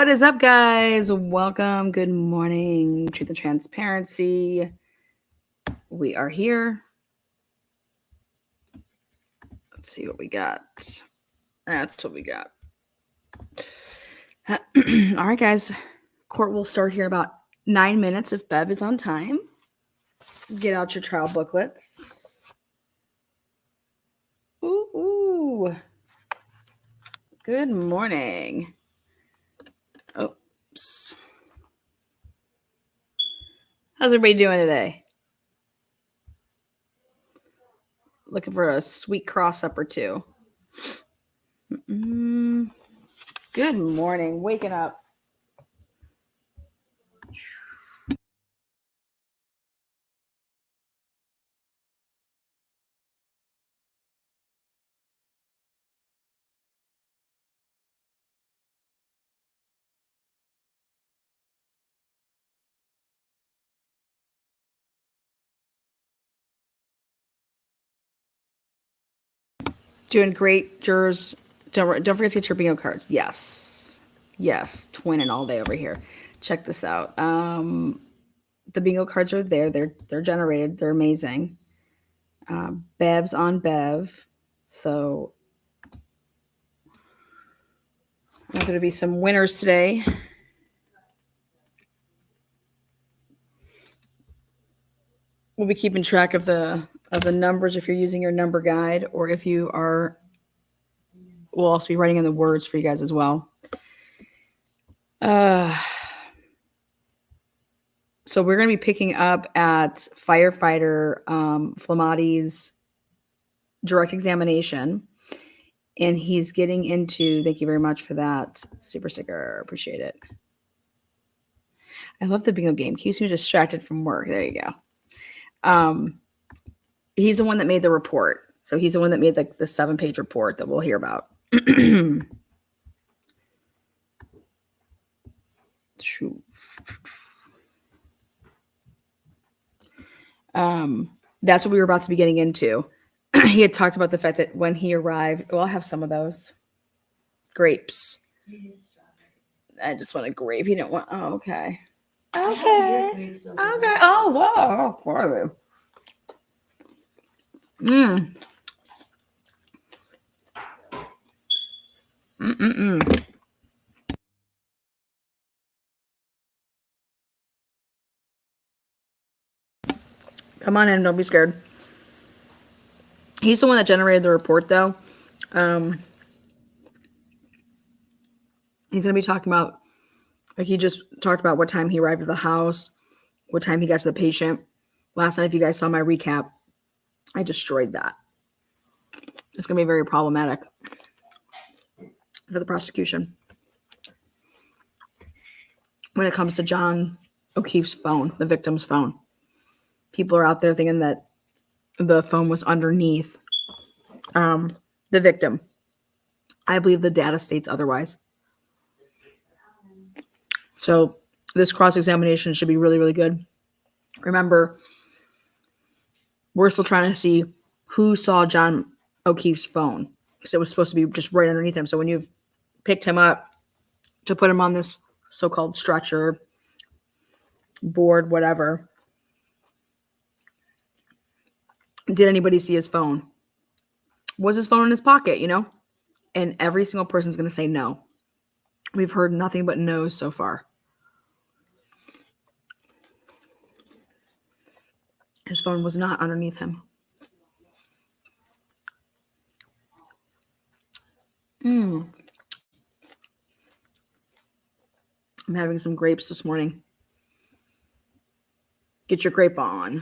What is up, guys? Welcome. Good morning. Truth and Transparency. We are here. Let's see what we got. That's what we got. All right, guys. Court will start here in about 9 minutes if Bev is on time. Get out your trial booklets. Ooh. Good morning. Oops. How's everybody doing today? Looking for a sweet cross-up or two. Good morning. Waking up. Doing great, jurors. Don't forget to get your bingo cards. Yes, twinning all day over here. Check this out. The bingo cards are there. They're generated. They're amazing. Bev's on Bev. So there's going to be some winners today. We'll be keeping track of the numbers if you're using your number guide, or if you are. We'll also be writing in the words for you guys as well. So we're going to be picking up at Firefighter Flamati's direct examination. And he's getting into, thank you very much for that super sticker. Appreciate it. I love the bingo game. Keeps me distracted from work. There you go. He's the one that made the report. So he's the one that made the 7-page report that we'll hear about. That's what we were about to be getting into. He had talked about the fact that when he arrived, well, I'll have some of those grapes. I just want a grape. He didn't want. Oh, okay. Okay. Oh, wow. Oh, Come on in. Don't be scared. He's the one that generated the report, though. He's going to be talking about, like, he just talked about what time he arrived at the house, what time he got to the patient. Last night, if you guys saw my recap, I destroyed that. It's going to be very problematic for the prosecution when it comes to John O'Keefe's phone, the victim's phone. People are out there thinking that the phone was underneath the victim. I believe the data states otherwise. So this cross-examination should be really, really good. Remember, we're still trying to see who saw John O'Keefe's phone, because it was supposed to be just right underneath him. So when you've picked him up to put him on this so-called stretcher, board, whatever, did anybody see his phone? Was his phone in his pocket, And every single person's going to say no. We've heard nothing but no's so far. His phone was not underneath him. I'm having some grapes this morning. Get your grape on.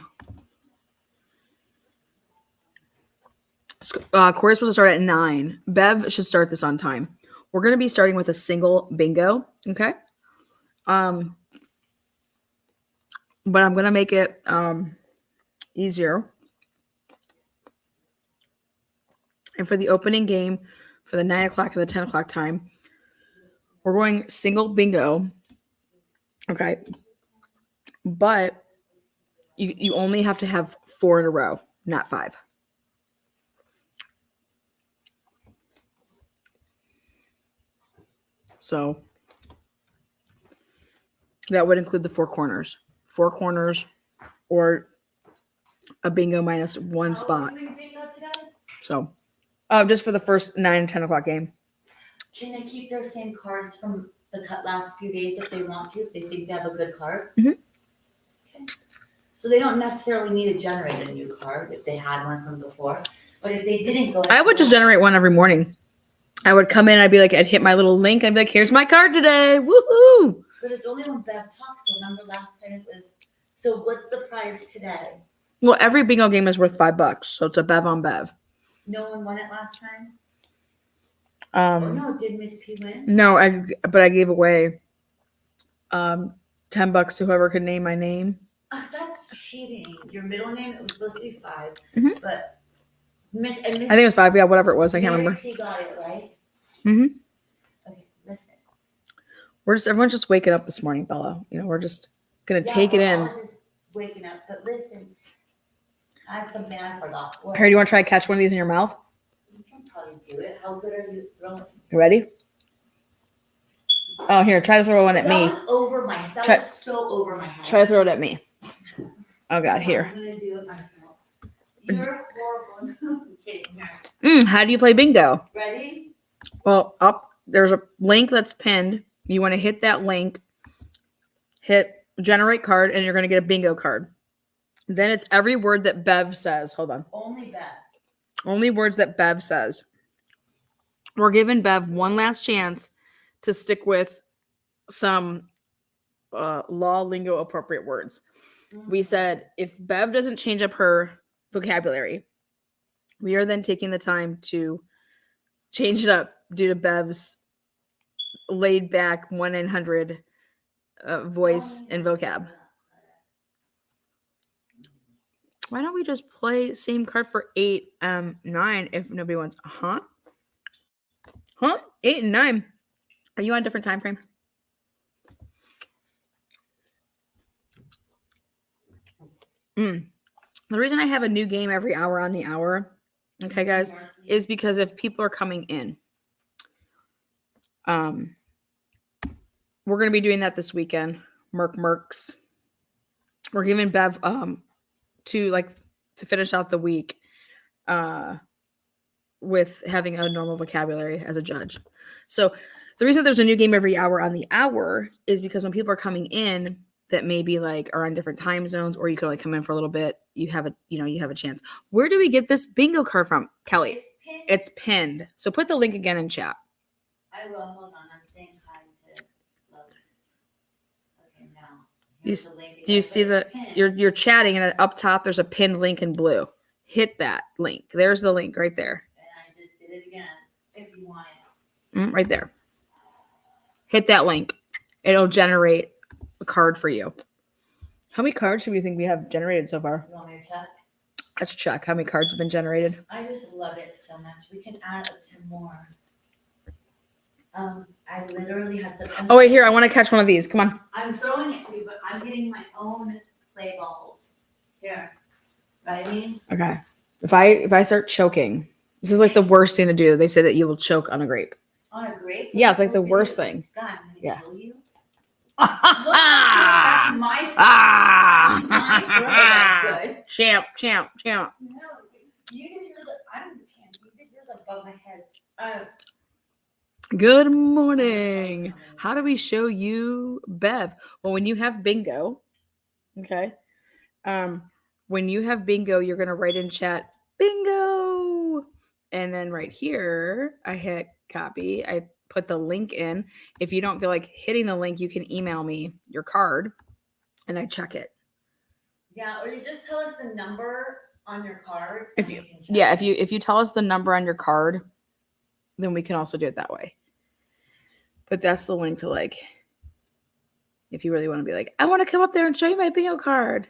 Court is supposed to start at 9. Bev should start this on time. We're going to be starting with a single bingo, okay? But I'm going to make it easier. And for the opening game, for the 9 o'clock and the 10 o'clock time, we're going single bingo, okay? But you only have to have 4 in a row, not 5. So That would include the 4 corners. 4 corners or a bingo minus 1 spot. So, just for the first 9 and 10 o'clock game. Can they keep their same cards from the last few days if they want to, if they think they have a good card? Mm-hmm. Okay. So they don't necessarily need to generate a new card if they had one from before. But if they didn't go, I would just generate one every morning. I would come in, I'd be like, I'd hit my little link, I'd be like, here's my card today. Woohoo! But it's only when Bev talks. So remember last time it was. So what's the prize today? Well, every bingo game is worth $5, so it's a Bev on Bev. No one won it last time. No, did Miss P win? No, but I gave away $10 to whoever could name my name. That's cheating. Your middle name, it was supposed to be 5, but Miss. I think it was 5. Yeah, whatever it was, I can't remember. P got it right. Okay, listen. Everyone's just waking up this morning, Bella. We're just gonna take it in. Just waking up, but listen, I had something I forgot. Here, do you want to try to catch one of these in your mouth? You can probably do it. How good are you throwing? You ready? Oh, here, try to throw one at me. That was over my head. That was so over my head. Try to throw it at me. Oh, God, here. I'm going to do it myself. You're horrible. How do you play bingo? Ready? Well, there's a link that's pinned. You want to hit that link, hit generate card, and you're going to get a bingo card. Then it's every word that Bev says. Hold on. Only Bev. Only words that Bev says. We're giving Bev one last chance to stick with some law lingo appropriate words. We said if Bev doesn't change up her vocabulary, we are then taking the time to change it up due to Bev's laid back 1-900 voice and vocab. Why don't we just play same card for 8, 9 if nobody wants? 8 and 9. Are you on a different time frame? The reason I have a new game every hour on the hour, okay, guys, is because if people are coming in, we're going to be doing that this weekend. Mercs. We're giving Bev to finish out the week with having a normal vocabulary as a judge. So the reason there's a new game every hour on the hour is because when people are coming in that maybe are on different time zones, or you could only come in for a little bit, you have a chance. Where do we get this bingo card from, Kelly? It's pinned. So put the link again in chat. I will. Hold on. I'm saying hi to Lois. Okay, now. Do you see that you're chatting, and up top there's a pinned link in blue. Hit that link. There's the link right there. And I just did it again. If you want it. Right there. Hit that link. It'll generate a card for you. How many cards do we think we have generated so far? You want me to check? Let's check how many cards have been generated. I just love it so much. We can add up to more. I literally had some. Oh wait, here, I want to catch one of these. Come on. I'm throwing it to you, but I'm getting my own play balls. Here. Ready? Okay. If I start choking, this is the worst thing to do. They say that you will choke on a grape. On a grape? Yeah, it's the worst thing. God, I'm gonna kill you. Look, that's my ah! That's good. Champ. No, you did yours. I'm the champ. You did yours above my head. Good morning. How do we show you Bev? Well, when you have bingo, okay. When you have bingo, you're gonna write in chat bingo, and then right here, I hit copy. I put the link in. If you don't feel like hitting the link, you can email me your card, and I check it. Yeah, or you just tell us the number on your card. If you tell us the number on your card, then we can also do it that way. But that's the link to if you really want to be I want to come up there and show you my bingo card,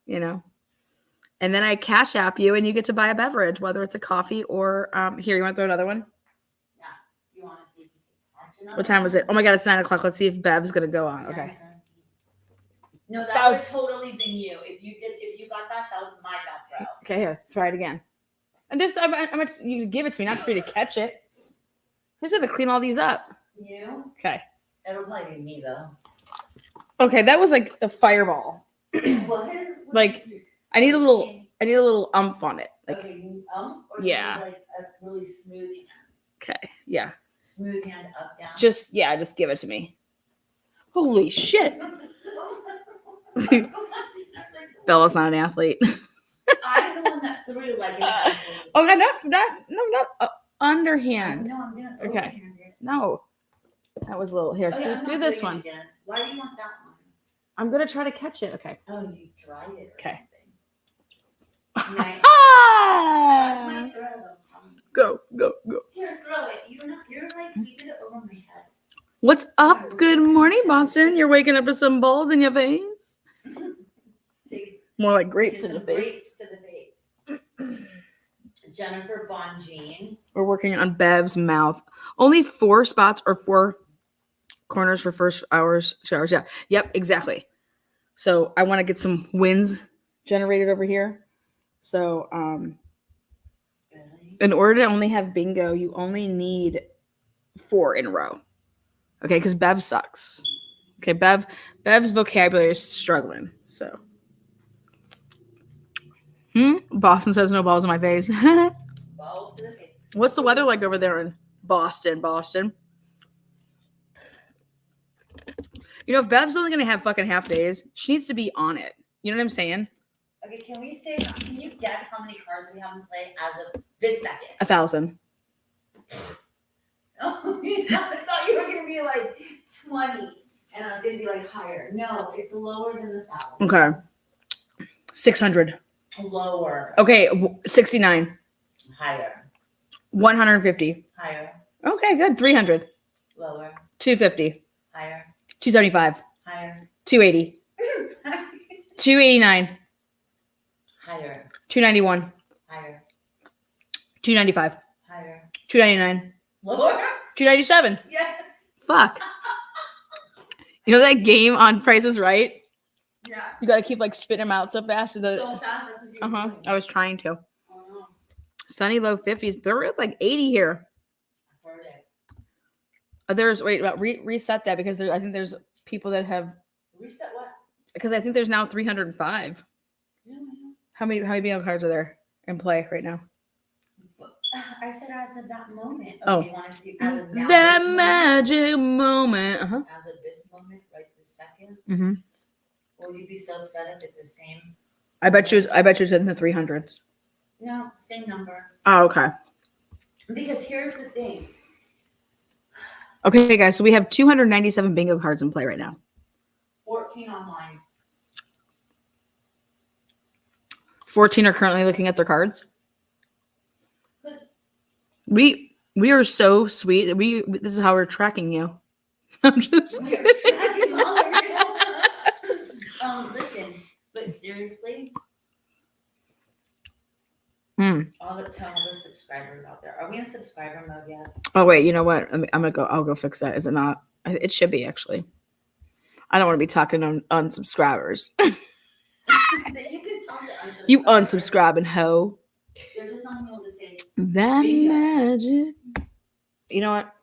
And then I cash app you and you get to buy a beverage, whether it's a coffee or here, you want to throw another one? Yeah. You want to see if you can catch another What time was it? Oh my God, it's 9:00. Let's see if Bev's gonna go on. Okay. No, that would have totally been you. If you got that was my bad throw. Okay, here, let's try it again. And just you give it to me, not for you to catch it. Who's gonna clean all these up? You? Okay. It'll probably be me though. Okay, that was like a fireball. What? Like, I need a little umph on it. Like, Okay, or yeah. you need like a really smooth hand. Okay, yeah. Smooth hand up, down. Just give it to me. Holy shit. Bella's not an athlete. I'm the one that threw like an athlete. Okay, not underhand. No, I'm gonna Okay. overhand it. No. That was a little here. Okay, I'm do not this doing one. it again. Why do you want that one? I'm gonna try to catch it. Okay. Oh, you dried it or Okay. something. Nice. Ah! That's my throw. Go. Here, throw it. You're like, you did it over my head. What's up? Good morning, Boston. You're waking up to some balls in your face. More like grapes in the face. Grapes to the face. Jennifer Bonjean. We're working on Bev's mouth. Only 4 spots or 4 corners for first 2 hours. Yeah. Yep, exactly. So I want to get some wins generated over here. So in order to only have bingo, you only need 4 in a row. Okay, because Bev sucks. Okay, Bev's vocabulary is struggling. So Boston says no balls in my face. Balls to the face. What's the weather like over there in Boston? You know, if Bev's only gonna have fucking half days, she needs to be on it. You know what I'm saying? Okay, can you guess how many cards we have in play as of this second? 1,000. Oh, I thought you were gonna be like 20, and I was gonna be like higher. No, it's lower than 1,000. Okay. 600. Lower. Okay, 69. Higher. 150. Higher. Okay, good. 300. Lower. 250. Higher. 275. Higher. 280. 289. Higher. 291. Higher. 295. Higher. 299. Lower. 297. Yeah. Fuck. You know that game on Price is Right? Yeah. You gotta keep like spitting them out so fast. So fast. That's what you're doing. I was trying to. Oh no. Sunny low 50s, but it's like 80 here. I heard it. Reset that because I think there's people that have. Reset what? Because I think there's now 305. Yeah, I know. How many bingo cards are there in play right now? I said as of that moment. Okay, Oh. you want to see as of now, That this magic moment. moment? As of this moment, right this second. Mm-hmm. Will you be so upset if it's the same? I bet you it's in the 300s. No, same number. Oh, okay. Because here's the thing. Okay, guys. So we have 297 bingo cards in play right now. 14 online. 14 are currently looking at their cards. We are so sweet. This is how we're tracking you. I'm just kidding. Listen, but seriously, all the subscribers out there. Are we in subscriber mode yet? Oh wait, you know what? I'll go fix that. Is it not? It should be actually. I don't want to be talking on subscribers. You can talk to unsubscribers. You unsubscribe and hoe. They're just not able to say That bingo. magic. You know what?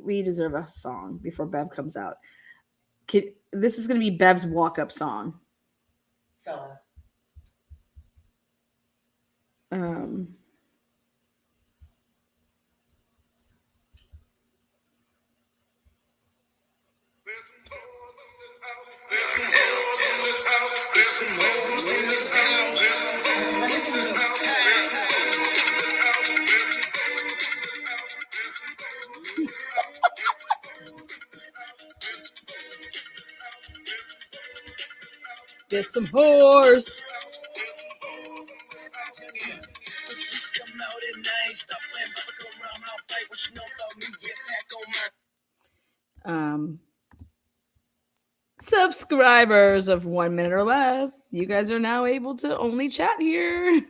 We deserve a song before Bev comes out. This is going to be Bev's walk-up song. Show us. There's some horse. Subscribers of 1 minute or less, you guys are now able to only chat here.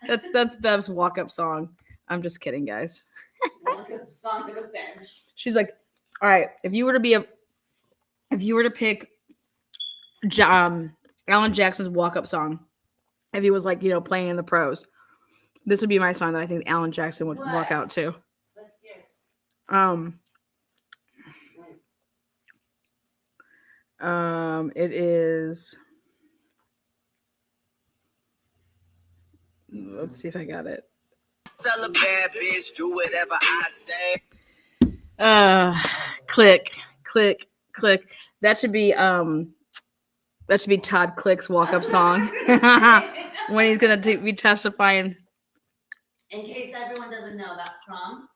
That's Bev's walk-up song. I'm just kidding, guys. Walk-up song to the bench. She's like, all right, if you were to pick Alan Jackson's walk-up song, if he was like, playing in the pros, this would be my song that I think Alan Jackson would walk out to. Let's hear it. It is. Let's see if I got it. Tell a bad bitch, do whatever I say. Click. That should be Todd Click's walk-up song when he's gonna be testifying. In case everyone doesn't know, that's from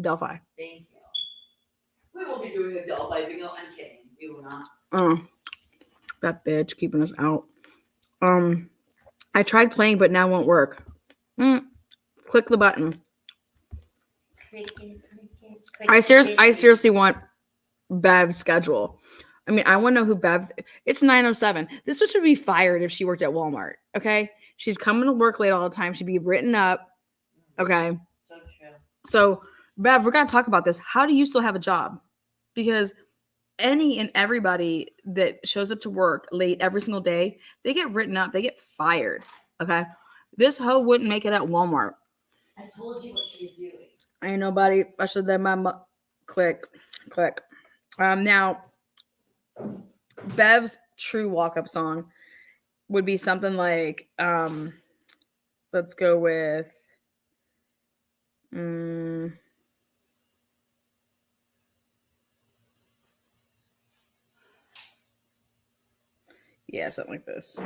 Delphi. Thank you. We will be doing a Delphi bingo. I'm kidding. We will not. That bitch keeping us out. I tried playing, but now won't work. Click the button. Click it. I seriously want Bev's schedule. I mean, I want to know who Bev. It's 9:07. This bitch would be fired if she worked at Walmart. Okay, she's coming to work late all the time. She'd be written up. Okay. So true. So Bev, we're gonna talk about this. How do you still have a job? Because any and everybody that shows up to work late every single day, they get written up. They get fired. Okay. This hoe wouldn't make it at Walmart. I told you what she's doing. Ain't nobody special than my click. Now, Bev's true walk-up song would be something like, let's go with, yeah, something like this.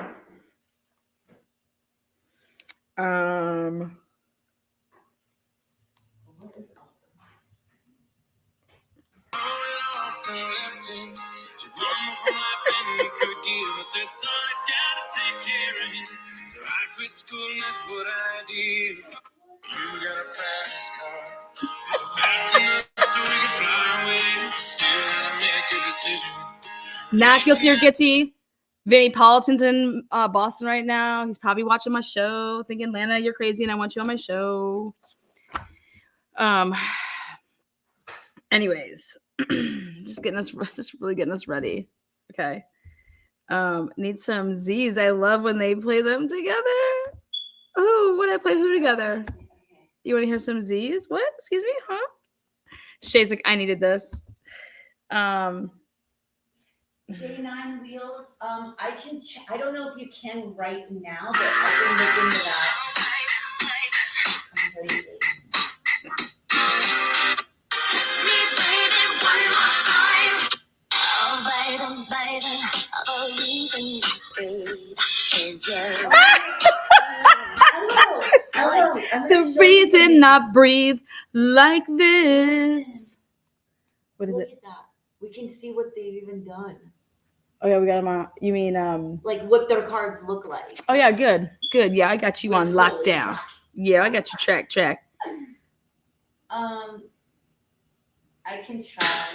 Not guilty or guilty. Vinny Politan's in Boston right now. He's probably watching my show, thinking, Lana, you're crazy, and I want you on my show. Anyways, just really getting us ready. Okay. Need some Z's. I love when they play them together. Oh, what did I play who together? You want to hear some Z's? What? Excuse me? Huh? Shay's like, I needed this. J9 Wheels. I can. I don't know if you can right now, but I can look into that. Completely. The reason I breathe like this. What is Look it? at that. We can see what they've even done. Oh yeah, we got them on. You mean like what their cards look like? Oh yeah, good. Yeah, I got you on lockdown. Yeah, I got you check. I can try.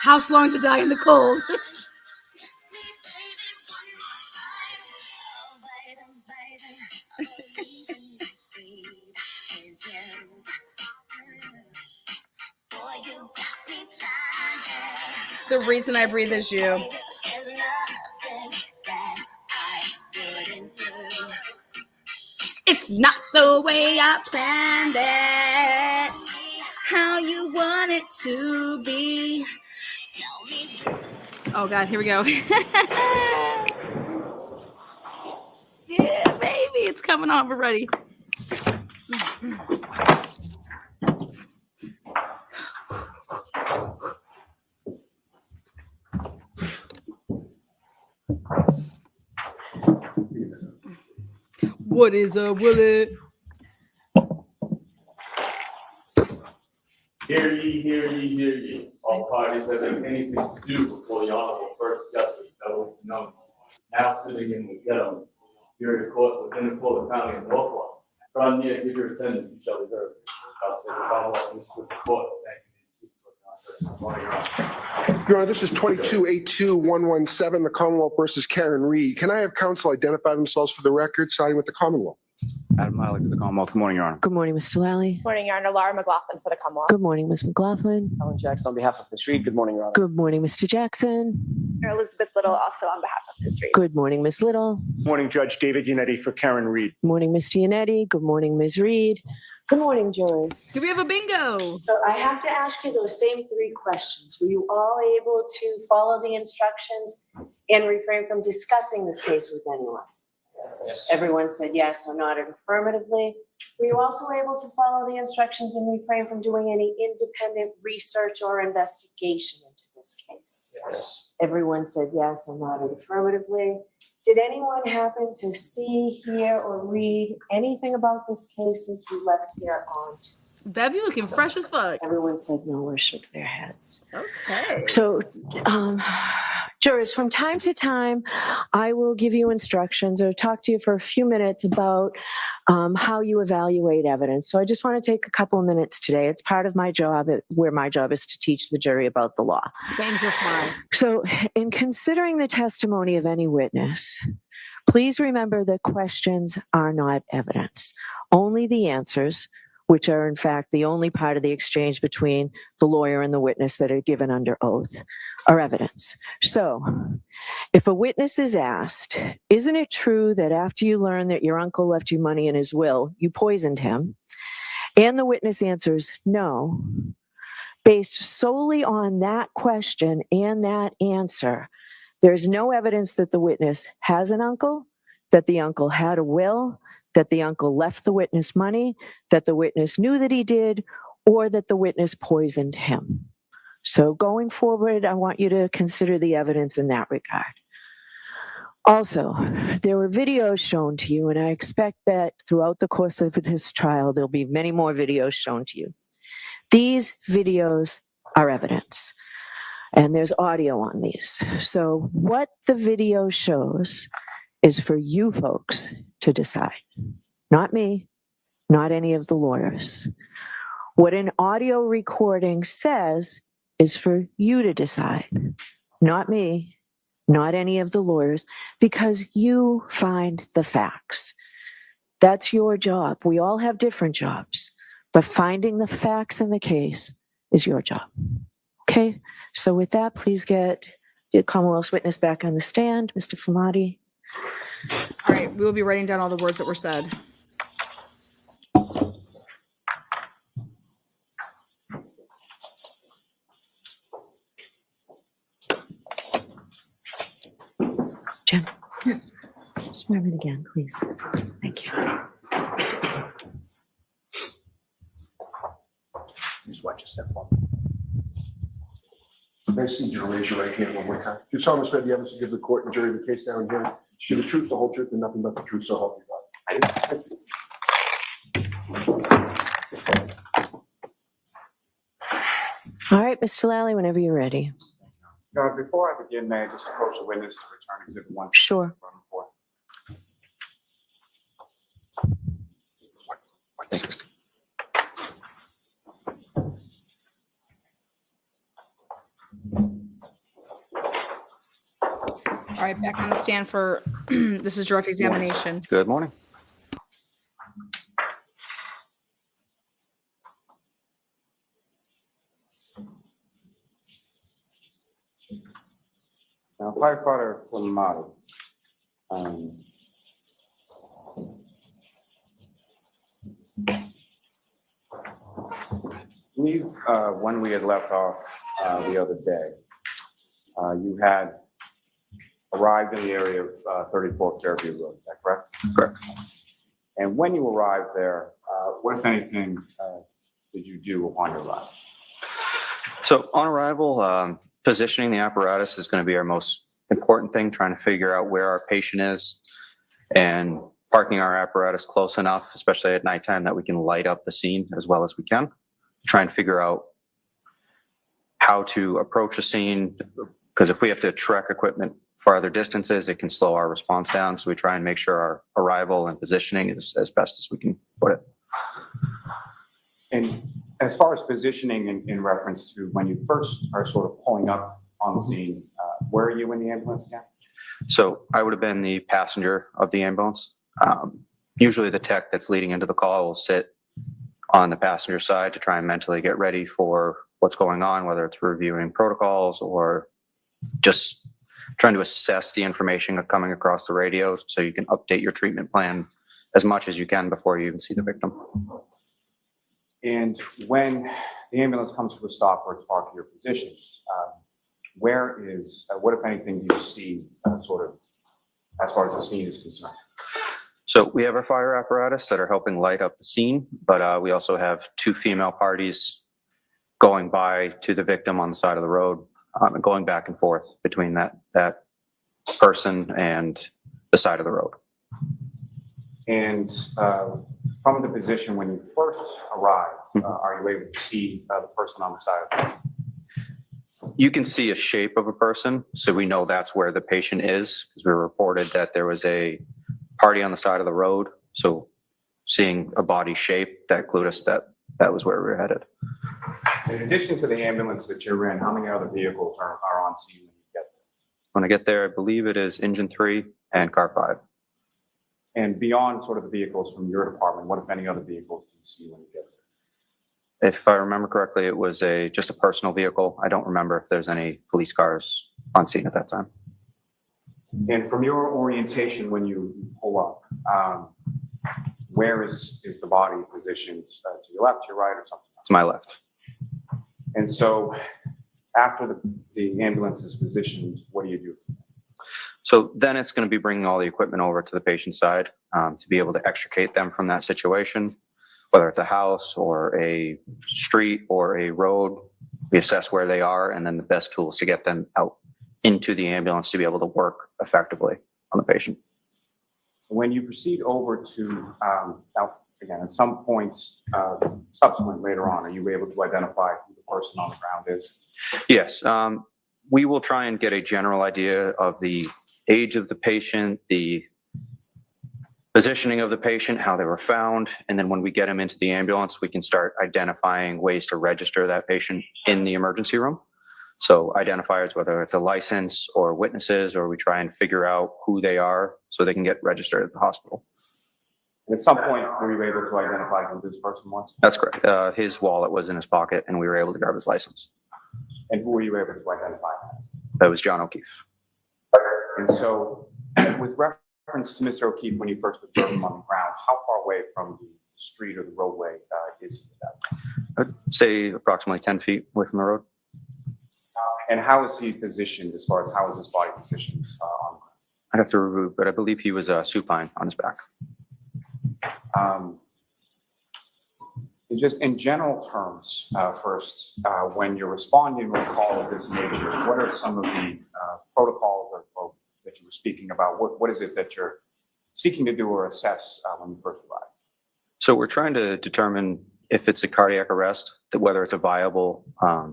House Long to Die in the Cold. The reason I breathe is you. It's not the way I planned it, how you want it to be. Oh God, here we go. Yeah, baby, it's coming on. We're ready. What is a bullet? Hear ye, hear ye, hear ye. All parties have anything to do before the Honorable First Justice Federal Numbers. Now sitting in the ghetto, here in court within the court of county of Norfolk. Draw near, give your attendance, you shall be heard. Outside the Commonwealth Municipal Court. Thank you. Good morning, Your Honor. Your Honor, this is 22-82117, the Commonwealth versus Karen Reed. Can I have counsel identify themselves for the record, starting with the Commonwealth? Adam Miley for the Commonwealth. Good morning, Your Honor. Good morning, Mr. Lally. Good morning, Your Honor. Laura McLaughlin for the Commonwealth. Good morning, Ms. McLaughlin. Alan Jackson on behalf of Ms. Reed. Good morning, Your Honor. Good morning, Mr. Jackson. Elizabeth Little also on behalf of Ms. Reed. Good morning, Ms. Little. Morning, Judge David Yannetti for Karen Reed. Good morning, Mr. Yannetti. Good morning, Ms. Reed. Good morning, jurors. Do we have a bingo? So I have to ask you those same three questions. Were you all able to follow the instructions and refrain from discussing this case with anyone? Everyone said yes or nodded affirmatively. Were you also able to follow the instructions and refrain from doing any independent research or investigation into this case? Yes. Everyone said yes or nodded affirmatively. Did anyone happen to see, hear, or read anything about this case since we left here on Tuesday? Bev, you looking fresh as fuck. Everyone said no or shook their heads. Okay. So, jurors, from time to time, I will give you instructions or talk to you for a few minutes about how you evaluate evidence. So I just want to take a couple of minutes today. It's part of my job, where my job is to teach the jury about the law. Bangs are flying. So in considering the testimony of any witness, please remember that questions are not evidence. Only the answers, which are in fact the only part of the exchange between the lawyer and the witness that are given under oath, are evidence. So if a witness is asked, isn't it true that after you learned that your uncle left you money in his will, you poisoned him? And the witness answers no. Based solely on that question and that answer, there's no evidence that the witness has an uncle, that the uncle had a will, that the uncle left the witness money, that the witness knew that he did, or that the witness poisoned him. So going forward, I want you to consider the evidence in that regard. Also, there were videos shown to you, and I expect that throughout the course of this trial, there'll be many more videos shown to you. These videos are evidence, and there's audio on these. So what the video shows is for you folks to decide, not me, not any of the lawyers. What an audio recording says is for you to decide, not me, not any of the lawyers, because you find the facts. That's your job. We all have different jobs, but finding the facts in the case is your job. Okay, so with that, please get the Commonwealth's witness back on the stand, Mr. Flamati. All right, we will be writing down all the words that were said. Jim, swear it again, please. Thank you. Just watch your step forward. I just need you to raise your right hand one more time. Do you solemnly swear the evidence you give the court and jury the case now and here, to the truth, the whole truth, and nothing but the truth, so help you God? I do. Thank you. All right, Mr. Lally, whenever you're ready. Before I begin, may I just approach the witness to return Exhibit 1? Sure. All right, back on the stand for this is direct examination. Good morning. Now, Firefighter Flamati. I believe when we had left off the other day, you had arrived in the area of 34th Fairview Road. Is that correct? Correct. And when you arrived there, what, if anything, did you do upon your arrival? So on arrival, positioning the apparatus is going to be our most important thing, trying to figure out where our patient is and parking our apparatus close enough, especially at nighttime, that we can light up the scene as well as we can. Try and figure out how to approach a scene, because if we have to trek equipment farther distances, it can slow our response down. So we try and make sure our arrival and positioning is as best as we can put it. And as far as positioning in reference to when you first are sort of pulling up on the scene, where are you in the ambulance again? So I would have been the passenger of the ambulance. Usually the tech that's leading into the call will sit on the passenger side to try and mentally get ready for what's going on, whether it's reviewing protocols or just trying to assess the information coming across the radio so you can update your treatment plan as much as you can before you even see the victim. And when the ambulance comes to a stop or it's parked in your position, what if anything do you see sort of as far as the scene is concerned? So we have our fire apparatus that are helping light up the scene, but we also have 2 female parties going by to the victim on the side of the road, and going back and forth between that person and the side of the road. And from the position when you first arrive, are you able to see the person on the side of the road? You can see a shape of a person, so we know that's where the patient is, because we reported that there was a party on the side of the road. So seeing a body shape, that clued us that that was where we were headed. In addition to the ambulance that you're in, how many other vehicles are on scene when you get there? When I get there, I believe it is engine 3 and car 5. And beyond sort of the vehicles from your department, what if any other vehicles do you see when you get there? If I remember correctly, it was just a personal vehicle. I don't remember if there's any police cars on scene at that time. And from your orientation when you pull up, where is the body positioned? To your left, your right, or something? To my left. And so after the ambulance is positioned, what do you do? So then it's going to be bringing all the equipment over to the patient's side to be able to extricate them from that situation, whether it's a house or a street or a road. We assess where they are and then the best tools to get them out into the ambulance to be able to work effectively on the patient. When you proceed over to, now again, at some points subsequent later on, are you able to identify who the person on the ground is? Yes, we will try and get a general idea of the age of the patient, the positioning of the patient, how they were found, and then when we get them into the ambulance, we can start identifying ways to register that patient in the emergency room. So identifiers, whether it's a license or witnesses, or we try and figure out who they are so they can get registered at the hospital. And at some point, were you able to identify who this person was? That's correct. His wallet was in his pocket and we were able to grab his license. And who were you able to identify? That was John O'Keefe. And so with reference to Mr. O'Keefe, when you first observed him on the ground, how far away from the street or the roadway is he? I'd say approximately 10 feet away from the road. And how is he positioned as far as how is his body positioned on the ground? I'd have to review, but I believe he was supine on his back. Just in general terms, first, when you're responding to a call of this nature, what are some of the protocols or that you were speaking about? What is it that you're seeking to do or assess when you first arrive? So we're trying to determine if it's a cardiac arrest, that whether it's a viable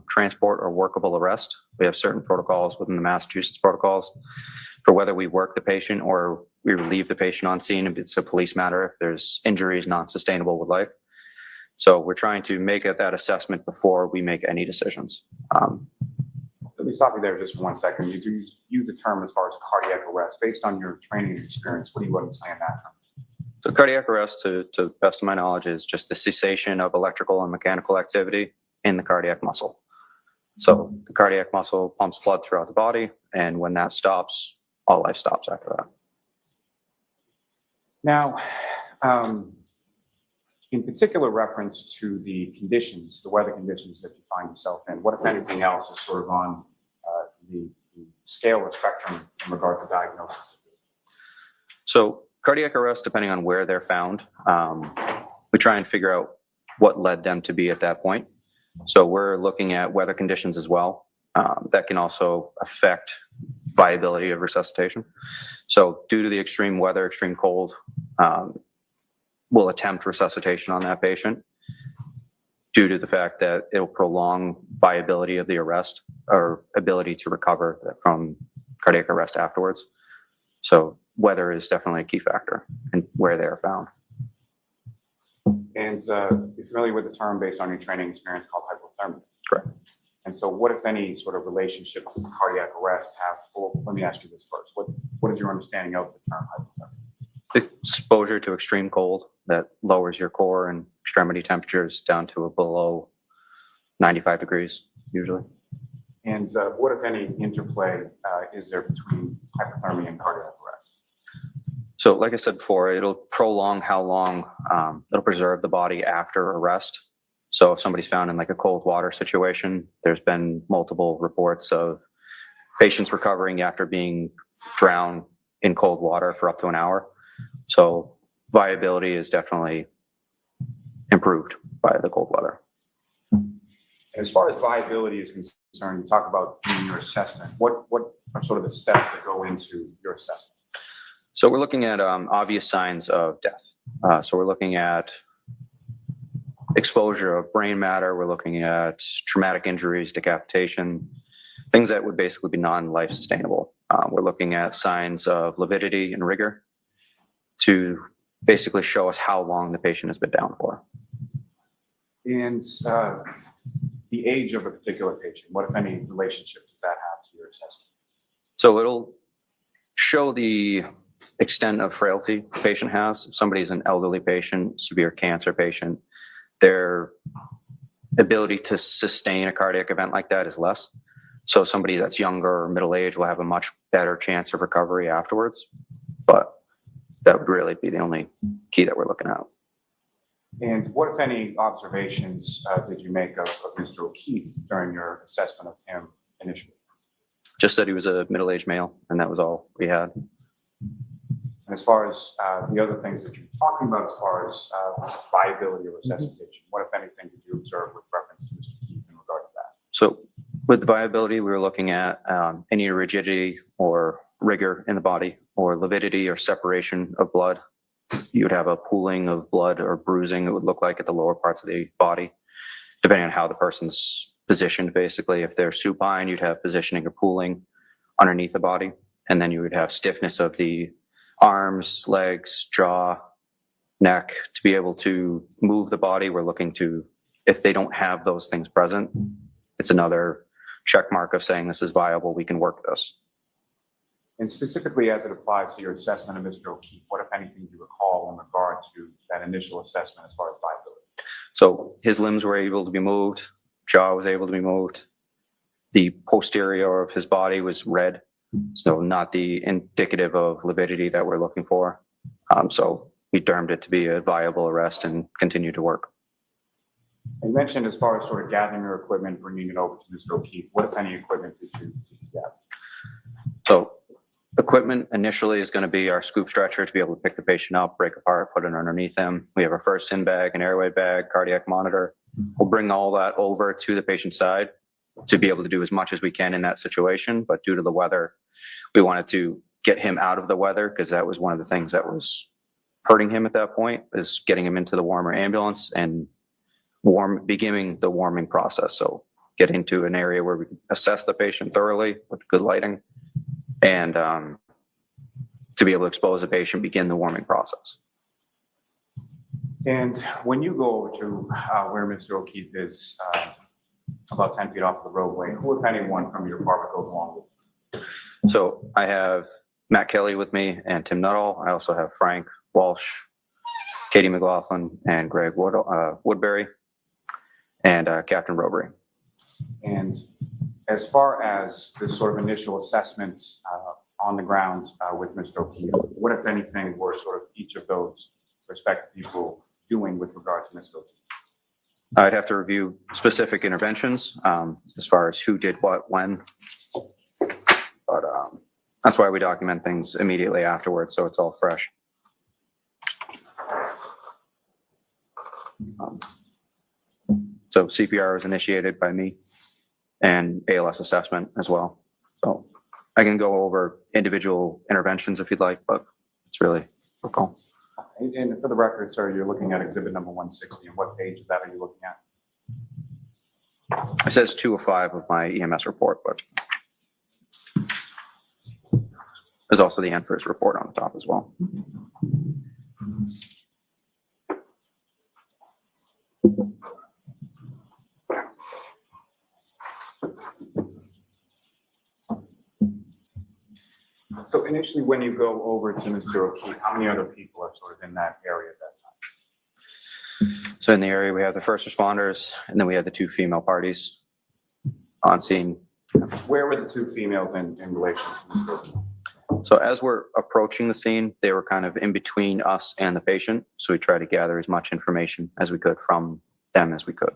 transport or workable arrest. We have certain protocols within the Massachusetts protocols for whether we work the patient or we relieve the patient on scene if it's a police matter, if there's injuries not sustainable with life. So we're trying to make that assessment before we make any decisions. Let me stop you there just for 1 second. You do use the term as far as cardiac arrest. Based on your training and experience, what do you understand that term? So cardiac arrest, to the best of my knowledge, is just the cessation of electrical and mechanical activity in the cardiac muscle. So the cardiac muscle pumps blood throughout the body, and when that stops, all life stops after that. Now, in particular reference to the conditions, the weather conditions that you find yourself in, what, if anything else, is sort of on the scale or spectrum in regard to diagnosis? So cardiac arrest, depending on where they're found, we try and figure out what led them to be at that point. So we're looking at weather conditions as well. That can also affect viability of resuscitation. So due to the extreme weather, extreme cold, we'll attempt resuscitation on that patient due to the fact that it'll prolong viability of the arrest or ability to recover from cardiac arrest afterwards. So weather is definitely a key factor in where they are found. And you're familiar with the term based on your training experience called hypothermia? Correct. And so what, if any, sort of relationship does cardiac arrest have? Well, let me ask you this first. What is your understanding of the term hypothermia? Exposure to extreme cold that lowers your core and extremity temperatures down to below 95 degrees, usually. And what, if any, interplay is there between hypothermia and cardiac arrest? So like I said before, it'll prolong how long, it'll preserve the body after arrest. So if somebody's found in like a cold water situation, there's been multiple reports of patients recovering after being drowned in cold water for up to an hour. So viability is definitely improved by the cold weather. As far as viability is concerned, you talk about doing your assessment. What are sort of the steps that go into your assessment? So we're looking at obvious signs of death. So we're looking at exposure of brain matter. We're looking at traumatic injuries, decapitation, things that would basically be non-life sustainable. We're looking at signs of lividity and rigor to basically show us how long the patient has been down for. And the age of a particular patient, what, if any, relationship does that have to your assessment? So it'll show the extent of frailty the patient has. If somebody's an elderly patient, severe cancer patient, their ability to sustain a cardiac event like that is less. So somebody that's younger or middle-aged will have a much better chance of recovery afterwards. But that would really be the only key that we're looking at. And what, if any, observations did you make of Mr. O'Keefe during your assessment of him initially? Just that he was a middle-aged male, and that was all we had. And as far as the other things that you're talking about, as far as viability or resuscitation, what, if anything, did you observe with reference to Mr. O'Keefe in regard to that? So with viability, we were looking at any rigidity or rigor in the body, or lividity or separation of blood. You would have a pooling of blood or bruising, it would look like, at the lower parts of the body, depending on how the person's positioned. Basically, if they're supine, you'd have positioning or pooling underneath the body. And then you would have stiffness of the arms, legs, jaw, neck to be able to move the body. We're looking to, if they don't have those things present, it's another check mark of saying this is viable, we can work this. And specifically as it applies to your assessment of Mr. O'Keefe, what, if anything, do you recall in regard to that initial assessment as far as viability? So his limbs were able to be moved, jaw was able to be moved. The posterior of his body was red, so not the indicative of lividity that we're looking for. So we termed it to be a viable arrest and continue to work. You mentioned as far as sort of gathering your equipment, bringing it over to Mr. O'Keefe, what, if any, equipment did you gather? So equipment initially is going to be our scoop stretcher to be able to pick the patient up, break apart, put it underneath him. We have our first in bag, an airway bag, cardiac monitor. We'll bring all that over to the patient's side to be able to do as much as we can in that situation. But due to the weather, we wanted to get him out of the weather because that was one of the things that was hurting him at that point, is getting him into the warmer ambulance and beginning the warming process. So get into an area where we can assess the patient thoroughly with good lighting and to be able to expose the patient, begin the warming process. And when you go over to where Mr. O'Keefe is, about 10 feet off the roadway, who, if anyone, from your department goes along with you? So I have Matt Kelly with me and Tim Nuttall. I also have Frank Walsh, Katie McLaughlin, and Greg Woodbury, and Captain Robbery. And as far as this sort of initial assessment on the ground with Mr. O'Keefe, what, if anything, were sort of each of those respective people doing with regard to Mr. O'Keefe? I'd have to review specific interventions as far as who did what, when. But that's why we document things immediately afterwards, so it's all fresh. So CPR was initiated by me and ALS assessment as well. So I can go over individual interventions if you'd like, but it's really a call. And for the record, sir, you're looking at exhibit number 160, and what page of that are you looking at? It says 2 of 5 of my EMS report, but there's also the NFIRS report on the top as well. So initially, when you go over to Mr. O'Keefe, how many other people are sort of in that area at that time? So in the area, we have the first responders, and then we have the two female parties on scene. Where were the two females in relation to Mr. O'Keefe? So as we're approaching the scene, they were kind of in between us and the patient. So we tried to gather as much information as we could from them as we could.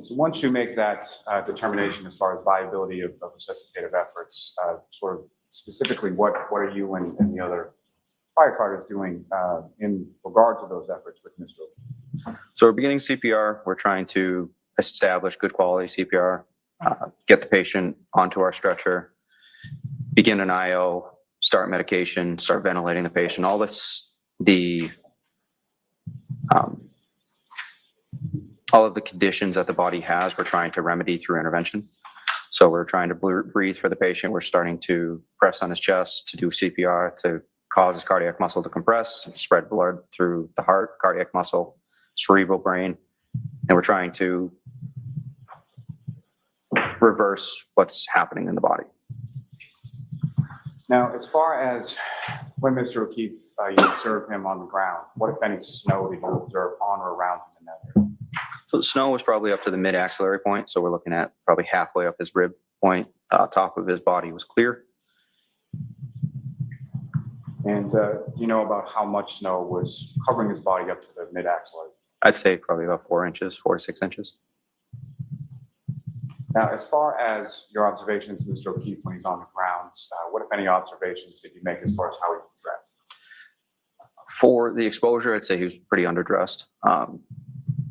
So once you make that determination as far as viability of resuscitative efforts, sort of specifically, what are you and the other firefighters doing in regard to those efforts with Mr. O'Keefe? So we're beginning CPR. We're trying to establish good quality CPR, get the patient onto our stretcher, begin an IO, start medication, start ventilating the patient. All this, all of the conditions that the body has, we're trying to remedy through intervention. So we're trying to breathe for the patient. We're starting to press on his chest, to do CPR, to cause his cardiac muscle to compress, spread blood through the heart, cardiac muscle, cerebral brain. And we're trying to reverse what's happening in the body. Now, as far as when Mr. O'Keefe, you observed him on the ground, what, if any, snow did you observe on or around him in that area? So the snow was probably up to the mid-axillary point. So we're looking at probably halfway up his rib point. Top of his body was clear. And do you know about how much snow was covering his body up to the mid-axillary? I'd say probably about 4 inches, 4 to 6 inches. Now, as far as your observations of Mr. O'Keefe when he's on the ground, what, if any, observations did you make as far as how he was dressed? For the exposure, I'd say he was pretty underdressed.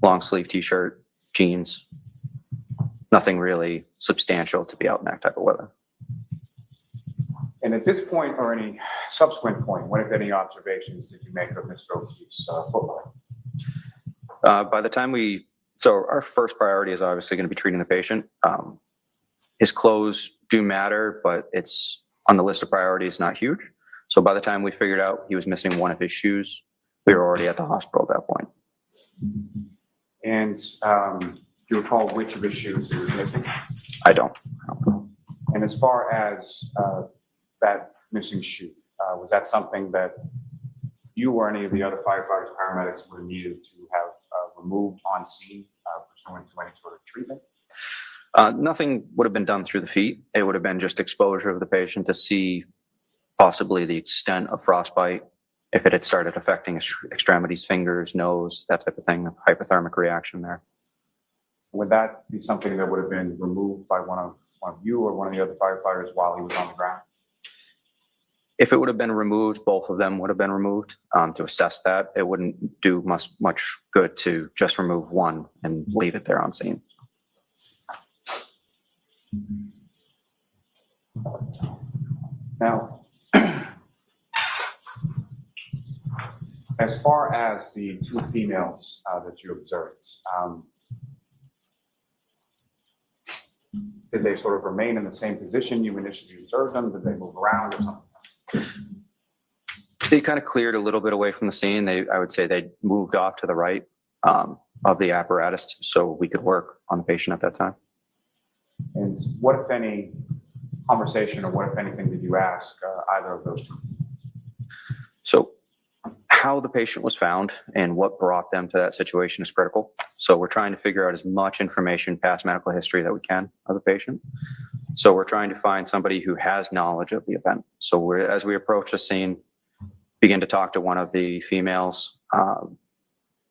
Long sleeve t-shirt, jeans, nothing really substantial to be out in that type of weather. And at this point or any subsequent point, what, if any, observations did you make of Mr. O'Keefe's footwear? By the time so our first priority is obviously going to be treating the patient. His clothes do matter, but it's on the list of priorities, not huge. So by the time we figured out he was missing one of his shoes, we were already at the hospital at that point. And do you recall which of his shoes he was missing? I don't. And as far as that missing shoe, was that something that you or any of the other firefighters, paramedics would have needed to have removed on scene pursuant to any sort of treatment? Nothing would have been done through the feet. It would have been just exposure of the patient to see possibly the extent of frostbite, if it had started affecting his extremities, fingers, nose, that type of thing, hypothermic reaction there. Would that be something that would have been removed by one of you or one of the other firefighters while he was on the ground? If it would have been removed, both of them would have been removed to assess that. It wouldn't do much good to just remove one and leave it there on scene. Now, as far as the two females that you observed, did they sort of remain in the same position you initially observed them? Did they move around or something? They kind of cleared a little bit away from the scene. I would say they moved off to the right of the apparatus so we could work on the patient at that time. And what, if any, conversation or what, if anything, did you ask either of those two? So how the patient was found and what brought them to that situation is critical. So we're trying to figure out as much information past medical history that we can of the patient. So we're trying to find somebody who has knowledge of the event. So as we approach the scene, begin to talk to one of the females.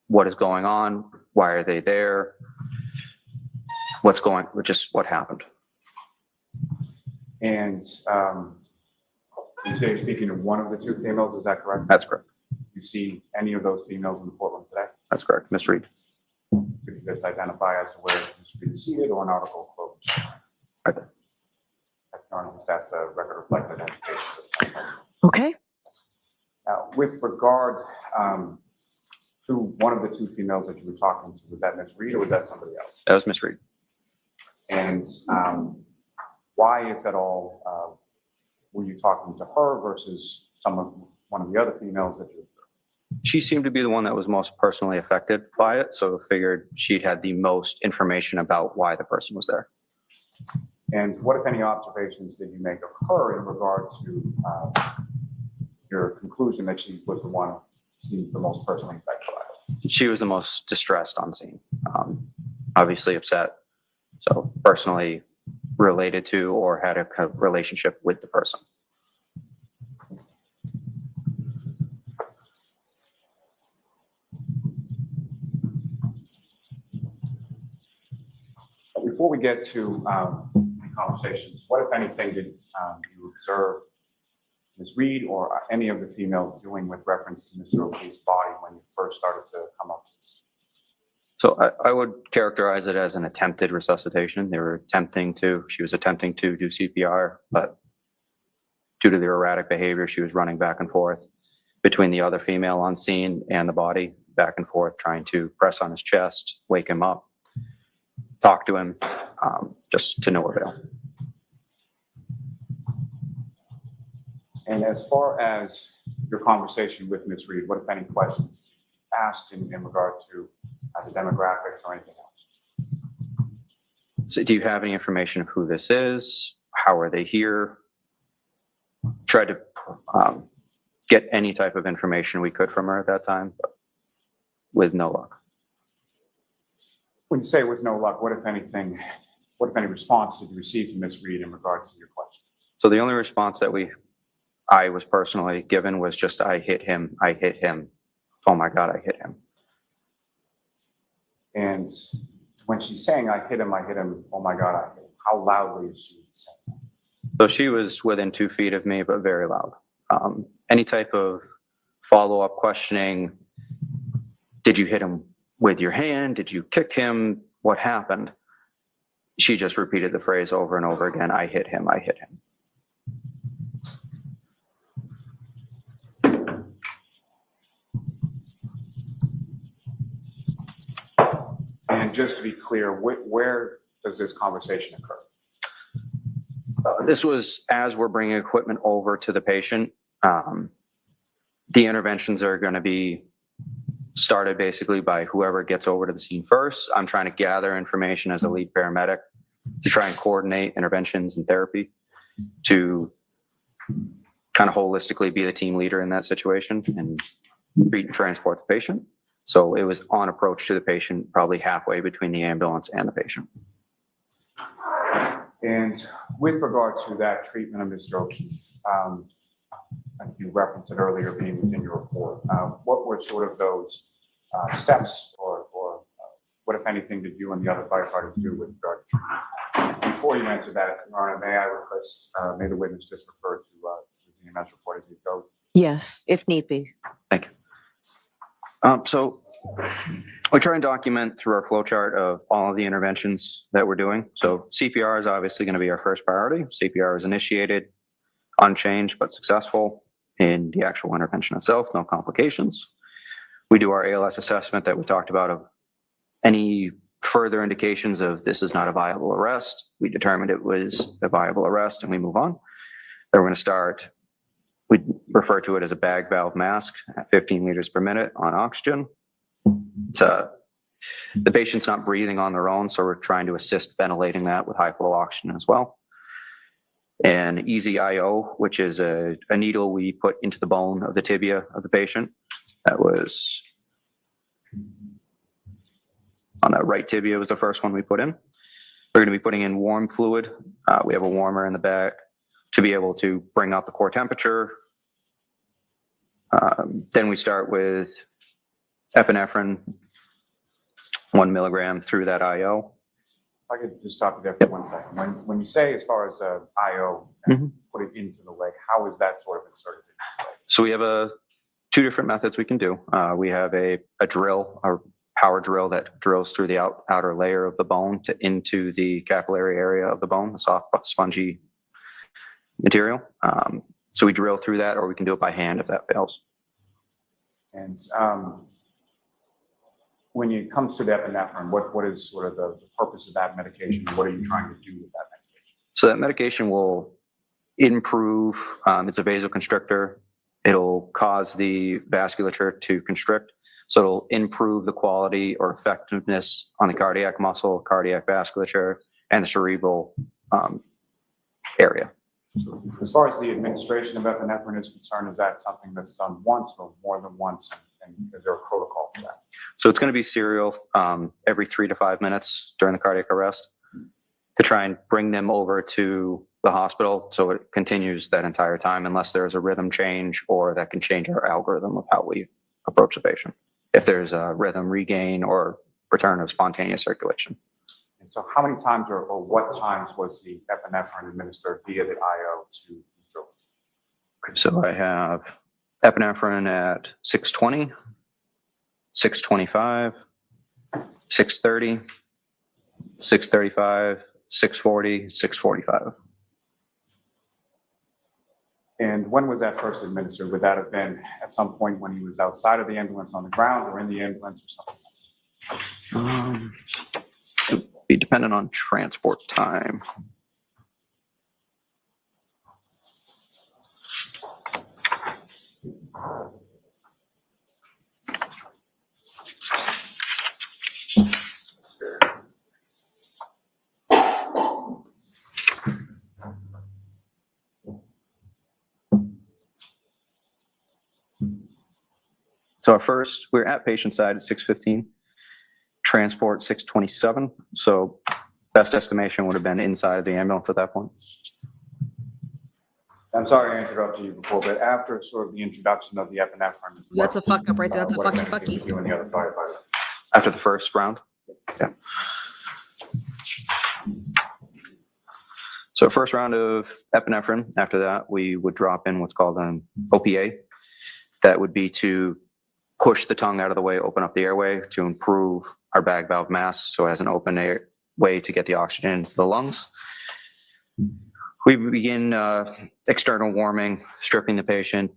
What is going on? Why are they there? What happened? And you say you're speaking to one of the two females, is that correct? That's correct. You see any of those females in the courtroom today? That's correct. Miss Reed. Could you just identify as to where Ms. Reed is seated or an article closed? Right there. Just ask the record reflect identification. Okay. Now, with regard to one of the two females that you were talking to, was that Ms. Reed or was that somebody else? That was Miss Reed. And why, if at all, were you talking to her versus one of the other females that you observed? She seemed to be the one that was most personally affected by it, so figured she'd had the most information about why the person was there. And what, if any, observations did you make of her in regard to your conclusion that she was the one who seemed the most personally affected by it? She was the most distressed on scene, obviously upset, so personally related to or had a kind of relationship with the person. Before we get to any conversations, what, if anything, did you observe Ms. Reed or any of the females doing with reference to Mr. O'Keefe's body when you first started to come up to this? So I would characterize it as an attempted resuscitation. She was attempting to do CPR, but due to their erratic behavior, she was running back and forth between the other female on scene and the body, back and forth, trying to press on his chest, wake him up, talk to him, just to no avail. And as far as your conversation with Ms. Reed, what, if any, questions did you ask in regard to as a demographics or anything else? So do you have any information of who this is? How are they here? Tried to get any type of information we could from her at that time, but with no luck. When you say with no luck, what, if anything, what, if any, response did you receive from Ms. Reed in regards to your question? So the only response that I was personally given was just, I hit him. Oh my God, I hit him. And when she's saying, I hit him, oh my God, I hit him, how loudly is she saying that? So she was within 2 feet of me, but very loud. Any type of follow-up questioning, did you hit him with your hand? Did you kick him? What happened? She just repeated the phrase over and over again, I hit him, I hit him. And just to be clear, where does this conversation occur? This was as we're bringing equipment over to the patient. The interventions are going to be started basically by whoever gets over to the scene first. I'm trying to gather information as a lead paramedic to try and coordinate interventions and therapy to kind of holistically be the team leader in that situation and treat and transport the patient. So it was on approach to the patient, probably halfway between the ambulance and the patient. And with regard to that treatment of Mr. O'Keefe, you referenced it earlier being within your report. What were sort of those steps or what, if anything, did you and the other firefighters do with regard to treatment? Before you answer that, Your Honor, may I request, may the witness just refer to the ZMS report as you go? Yes, if need be. Thank you. So we try and document through our flow chart of all of the interventions that we're doing. So CPR is obviously going to be our first priority. CPR is initiated, unchanged but successful in the actual intervention itself, no complications. We do our ALS assessment that we talked about of any further indications of this is not a viable arrest. We determined it was a viable arrest and we move on. Then we're going to start, we refer to it as a bag valve mask at 15 liters per minute on oxygen. The patient's not breathing on their own, so we're trying to assist ventilating that with high flow oxygen as well. And easy IO, which is a needle we put into the bone of the tibia of the patient. That was on that right tibia was the first one we put in. We're going to be putting in warm fluid. We have a warmer in the back to be able to bring up the core temperature. Then we start with epinephrine, 1 milligram through that IO. If I could just stop you there for 1 second. When you say as far as IO, put it into the leg, how is that sort of inserted into the leg? So we have two different methods we can do. We have a drill, a power drill that drills through the outer layer of the bone into the capillary area of the bone, the soft, spongy material. So we drill through that, or we can do it by hand if that fails. And when it comes to the epinephrine, what is sort of the purpose of that medication? What are you trying to do with that medication? So that medication will improve, it's a vasoconstrictor. it'll cause the vasculature to constrict. So it'll improve the quality or effectiveness on the cardiac muscle, cardiac vasculature, and the cerebral area. So as far as the administration of epinephrine is concerned, is that something that's done once or more than once? And is there a protocol for that? So it's going to be serial every 3 to 5 minutes during the cardiac arrest to try and bring them over to the hospital so it continues that entire time unless there's a rhythm change or that can change our algorithm of how we approach the patient. If there's a rhythm regain or return of spontaneous circulation. And so how many times or what times was the epinephrine administered via the IO to these drills? So I have epinephrine at 620, 625, 630, 635, 640, 645. And when was that first administered? Would that have been at some point when he was outside of the ambulance on the ground or in the ambulance or something? It would be dependent on transport time. So we're at patient side at 6:15, transport 6:27. So best estimation would have been inside of the ambulance at that point. I'm sorry I interrupted you before, but after sort of the introduction of the epinephrine. That's a fuck up right there. That's a what fucking did fucky. you and the other firefighters? After the first round? Yeah. So first round of epinephrine. After that, we would drop in what's called an OPA. That would be to push the tongue out of the way, open up the airway to improve our bag valve mass so it has an open air way to get the oxygen into the lungs. We begin external warming, stripping the patient,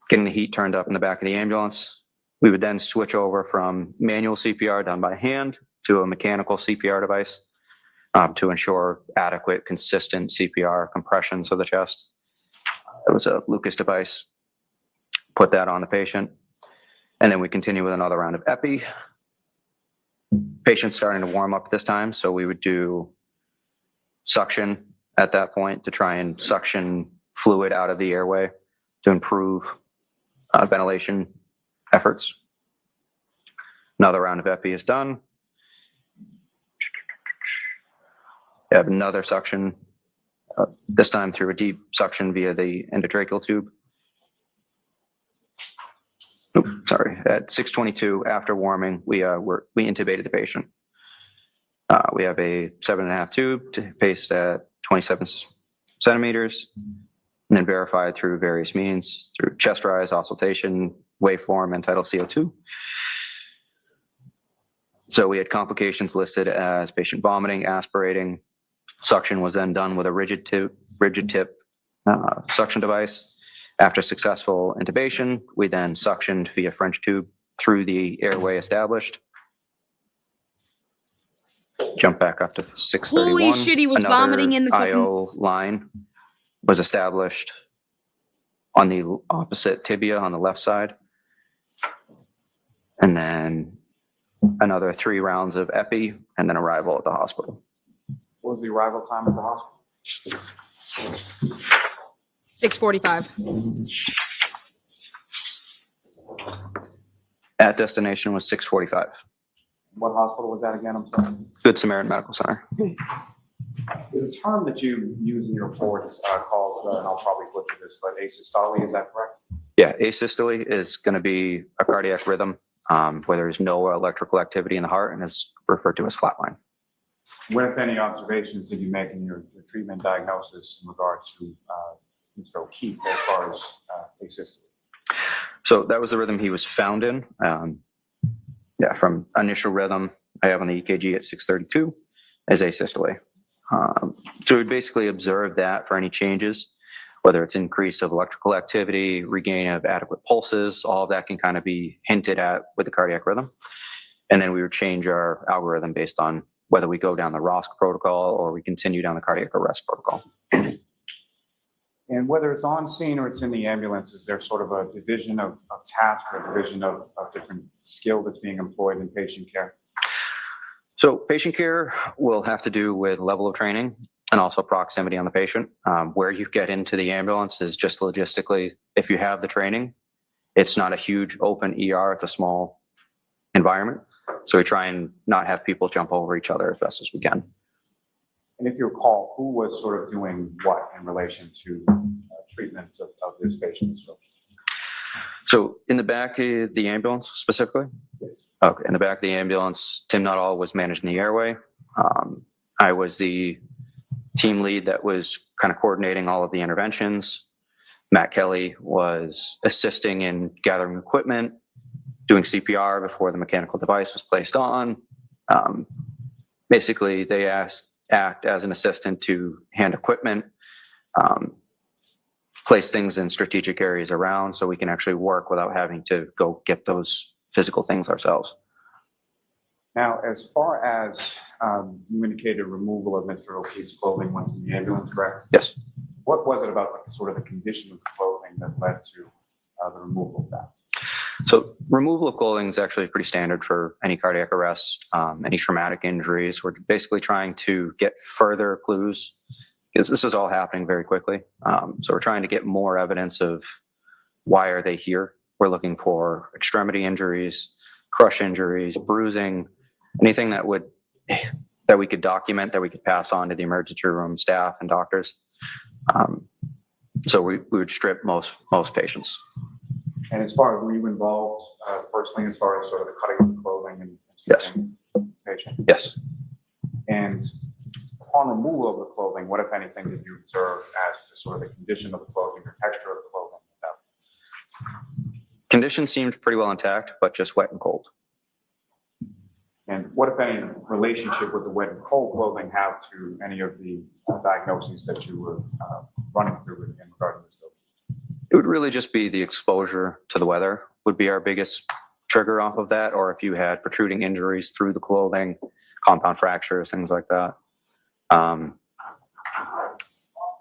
getting the heat turned up in the back of the ambulance. We would then switch over from manual CPR done by hand to a mechanical CPR device to ensure adequate, consistent CPR compressions of the chest. It was a Lucas device. Put that on the patient. And then we continue with another round of epi. Patient's starting to warm up this time, so we would do suction at that point to try and suction fluid out of the airway to improve ventilation efforts. Another round of epi is done. We have another suction, this time through a deep suction via the endotracheal tube. Oops, sorry, at 6:22 after warming, we intubated the patient. We have a 7.5 tube paced at 27 centimeters, and then verified through various means, through chest rise, auscultation, waveform, and tidal CO2. So we had complications listed as patient vomiting, aspirating. Suction was then done with a rigid tip suction device. After successful intubation, we then suctioned via French tube through the airway established. Jump back up to 6:31. Holy shit, he was Another vomiting in the fucking... IO line was established on the opposite tibia on the left side. And then another 3 rounds of epi and then arrival at the hospital. What was the arrival time at the hospital? 6:45. At destination was 6:45. What hospital was that again? I'm sorry. Good Samaritan Medical Center. There's a term that you use in your reports called, and I'll probably butcher this, but asystole, is that correct? Yeah, asystole is going to be a cardiac rhythm where there's no electrical activity in the heart and is referred to as flatline. What, if any, observations did you make in your treatment diagnosis in regards to Mr. O'Keefe as far as asystole? So that was the rhythm he was found in. From initial rhythm, I have on the EKG at 6:32 as asystole. So we basically observe that for any changes, whether it's increase of electrical activity, regain of adequate pulses, all of that can kind of be hinted at with the cardiac rhythm. And then we would change our algorithm based on whether we go down the ROSC protocol or we continue down the cardiac arrest protocol. And whether it's on scene or it's in the ambulance, is there sort of a division of tasks or division of different skill that's being employed in patient care? So patient care will have to do with level of training and also proximity on the patient. Where you get into the ambulance is just logistically, if you have the training, it's not a huge open ER, it's a small environment. So we try and not have people jump over each other as best as we can. And if you recall, who was sort of doing what in relation to treatment of this patient? So in the back of the ambulance specifically? Yes. Okay, in the back of the ambulance, Tim Nuttall was managing the airway. I was the team lead that was kind of coordinating all of the interventions. Matt Kelly was assisting in gathering equipment, doing CPR before the mechanical device was placed on. Basically, they act as an assistant to hand equipment, place things in strategic areas around so we can actually work without having to go get those physical things ourselves. Now, as far as you indicated removal of Mr. O'Keefe's clothing once in the ambulance, correct? Yes. What was it about sort of the condition of the clothing that led to the removal of that? So removal of clothing is actually pretty standard for any cardiac arrest, any traumatic injuries. We're basically trying to get further clues because this is all happening very quickly. So we're trying to get more evidence of why are they here. We're looking for extremity injuries, crush injuries, bruising, anything that we could document, that we could pass on to the emergency room staff and doctors. So we would strip most patients. And as far as were you involved personally, as far as sort of the cutting of the clothing and stripping the patient? Yes. And upon removal of the clothing, what, if anything, did you observe as to sort of the condition of the clothing or texture of the clothing? Condition seemed pretty well intact, but just wet and cold. And what, if any, relationship would the wet and cold clothing have to any of the diagnoses that you were running through in regard to this? It would really just be the exposure to the weather would be our biggest trigger off of that, or if you had protruding injuries through the clothing, compound fractures, things like that.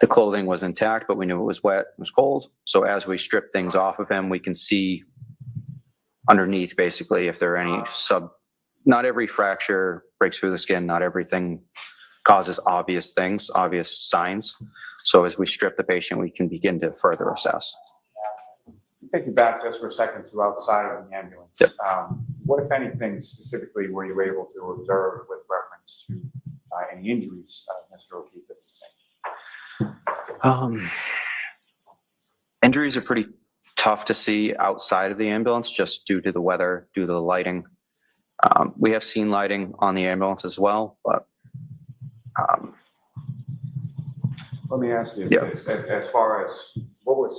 The clothing was intact, but we knew it was wet, it was cold. So as we strip things off of him, we can see underneath basically if there are any not every fracture breaks through the skin, not everything causes obvious things, obvious signs. So as we strip the patient, we can begin to further assess. Take you back just for a second to outside of the ambulance. Yep. What, if anything, specifically were you able to observe with reference to any injuries Mr. O'Keefe has sustained? Injuries are pretty tough to see outside of the ambulance just due to the weather, due to the lighting. We have seen lighting on the ambulance as well, but let me ask you, yeah. as far as what,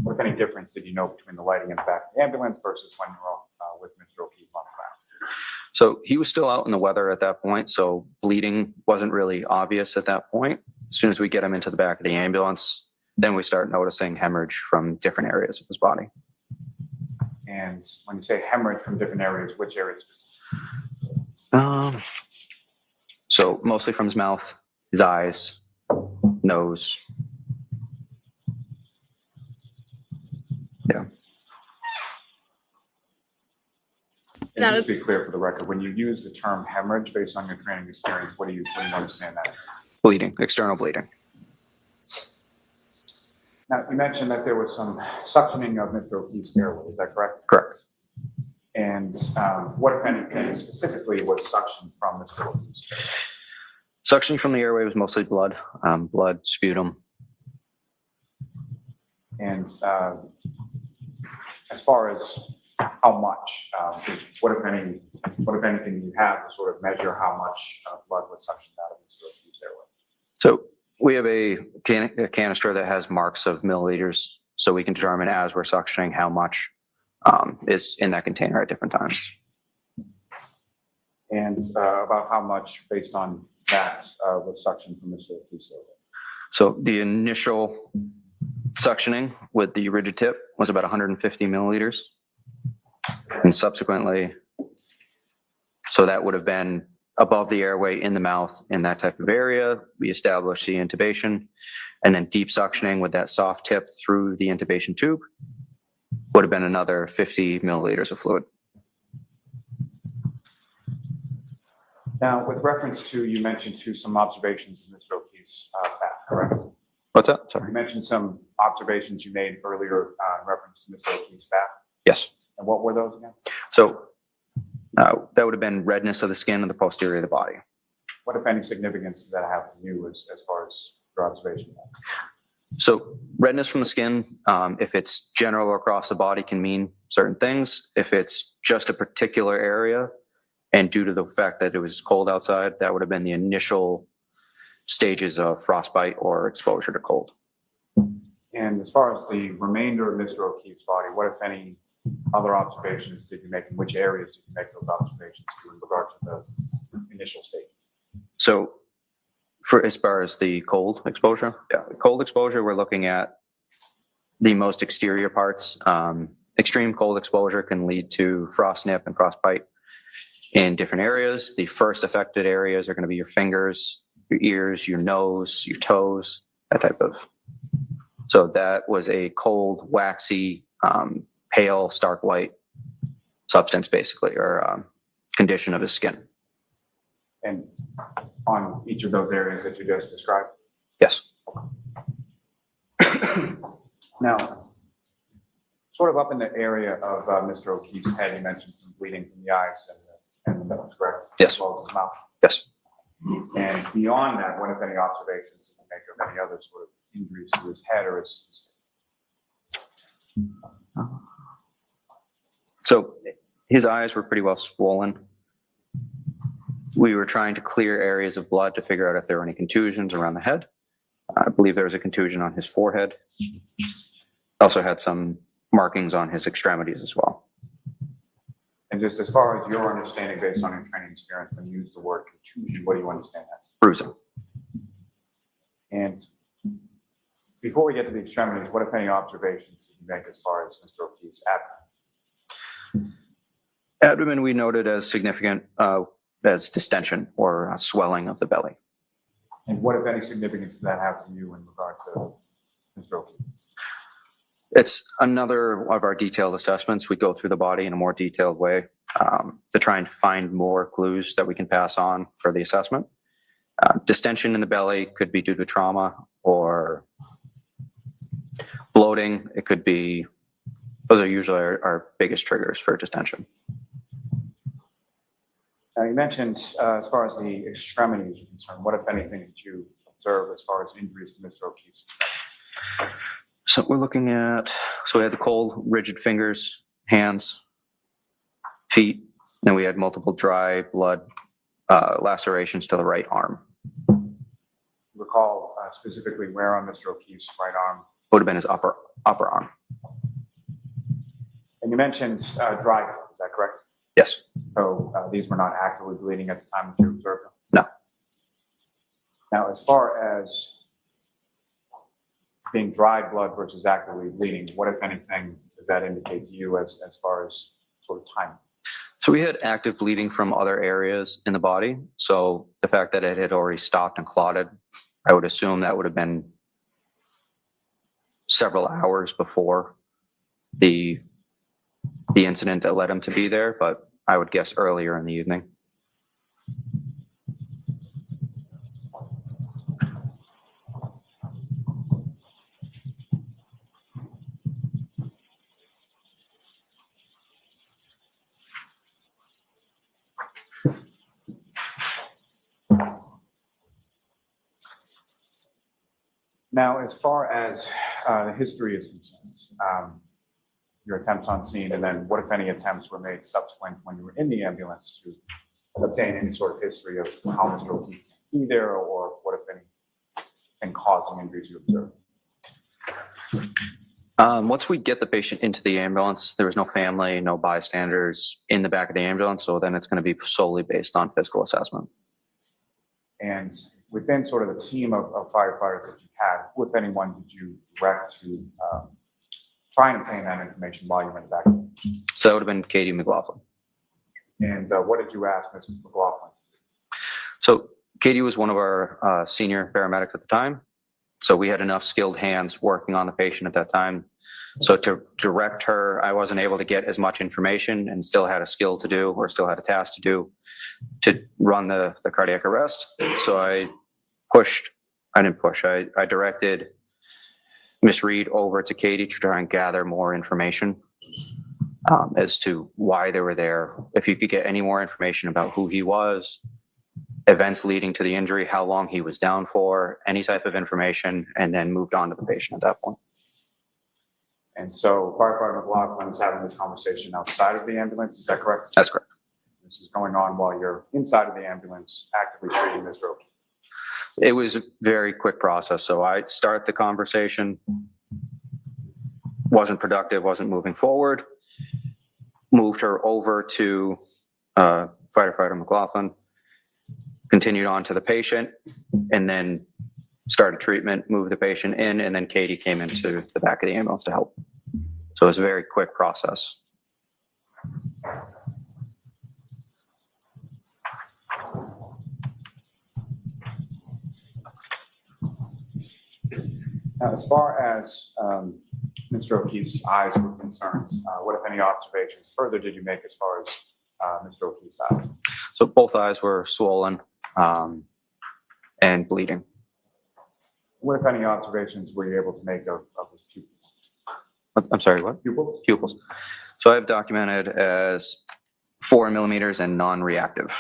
if any, difference did you know between the lighting in the back of the ambulance versus when you were with Mr. O'Keefe on the ground? So he was still out in the weather at that point, so bleeding wasn't really obvious at that point. As soon as we get him into the back of the ambulance, then we start noticing hemorrhage from different areas of his body. And when you say hemorrhage from different areas, which areas specifically? So mostly from his mouth, his eyes, nose. Yeah. And just to be clear for the record, when you use the term hemorrhage based on your training experience, what do you understand that? Bleeding, external bleeding. Now, you mentioned that there was some suctioning of Mr. O'Keefe's airway, is that correct? Correct. And what, if anything, specifically was suctioned from Mr. O'Keefe's airway? Suctioning from the airway was mostly blood, blood, sputum. And as far as how much, what, if anything, you have to sort of measure how much blood was suctioned out of Mr. O'Keefe's airway? So we have a canister that has marks of milliliters, so we can determine as we're suctioning how much is in that container at different times. And about how much, based on that, was suctioned from Mr. O'Keefe's airway? So the initial suctioning with the rigid tip was about 150 milliliters. And subsequently, so that would have been above the airway in the mouth in that type of area. We establish the intubation, and then deep suctioning with that soft tip through the intubation tube would have been another 50 milliliters of fluid. Now, with reference to, you mentioned some observations in Mr. O'Keefe's back, correct? What's that? You Sorry. mentioned some observations you made earlier in reference to Mr. O'Keefe's back. Yes. And what were those again? So that would have been redness of the skin of the posterior of the body. What, if any, significance does that have to you as far as your observation? So redness from the skin, if it's general or across the body, can mean certain things. If it's just a particular area, and due to the fact that it was cold outside, that would have been the initial stages of frostbite or exposure to cold. And as far as the remainder of Mr. O'Keefe's body, what, if any, other observations did you make? In which areas did you make those observations to in regard to the initial state? So for as far as the cold exposure, cold exposure, we're looking at the most exterior parts. Extreme cold exposure can lead to frost nip and frostbite in different areas. The first affected areas are going to be your fingers, your ears, your nose, your toes, that type of. So that was a cold, waxy, pale, stark white substance, basically, or condition of his skin. And on each of those areas that you just described? Yes. Now, sort of up in the area of Mr. O'Keefe's head, you mentioned some bleeding from the eyes and the nose, correct? Yes. As well as his mouth. Yes. And beyond that, what, if any, observations did you make of any other sort of injuries to his head or his face? So his eyes were pretty well swollen. We were trying to clear areas of blood to figure out if there were any contusions around the head. I believe there was a contusion on his forehead. Also had some markings on his extremities as well. And just as far as your understanding, based on your training experience, when you use the word contusion, what do you understand that? Bruising. And before we get to the extremities, what, if any, observations did you make as far as Mr. O'Keefe's abdomen? Abdomen we noted as significant as distension or swelling of the belly. And what, if any, significance did that have to you in regard to Mr. O'Keefe? It's another of our detailed assessments. We go through the body in a more detailed way to try and find more clues that we can pass on for the assessment. Distension in the belly could be due to trauma or bloating. It could be, those are usually our biggest triggers for distension. Now, you mentioned as far as the extremities are concerned, what, if anything, did you observe as far as injuries to Mr. O'Keefe's? So we're looking at, so we had the cold, rigid fingers, hands, feet, and we had multiple dry blood lacerations to the right arm. Recall specifically where on Mr. O'Keefe's right arm? Would have been his upper arm. And you mentioned dry blood, is that correct? Yes. So these were not actively bleeding at the time that you observed them? No. Now, as far as being dry blood versus actively bleeding, what, if anything, does that indicate to you as far as sort of timing? So we had active bleeding from other areas in the body. So the fact that it had already stopped and clotted, I would assume that would have been several hours before the incident that led him to be there, but I would guess earlier in the evening. Now, as far as the history is concerned, your attempts on scene, and then what, if any, attempts were made subsequent when you were in the ambulance to obtain any sort of history of how Mr. O'Keefe can be there, or what, if any, and causing injuries you observed? Once we get the patient into the ambulance, there was no family, no bystanders in the back of the ambulance, so then it's going to be solely based on physical assessment. And within sort of the team of firefighters that you had, who, if anyone, did you direct to try and obtain that information while you were in the back? So that would have been Katie McLaughlin. And what did you ask Mrs. McLaughlin? So Katie was one of our senior paramedics at the time. So we had enough skilled hands working on the patient at that time. So to direct her, I wasn't able to get as much information and still had a skill to do or still had a task to do to run the cardiac arrest. So I directed Miss Reed over to Katie to try and gather more information as to why they were there. If you could get any more information about who he was, events leading to the injury, how long he was down for, any type of information, and then moved on to the patient at that point. And so Firefighter McLaughlin is having this conversation outside of the ambulance, is that correct? That's correct. This is going on while you're inside of the ambulance actively treating Mr. O'Keefe. It was a very quick process. So I start the conversation, wasn't productive, wasn't moving forward, moved her over to Firefighter McLaughlin, continued on to the patient, and then started treatment, moved the patient in, and then Katie came into the back of the ambulance to help. So it was a very quick process. Now, as far as Mr. O'Keefe's eyes were concerned, what, if any, observations further did you make as far as Mr. O'Keefe's eyes? So both eyes were swollen and bleeding. What, if any, observations were you able to make of his pupils? I'm sorry, what? Pupils? Pupils. So I've documented as 4 millimeters and non-reactive.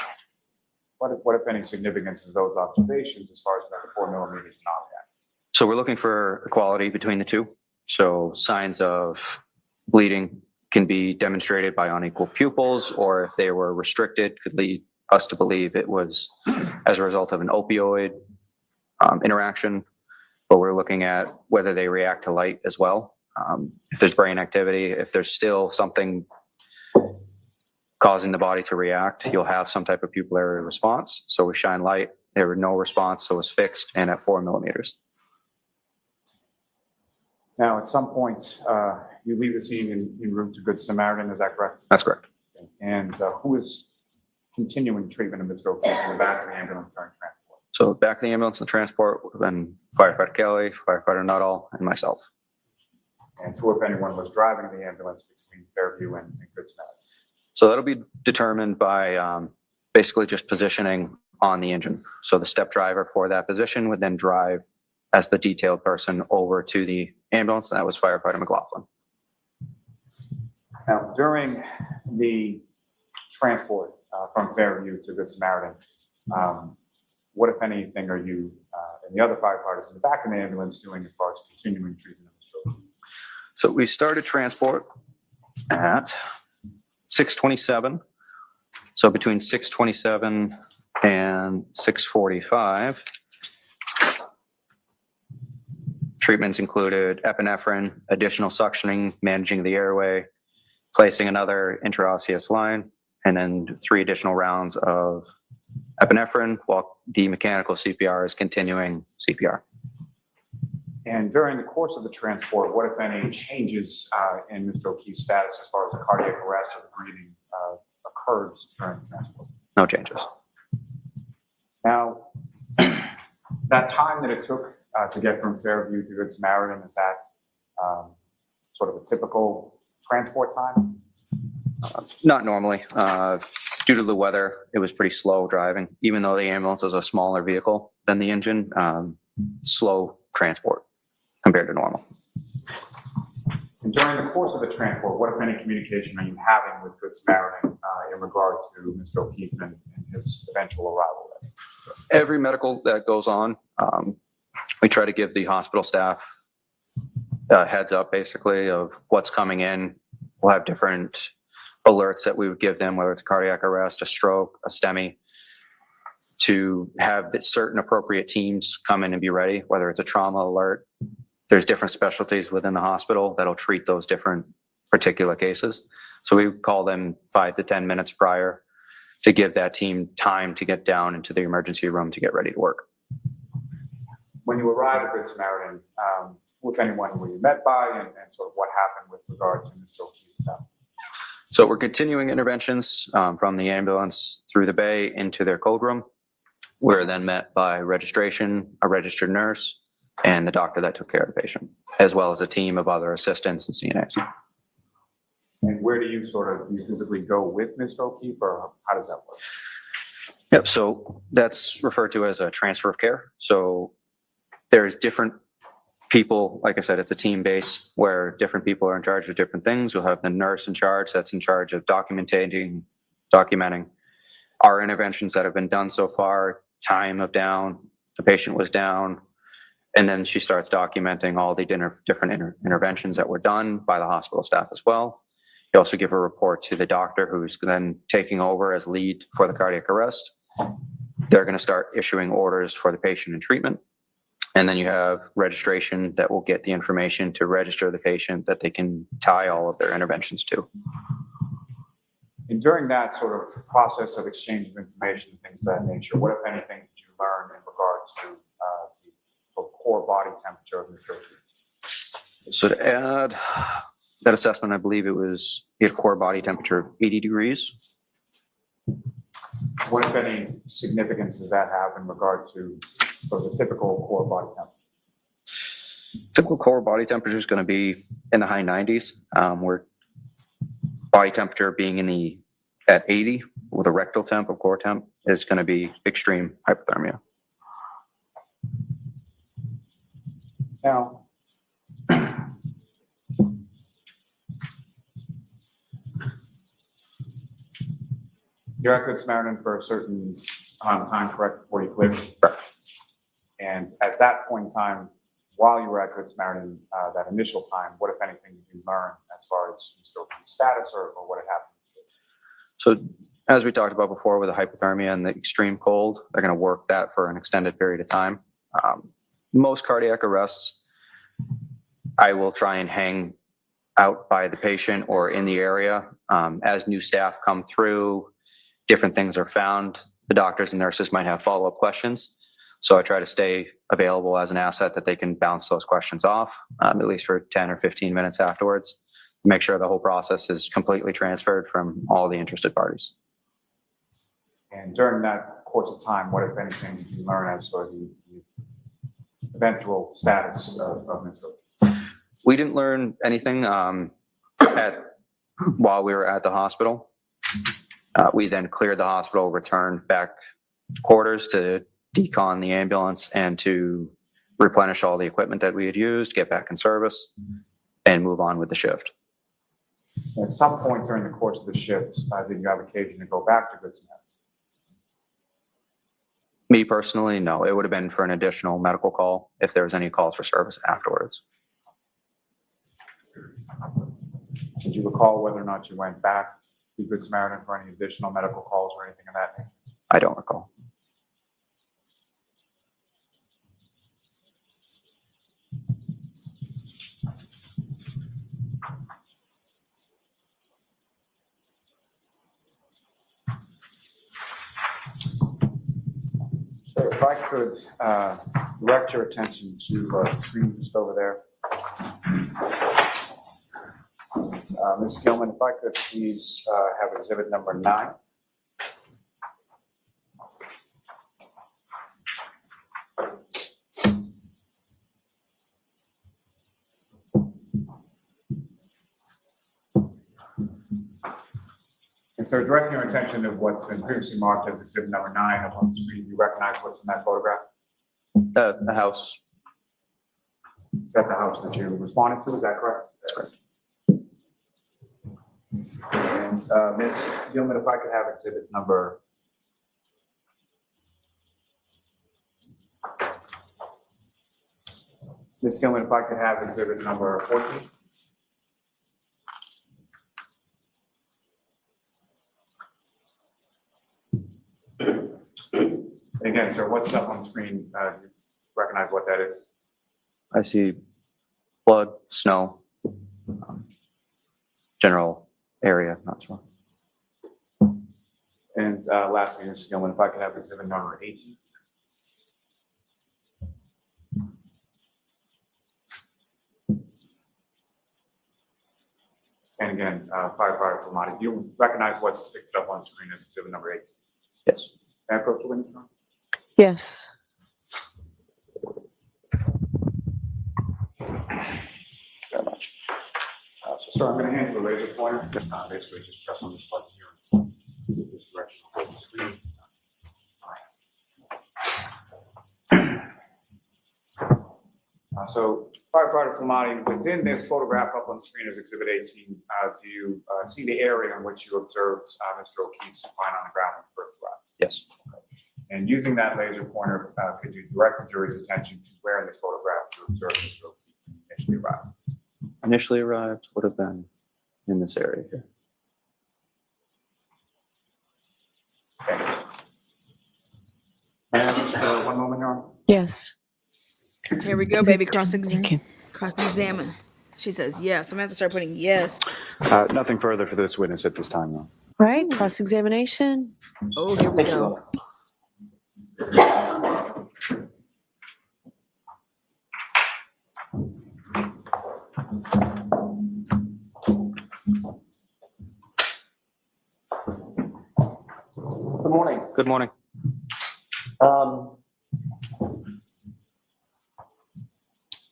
What, if any, significance is those observations as far as that 4 millimeters non-reactive? So we're looking for equality between the two. So signs of bleeding can be demonstrated by unequal pupils, or if they were restricted, could lead us to believe it was as a result of an opioid interaction. But we're looking at whether they react to light as well. If there's brain activity, if there's still something causing the body to react, you'll have some type of pupillary response. So we shine light, there was no response, so it was fixed and at 4 millimeters. Now, at some point, you leave the scene en route to Good Samaritan, is that correct? That's correct. And who is continuing treatment of Mr. O'Keefe in the back of the ambulance during transport? So back of the ambulance and transport would have been Firefighter Kelly, Firefighter Nuttall, and myself. And who, if anyone, was driving the ambulance between Fairview and Good Samaritan? So that'll be determined by basically just positioning on the engine. So the step driver for that position would then drive as the detailed person over to the ambulance, and that was Firefighter McLaughlin. Now, during the transport from Fairview to Good Samaritan, what, if anything, are you and the other firefighters in the back of the ambulance doing as far as continuing treatment of the stroke? So we started transport at 6:27. So between 6:27 and 6:45, treatments included epinephrine, additional suctioning, managing the airway, placing another intraosseous line, and then 3 additional rounds of epinephrine while the mechanical CPR is continuing CPR. And during the course of the transport, what, if any, changes in Mr. O'Keefe's status as far as the cardiac arrest or the breathing occurs during the transport? No changes. Now, that time that it took to get from Fairview to Good Samaritan, is that sort of a typical transport time? Not normally. Due to the weather, it was pretty slow driving. Even though the ambulance is a smaller vehicle than the engine, slow transport compared to normal. And during the course of the transport, what, if any, communication are you having with Good Samaritan in regard to Mr. O'Keefe and his eventual arrival there? Every medical that goes on, we try to give the hospital staff a heads up, basically, of what's coming in. We'll have different alerts that we would give them, whether it's a cardiac arrest, a stroke, a STEMI, to have the certain appropriate teams come in and be ready, whether it's a trauma alert. There's different specialties within the hospital that'll treat those different particular cases. So we call them 5 to 10 minutes prior to give that team time to get down into the emergency room to get ready to work. When you arrived at Good Samaritan, with anyone were you met by and sort of what happened with regard to Mr. O'Keefe's death? So we're continuing interventions from the ambulance through the bay into their code room. We're then met by registration, a registered nurse, and the doctor that took care of the patient, as well as a team of other assistants and CNAs. And where do you you physically go with Ms. O'Keefe, or how does that work? Yep, so that's referred to as a transfer of care. So there's different people, like I said, it's a team base where different people are in charge of different things. You'll have the nurse in charge that's in charge of documenting our interventions that have been done so far, time of down, the patient was down, and then she starts documenting all the different interventions that were done by the hospital staff as well. You also give a report to the doctor who's then taking over as lead for the cardiac arrest. They're going to start issuing orders for the patient and treatment. And then you have registration that will get the information to register the patient that they can tie all of their interventions to. And during that sort of process of exchange of information and things of that nature, what, if anything, did you learn in regard to the sort of core body temperature of Ms. O'Keefe? So to add that assessment, I believe it was a core body temperature of 80 degrees. What, if any, significance does that have in regard to sort of the typical core body temperature? Typical core body temperature is going to be in the high 90s, where body temperature being at 80 with a rectal temp or core temp is going to be extreme hypothermia. Now, you're at Good Samaritan for a certain amount of time, correct, before you quit? Correct. And at that point in time, while you were at Good Samaritan, that initial time, what, if anything, did you learn as far as Mr. O'Keefe's status or what had happened? So as we talked about before with the hypothermia and the extreme cold, they're going to work that for an extended period of time. Most cardiac arrests, I will try and hang out by the patient or in the area. As new staff come through, different things are found. The doctors and nurses might have follow-up questions. So I try to stay available as an asset that they can bounce those questions off, at least for 10 or 15 minutes afterwards, to make sure the whole process is completely transferred from all the interested parties. And during that course of time, what, if anything, did you learn as sort of the eventual status of Mr. O'Keefe? We didn't learn anything while we were at the hospital. We then cleared the hospital, returned back to quarters to decon the ambulance and to replenish all the equipment that we had used, get back in service, and move on with the shift. At some point during the course of the shift, did you have occasion to go back to Good Samaritan? Me personally, no. It would have been for an additional medical call if there was any calls for service afterwards. Did you recall whether or not you went back to Good Samaritan for any additional medical calls or anything of that nature? I don't recall. So if I could direct your attention to the screen just over there. Ms. Gilman, if I could please have exhibit number 9. And so directing your attention to what's been previously marked as exhibit number 9 up on the screen, you recognize what's in that photograph? The house. Is that the house that you responded to? Is that correct? That's correct. And Ms. Gilman, if I could have exhibit number. Ms. Gilman, if I could have exhibit number 14. Again, sir, what's up on the screen? You recognize what that is? I see blood, snow, general area, not sure. And lastly, Ms. Gilman, if I could have exhibit number 18. And again, Firefighter Flamati, do you recognize what's depicted up on screen as exhibit number 18? Yes. Can I approach the witness room? Yes. Very much. So, sir, I'm going to hand you a laser pointer. Basically, just press on this button here. This direction will go to the screen. So, Firefighter Flamati, within this photograph up on the screen is Exhibit 18. Do you see the area in which you observed Mr. O'Keefe's spine on the ground when you first arrived? Yes. And using that laser pointer, could you direct the jury's attention to where in this photograph you observed Mr. O'Keefe when you initially arrived? Initially arrived would have been in this area here. Thank you. And just one moment, Your Honor. Yes. Here we go, baby. Cross-examine. Thank you. Cross-examine. She says yes. I'm gonna have to start putting yes. Nothing further for this witness at this time, Your Honor. Right. Cross-examination. Oh, here we Thank you, go. Your Good morning. Good morning.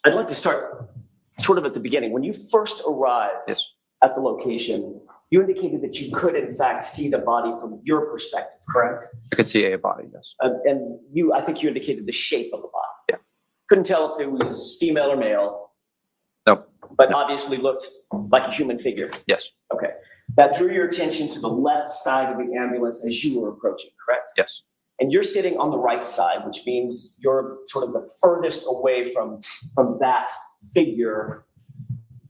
I'd like to start sort of at the beginning. When you first arrived Yes. at the location, you indicated that you could in fact see the body from your perspective, correct? I could see a body, yes. And I think you indicated the shape of the body. Yeah. Couldn't tell if it was female or male, Nope. but obviously looked like a human figure. Yes. Okay. That drew your attention to the left side of the ambulance as you were approaching, correct? Yes. And you're sitting on the right side, which means you're sort of the furthest away from that figure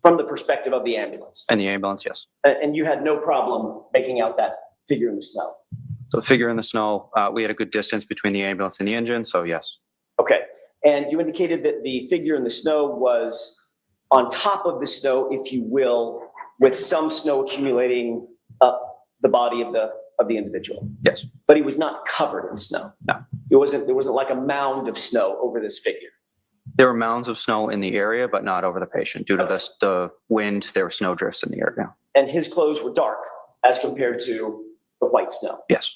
from the perspective of the ambulance. And the ambulance, yes. And you had no problem making out that figure in the snow. So figure in the snow, we had a good distance between the ambulance and the engine, so yes. Okay. And you indicated that the figure in the snow was on top of the snow, if you will, with some snow accumulating up the body of the individual. Yes. But he was not covered in snow. No. There wasn't like a mound of snow over this figure. There were mounds of snow in the area, but not over the patient. Due to the wind, there were snow drifts in the area. And his clothes were dark as compared to the white snow. Yes.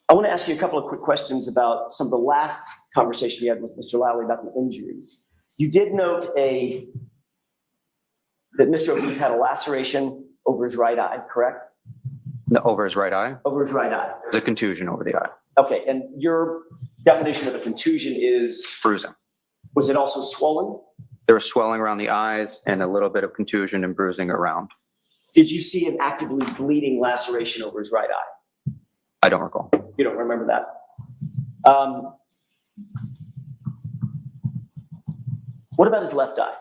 I want to ask you a couple of quick questions about some of the last conversation we had with Mr. Lowry about the injuries. You did note that Mr. O'Keefe had a laceration over his right eye, correct? No, over his right eye. Over his right eye. There's a contusion over the eye. Okay, and your definition of a contusion is, Bruising. was it also swollen? There was swelling around the eyes and a little bit of contusion and bruising around. Did you see an actively bleeding laceration over his right eye? I don't recall. You don't remember that? What about his left eye?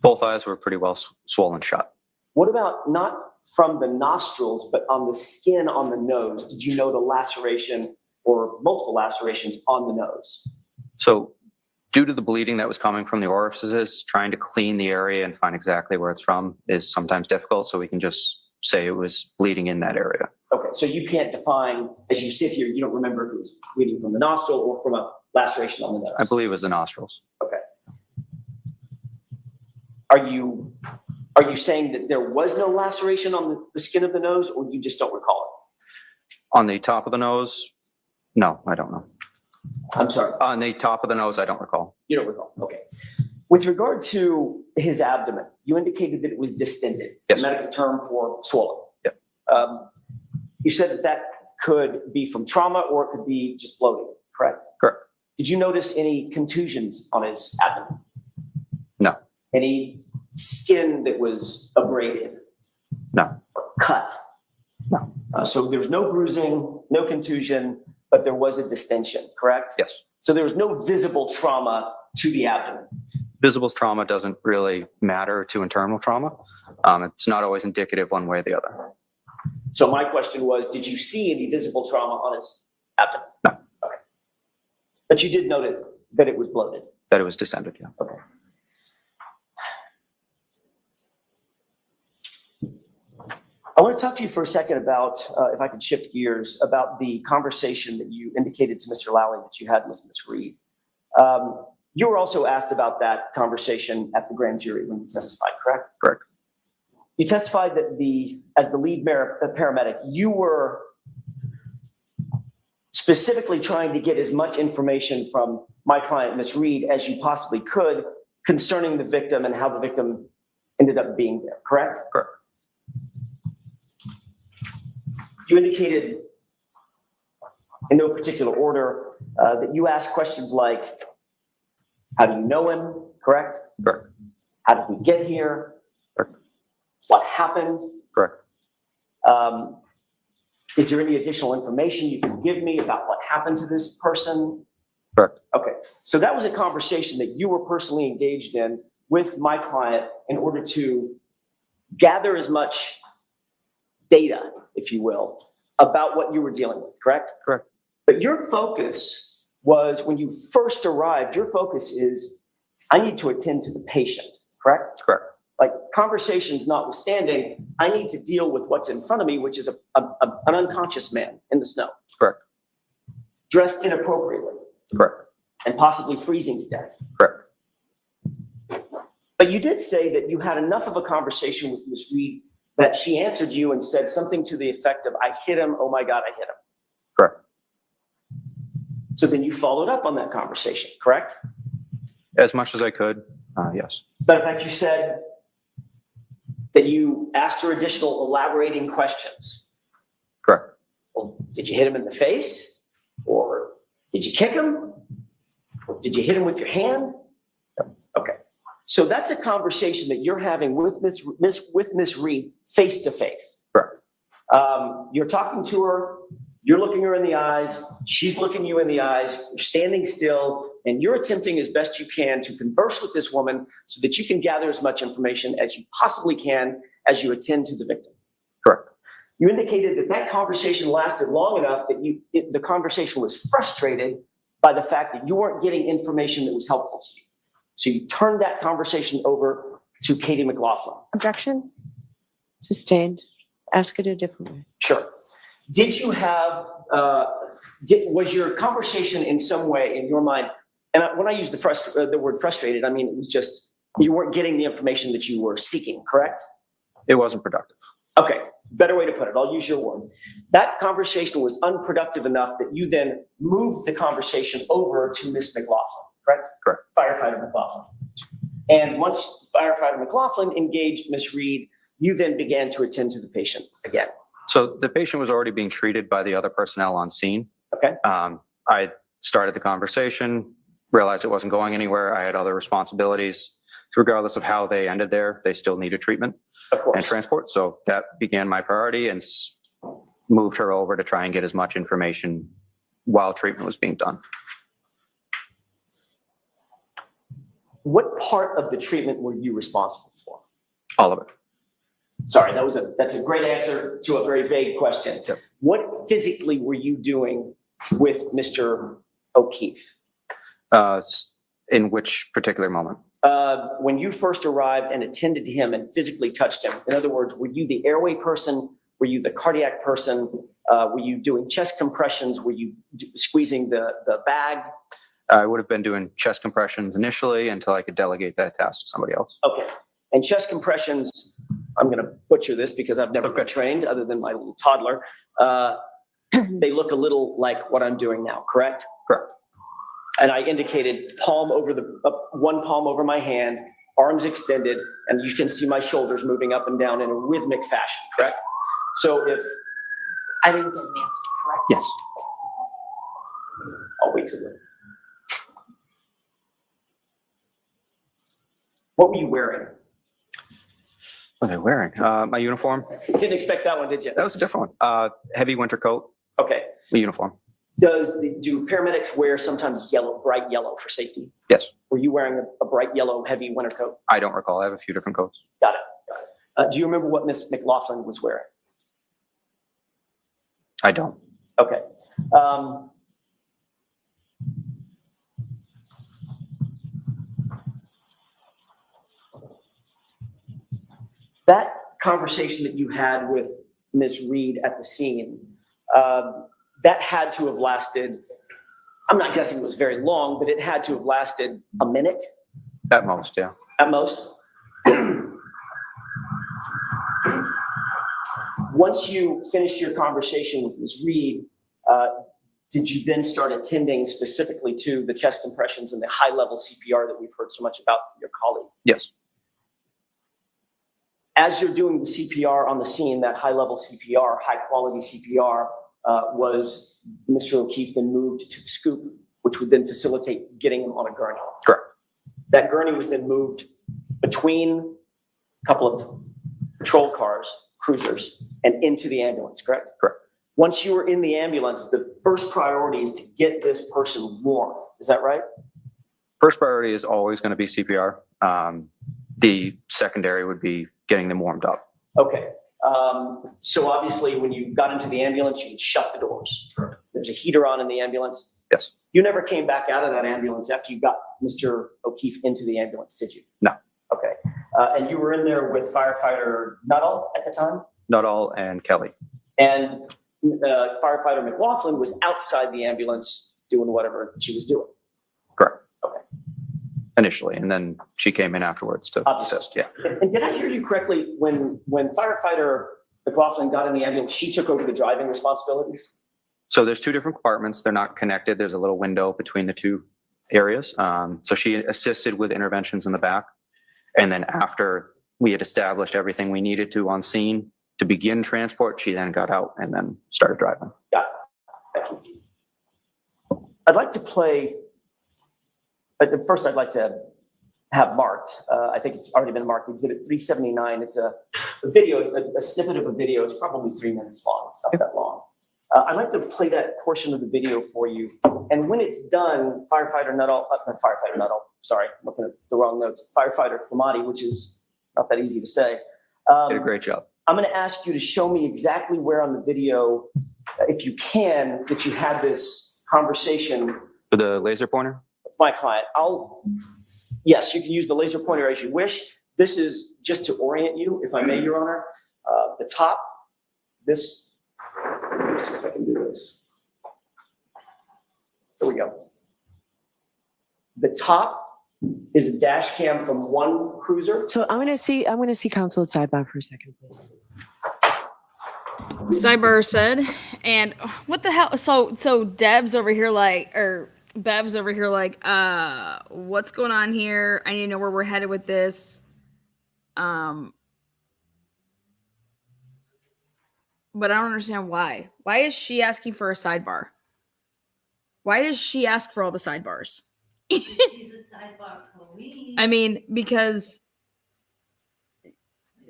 Both eyes were pretty well swollen shut. What about not from the nostrils, but on the skin on the nose? Did you note a laceration or multiple lacerations on the nose? So due to the bleeding that was coming from the orifices, trying to clean the area and find exactly where it's from is sometimes difficult. So we can just say it was bleeding in that area. Okay, so you can't define, as you sit here, you don't remember if it was bleeding from the nostril or from a laceration on the nose? I believe it was the nostrils. Okay. Are you saying that there was no laceration on the skin of the nose, or you just don't recall it? On the top of the nose, no, I don't know. I'm sorry. On the top of the nose, I don't recall. You don't recall. Okay. With regard to his abdomen, you indicated that it was distended. Yes. A medical term for swollen. Yep. You said that could be from trauma or it could be just bloating, correct? Correct. Did you notice any contusions on his abdomen? No. Any skin that was abraded? No. Or cut? No. So there was no bruising, no contusion, but there was a distension, correct? Yes. So there was no visible trauma to the abdomen. Visible trauma doesn't really matter to internal trauma. It's not always indicative one way or the other. So my question was, did you see any visible trauma on his abdomen? No. Okay. But you did note that it was bloated. That it was distended, yeah. Okay. I want to talk to you for a second about, if I could shift gears, about the conversation that you indicated to Mr. Lowry that you had with Ms. Reed. You were also asked about that conversation at the grand jury when you testified, correct? Correct. You testified that as the lead paramedic, you were specifically trying to get as much information from my client, Ms. Reed, as you possibly could concerning the victim and how the victim ended up being there, correct? Correct. You indicated in no particular order that you asked questions like, how do you know him, correct? Correct. How did he get here? Correct. What happened? Correct. Is there any additional information you can give me about what happened to this person? Correct. Okay, so that was a conversation that you were personally engaged in with my client in order to gather as much data, if you will, about what you were dealing with, correct? Correct. But your focus was, when you first arrived, your focus is, I need to attend to the patient, correct? Correct. Like, conversations notwithstanding, I need to deal with what's in front of me, which is an unconscious man in the snow. Correct. Dressed inappropriately. Correct. And possibly freezing to death. Correct. But you did say that you had enough of a conversation with Ms. Reed that she answered you and said something to the effect of, I hit him, oh my God, I hit him. Correct. So then you followed up on that conversation, correct? As much as I could, yes. As a matter of fact, you said that you asked her additional elaborating questions. Correct. Well, did you hit him in the face? Or did you kick him? Or did you hit him with your hand? Okay. So that's a conversation that you're having with Ms. Reed face to face. Correct. You're talking to her, you're looking her in the eyes, she's looking you in the eyes, you're standing still, and you're attempting as best you can to converse with this woman so that you can gather as much information as you possibly can as you attend to the victim. Correct. You indicated that that conversation lasted long enough that the conversation was frustrated by the fact that you weren't getting information that was helpful to you. So you turned that conversation over to Katie McLaughlin. Objection? Sustained. Ask it a different way. Sure. Did you have, was your conversation in some way in your mind, and when I use the word frustrated, I mean, it was just, you weren't getting the information that you were seeking, correct? It wasn't productive. Okay, better way to put it, I'll use your word. That conversation was unproductive enough that you then moved the conversation over to Ms. McLaughlin, correct? Correct. Firefighter McLaughlin. And once Firefighter McLaughlin engaged Ms. Reed, you then began to attend to the patient again. So the patient was already being treated by the other personnel on scene. Okay. I started the conversation, realized it wasn't going anywhere. I had other responsibilities. So regardless of how they ended there, they still needed treatment and transport. So that began my priority and moved her over to try and get as much information while treatment was being done. What part of the treatment were you responsible for? All of it. Sorry, that's a great answer to a very vague question. Yep. What physically were you doing with Mr. O'Keefe? In which particular moment? When you first arrived and attended to him and physically touched him. In other words, were you the airway person? Were you the cardiac person? Were you doing chest compressions? Were you squeezing the bag? I would have been doing chest compressions initially until I could delegate that task to somebody else. Okay. And chest compressions, I'm going to butcher this because I've never been trained other than my little toddler. They look a little like what I'm doing now, correct? Correct. And I indicated one palm over my hand, arms extended, and you can see my shoulders moving up and down in a rhythmic fashion, correct? So if I didn't get an answer, correct? Yes. I'll wait till then. What were you wearing? What was I wearing? My uniform. Didn't expect that one, did you? That was a different one. Heavy winter coat. Okay. The uniform. Do paramedics wear sometimes bright yellow for safety? Yes. Were you wearing a bright yellow heavy winter coat? I don't recall. I have a few different coats. Got it. Do you remember what Ms. McLaughlin was wearing? I don't. Okay. That conversation that you had with Ms. Reed at the scene, that had to have lasted, I'm not guessing it was very long, but it had to have lasted a minute At most, yeah. at most. Once you finished your conversation with Ms. Reed, did you then start attending specifically to the chest compressions and the high-level CPR that we've heard so much about from your colleague? Yes. As you're doing the CPR on the scene, that high-level CPR, high-quality CPR, was Mr. O'Keefe then moved to the scoop, which would then facilitate getting him on a gurney? Correct. That gurney was then moved between a couple of patrol cars, cruisers, and into the ambulance, correct? Correct. Once you were in the ambulance, the first priority is to get this person warm. Is that right? First priority is always going to be CPR. The secondary would be getting them warmed up. Okay. So obviously, when you got into the ambulance, you would shut the doors. Correct. There's a heater on in the ambulance. Yes. You never came back out of that ambulance after you got Mr. O'Keefe into the ambulance, did you? No. Okay. And you were in there with firefighter Nuttall at the time? Nuttall and Kelly. And firefighter McLaughlin was outside the ambulance doing whatever she was doing. Correct. Okay. Initially, and then she came in afterwards to Obviously. assist. Yeah. And did I hear you correctly, when firefighter McLaughlin got in the ambulance, she took over the driving responsibilities? So there's two different compartments. They're not connected. There's a little window between the two areas. So she assisted with interventions in the back. And then after we had established everything we needed to on scene to begin transport, she then got out and then started driving. Got it. Thank you. I'd like to play, but first I'd like to have marked, I think it's already been marked, Exhibit 379. It's a video, a snippet of a video. It's probably 3 minutes long. It's not that long. I'd like to play that portion of the video for you. And when it's done, Firefighter Nuttall, sorry, I'm looking at the wrong notes. Firefighter Flamati, which is not that easy to say. Did a great job. I'm going to ask you to show me exactly where on the video, if you can, that you had this conversation With the laser pointer? with my client. Yes, you can use the laser pointer as you wish. This is just to orient you, if I may, Your Honor. The top, this, let me see if I can do this. There we go. The top is a dash cam from one cruiser. So I'm going to see counsel at sidebar for a second, please. Sidebar said, and what the hell? So Deb's over here like, or Bev's over here like, what's going on here? I need to know where we're headed with this. But I don't understand why. Why is she asking for a sidebar? Why does she ask for all the sidebars? She's a sidebar queen. I mean, because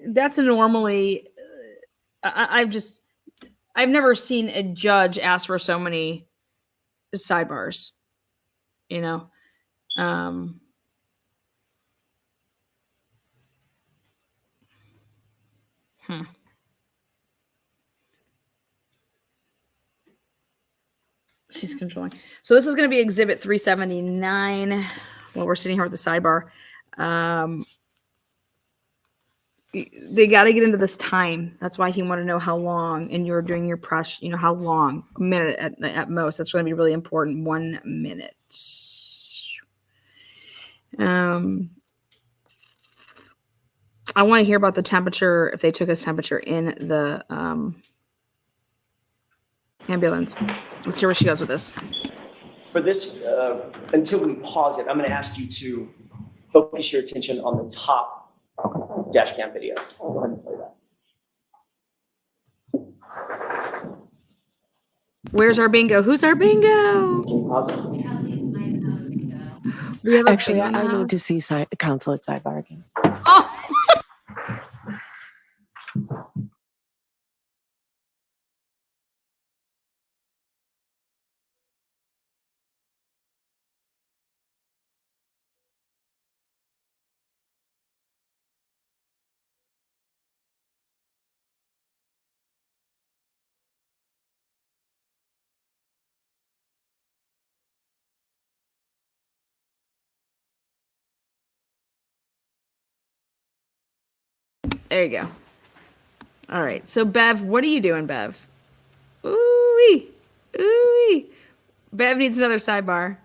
that's a normally, I've never seen a judge ask for so many sidebars, you know? She's controlling. So this is going to be Exhibit 379 while we're sitting here with the sidebar. They got to get into this time. That's why he wanted to know how long, and you're doing your press, how long, a minute at most. That's going to be really important. 1 minute. I want to hear about the temperature, if they took his temperature in the ambulance. Let's hear where she goes with this. For this, until we pause it, I'm going to ask you to focus your attention on the top dash cam video. Go ahead and play that. Where's our bingo? Who's our bingo? Can you pause it? We have Actually, I need to see counsel at sidebar again. Oh! There you go. All right. So, Bev, what are you doing, Bev? Ooh-wee. Ooh-wee. Bev needs another sidebar.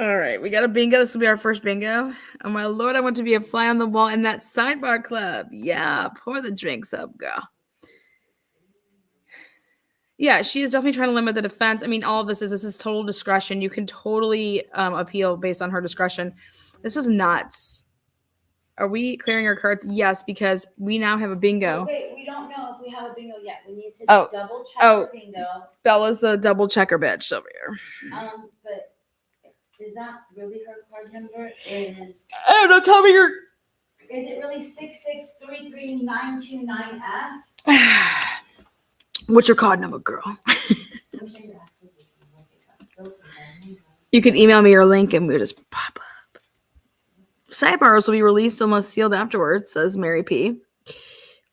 All right, we got a bingo. This will be our first bingo. Oh my lord, I want to be a fly on the wall in that sidebar club. Yeah, pour the drinks up, girl. Yeah, she is definitely trying to limit the defense. I mean, all of this is total discretion. You can totally appeal based on her discretion. This is nuts. Are we clearing our cards? Yes, because we now have a bingo. Wait, we don't know if we have a bingo yet. We need to Oh, double check oh. the bingo. Bella's the double checker bitch over here. But is that really her card number? Is Oh, don't tell me you're. Is it really 6633929F? What's your card number, girl? You can email me your link and we'll just pop up. Sidebars will be released unless sealed afterwards, says Mary P.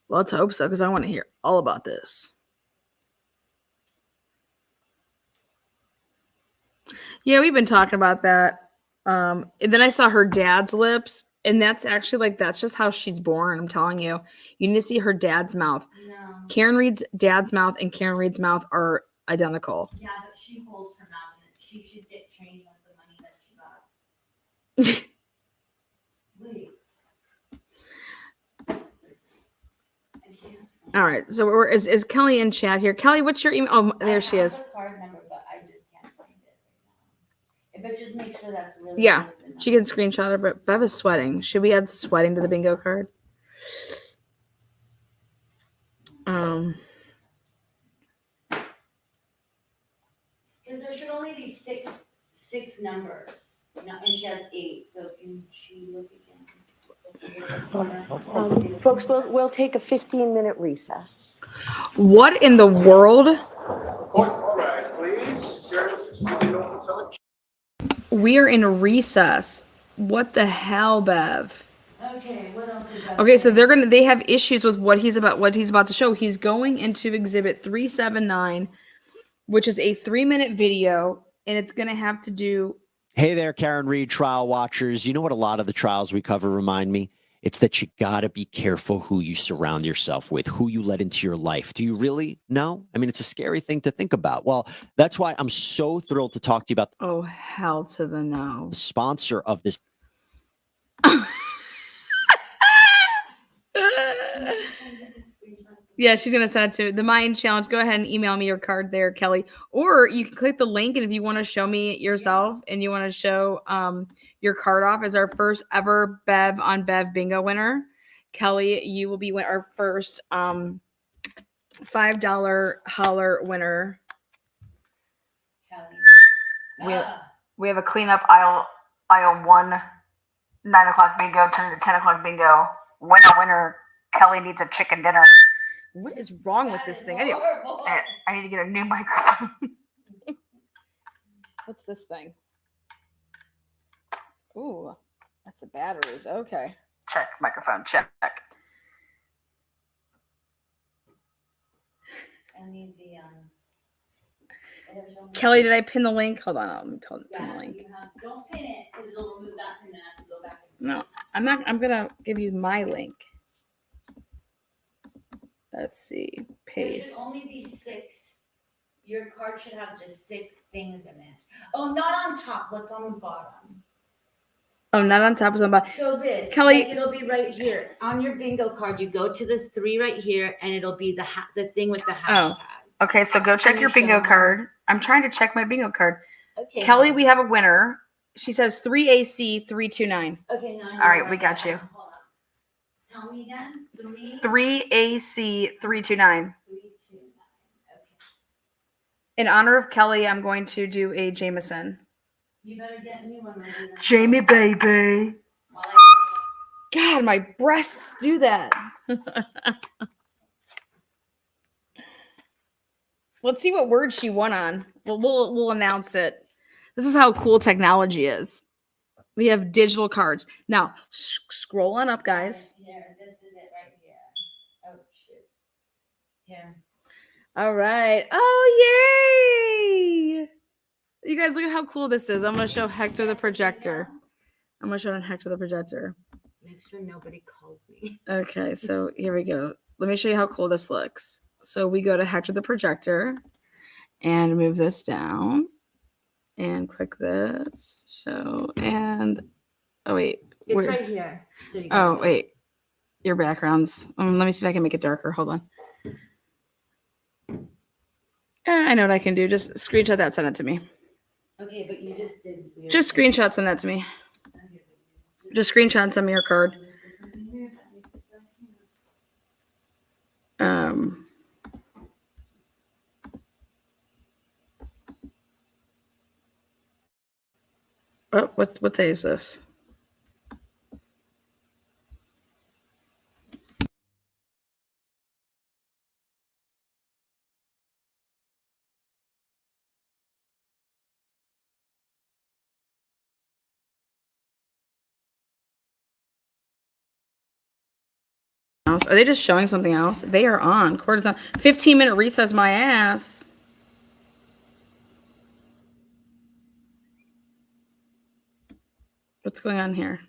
Well, let's hope so, because I want to hear all about this. Yeah, we've been talking about that. And then I saw her dad's lips, and that's actually like, that's just how she's born. I'm telling you. You need to see her dad's mouth. No. Karen Reed's dad's mouth and Karen Reed's mouth are identical. Yeah, but she holds her mouth, and she should get trained on the money that she got. Wait. All right. So is Kelly in chat here? Kelly, what's your email? Oh, there she is. I have the card number, but I just can't find it right now. But just make sure that's really. Yeah, she can screenshot it, but Bev is sweating. Should we add sweating to the bingo card? Because there should only be six numbers, and she has 8. So can she look again? Folks, we'll take a 15-minute recess. What in the world? All right, please. We are in recess. What the hell, Bev? Okay, what else is that? Okay, so they have issues with what he's about to show. He's going into exhibit 379, which is a 3-minute video, and it's gonna have to do. Hey there, Karen Reed trial watchers. You know what a lot of the trials we cover remind me? It's that you got to be careful who you surround yourself with, who you let into your life. Do you really know? I mean, it's a scary thing to think about. Well, that's why I'm so thrilled to talk to you about Oh, hell to the no. the sponsor of this. Yeah, she's going to send it to the Mayan Challenge. Go ahead and email me your card there, Kelly. Or you can click the link, and if you want to show me yourself and you want to show your card off as our first ever Bev on Bev bingo winner, Kelly, you will be our first $5 holler winner. Kelly. We have a cleanup aisle 1, 9 o'clock bingo, 10 o'clock bingo. Winner. Kelly needs a chicken dinner. What is wrong with this thing? I need to get a new microphone. What's this thing? Ooh, that's the batteries. Okay. Check. Microphone check. I need the Kelly, did I pin the link? Hold on. Let me pin the link. Don't pin it, because it'll remove that pin, and I have to go back. No, I'm not. I'm going to give you my link. Let's see. There Paste. should only be 6. Your card should have just 6 things in it. Oh, not on top. What's on the bottom? Oh, not on top of somebody. So this, Kelly- like, it'll be right here on your bingo card. You go to the 3 right here, and it'll be the thing with the hashtag. Okay, so go check your bingo card. I'm trying to check my bingo card. Okay. Kelly, we have a winner. She says 3AC329. Okay. No, All right, we got you. Hold on. Tell me again. 3AC329. 329. Okay. In honor of Kelly, I'm going to do a Jameson. You better get me one ready. then. Jamie, baby. While God, my breasts do that. Let's see what word she won on. We'll announce it. This is how cool technology is. We have digital cards. Now, scroll on up, guys. Here, this is it right here. Oh, shoot. Here. All right. Oh, yay! You guys, look at how cool this is. I'm going to show Hector the projector. I'm going to show Hector the projector. Make sure nobody calls me. Okay, so here we go. Let me show you how cool this looks. So we go to Hector the projector and move this down. and click this. So, and, oh, wait. It's where- right here. So you Oh, can wait. Your backgrounds. Let me see if I can make it darker. Hold on. I know what I can do. Just screenshot that, send it to me. Okay, but you just did. Weird Just things. screenshot, send that to me. Just screenshot and send me your card. Oh, what day is this? Are they just showing something else? They are on. Court is on. 15-minute recess, my ass. What's going on here?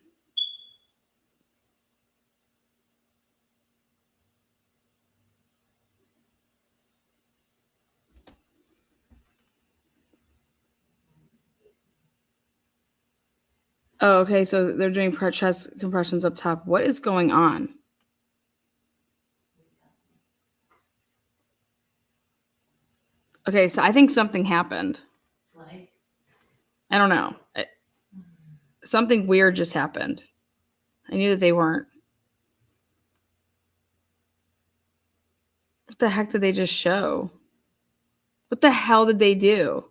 Oh, okay. So they're doing chest compressions up top. What is going on? Okay, so I think something happened. Like, I don't know. Something weird just happened. I knew that they weren't. What the heck did they just show? What the hell did they do?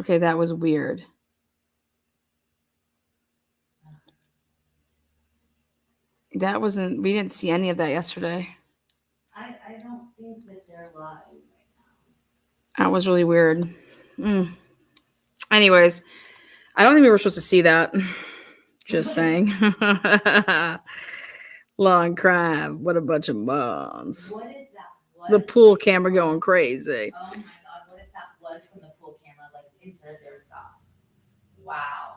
Okay, that was weird. That wasn't, we didn't see any of that yesterday. I don't think that they're live right That was really weird. Anyways, I don't think we were supposed to see that. Just saying. Long crime. What a bunch of moms. now. What is that? What The is pool that? camera going crazy. Oh my god, what if that was from the pool camera, like instead of their stuff? Wow.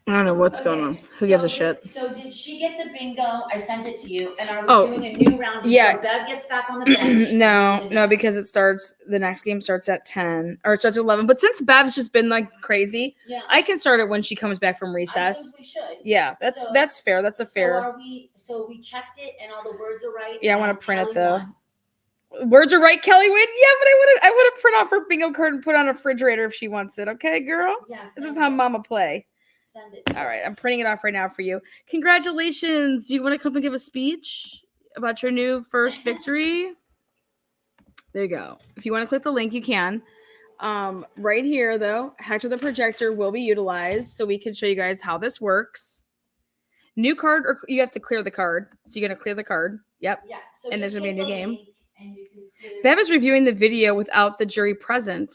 I don't know what's going on. Who gives a so shit? So did she get the bingo? I sent it to you. And are we Oh, doing a new round before yeah. Bev gets back on the bench? No, because the next game starts at 10 or it starts at 11. But since Bev's just been like crazy, Yeah. I can start it when she comes back from I recess. think we should. Yeah, that's fair. That's a fair. So we checked it and all the words are right. Yeah, I want and to print Kelly it though. won. Words are right, Kelly win. Yeah, but I would print off her bingo card and put it on a refrigerator if she wants it. Okay, girl. Yeah, This is send how it. Mama play. Send it. All right, I'm printing it off right now for you. Congratulations. Do you want to come and give a speech about your new first victory? There you go. If you want to click the link, you can. Right here, though, Hector the projector will be utilized so we can show you guys how this works. New card, or you have to clear the card. So you're going to clear the card. Yep. Yeah. So And there's just going to be a hit new the game. link and you can clear Bev is reviewing the video without the jury present.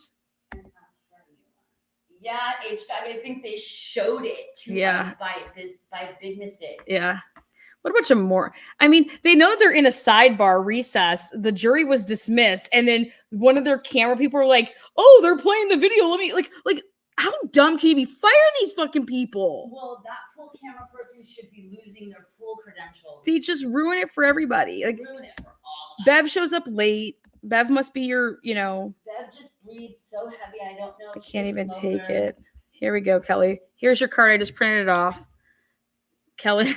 Yeah, HVAC. I think they showed it to Yeah. us by big mistakes. Yeah. What a bunch of more. I mean, they know they're in a sidebar recess. The jury was dismissed, and then one of their camera people were like, "Oh, they're playing the video. Let me like how dumb can you be? Fire these fucking people." Well, that pool camera person should be losing their pool credentials. They just ruin it for everybody. Like ruin it for all of us. Bev shows up late. Bev must be your, Bev just breathes so heavy. I don't know. I if she's can't a even smoker. take it. Here we go, Kelly. Here's your card. I just printed it off. Kelly.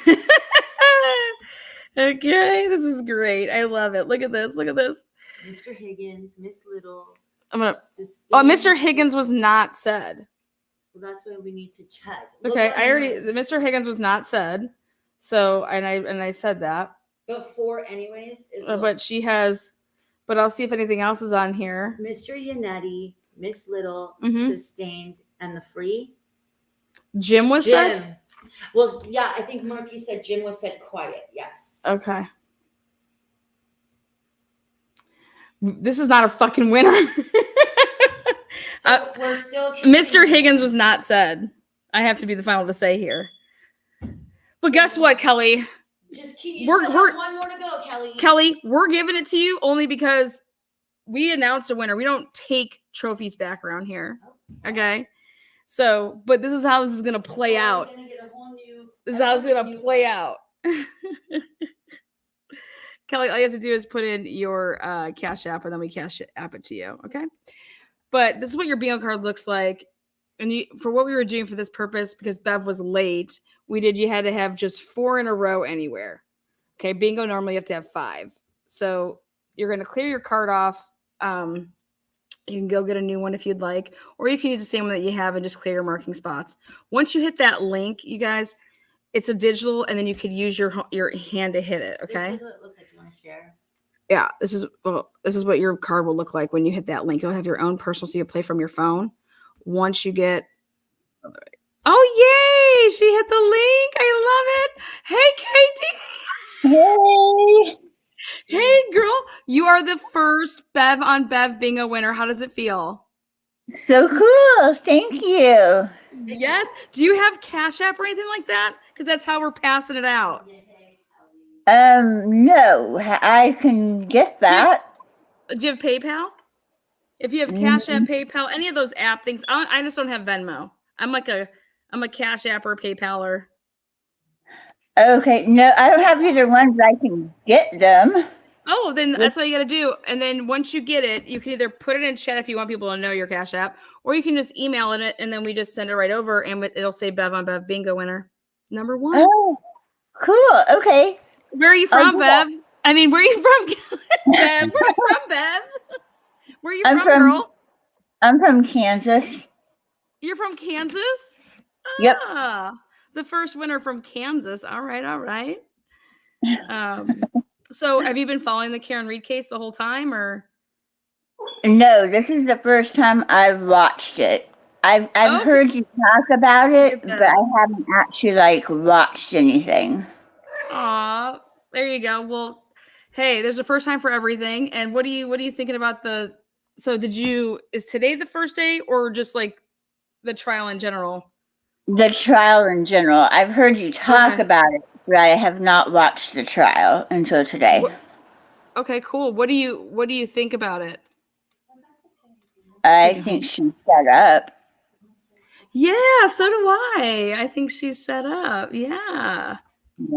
Okay, this is great. I love it. Look at this. Look at this. Mr. Higgins, Miss Little. I'm gonna. Sustained- Mr. Higgins was not said. Well, that's what we need to check. Okay, Look I already. on The Mr. Higgins was not said. So and I said that. But 4 anyways is But she has. But I'll see if anything else is on here. Mr. Yannetti, Miss Little, Mhm. Sustained, and the free. Jim was said. Jim. Well, yeah, I think Marky said Jim was said quiet. Yes. Okay. This is not a fucking winner. So we're still. Mr. Higgins was not said. I have to be the final to say here. But guess what, Kelly? Just keep. We're- We're one more to go, Kelly. Kelly, we're giving it to you only because we announced a winner. We don't take trophies back around here. Okay. So, but this is how this is going to play out. We're gonna get a whole new. This is how it's going to play out. Kelly, all you have to do is put in your Cash App, and then we Cash App it to you. Okay. But this is what your bingo card looks like. And for what we were doing for this purpose, because Bev was late, you had to have just 4 in a row anywhere. Okay. Bingo, normally you have to have 5. So you're going to clear your card off. You can go get a new one if you'd like, or you can use the same one that you have and just clear your marking spots. Once you hit that link, you guys, it's a digital, and then you could use your hand to hit it. Okay. This is what it looks like. You want to share? Yeah. This is what your card will look like when you hit that link. You'll have your own personal, so you play from your phone. Once you get, oh yay! She hit the link. I love it. Hey, Katie. Hey, Hey, girl. You are the first Bev on Bev bingo winner. How does it feel? so cool. Thank you. Yes. Do you have Cash App or anything like that? Because that's how we're passing it out. No, I can get that. Do you have PayPal? If you have Cash App, PayPal, any of those app things, I just don't have Venmo. I'm a Cash App or PayPaler. Okay, no, I don't have either one, but I can get them. Oh, then that's all you got to do. And then once you get it, you can either put it in chat if you want people to know your Cash App, or you can just email it, and then we just send it right over, and it'll say Bev on Bev bingo winner number 1. Oh, cool. Okay. Where are you from, Bev? I mean, where are you from, Bev? Where are you from, Bev? Where are you from, girl? I'm from Kansas. You're from Kansas? Yep. Ah, the first winner from Kansas. All right, all right. So have you been following the Karen Reed case the whole time, or? No, this is the first time I've watched it. I've heard you talk about it, but I haven't actually watched anything. Aw, there you go. Well, hey, there's a first time for everything. And what are you thinking about is today the first day, or just the trial in general? The trial in general. I've heard you talk about it, but I have not watched the trial until today. Okay, cool. What do you think about it? I think she's set up. Yeah, so do I. I think she's set up. Yeah.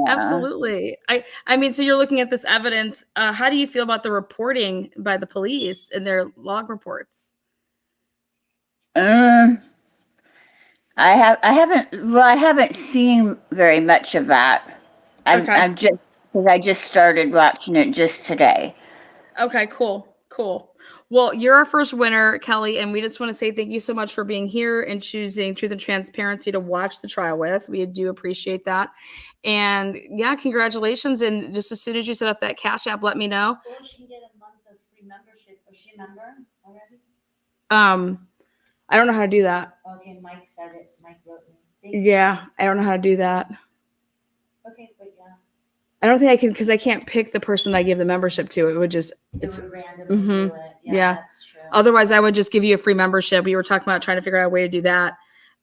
Absolutely. I mean, so you're looking at this evidence. How do you feel about the reporting by the police and their log reports? I haven't seen very much of that. I just started watching it just today. Okay, cool. Well, you're our first winner, Kelly, and we just want to say thank you so much for being here and choosing Truth and Transparency to watch the trial with. We do appreciate that. And yeah, congratulations. And just as soon as you set up that Cash App, let me know. Or she can get a month of free membership. Was she a member already? I don't know how to do that. Okay, Mike said it. Mike wrote me. Yeah, I don't know how to do that. Okay, but yeah. I don't think I can, because I can't pick the person that I give the membership to. It would randomly do it. Yeah. That's true. Otherwise, I would just give you a free membership. We were talking about trying to figure out a way to do that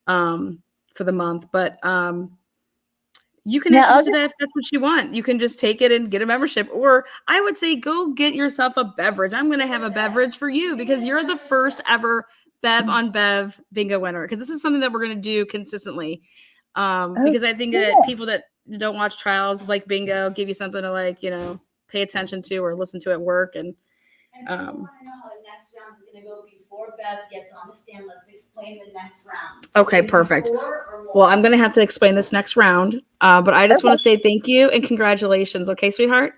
for the month. But you can actually do that if that's what you want. You can just take it and get a membership. Or I would say go get yourself a beverage. I'm going to have a beverage for you because you're the first ever Bev on Bev bingo winner. Because this is something that we're going to do consistently. Because I think that people that don't watch trials like bingo give you something to pay attention to or listen to at work. And people want to know how the next round is going to go before Bev gets on the stand. Let's explain the next round. Okay, perfect. Well, I'm going to have to explain this next round, but I just want to say thank you and congratulations. Okay, sweetheart?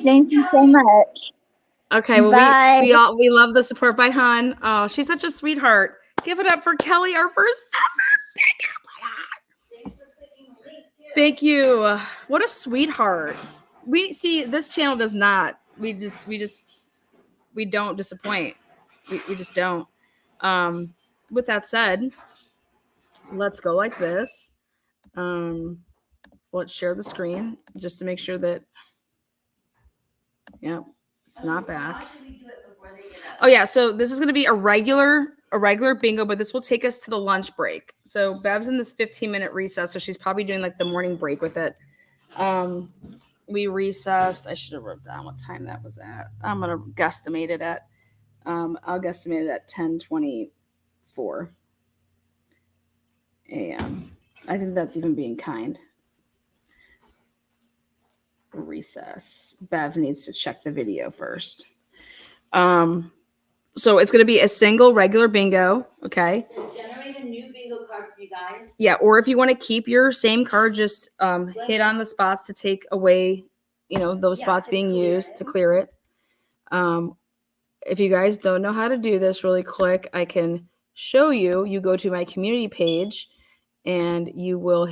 Thank you so much. Okay, well, Bye. we love the support. Bye, hon. Oh, she's such a sweetheart. Give it up for Kelly, our first ever. Thank you. What a sweetheart. We see this channel does not. We don't disappoint. We just don't. With that said, let's go like this. Let's share the screen just to make sure that it's not back. Oh yeah, so this is going to be a regular bingo, but this will take us to the lunch break. So Bev's in this 15-minute recess, so she's probably doing the morning break with it. We recessed. I should have wrote down what time that was at. I'm going to guesstimate it at I'll guesstimate it at 10:24 a.m. I think that's even being kind. recess. Bev needs to check the video first. So it's going to be a single regular bingo. Okay. So generate a new bingo card for you guys. Yeah. Or if you want to keep your same card, just hit on the spots to take away, those spots being used to clear it. If you guys don't know how to do this really quick, I can show you. You go to my community page and you will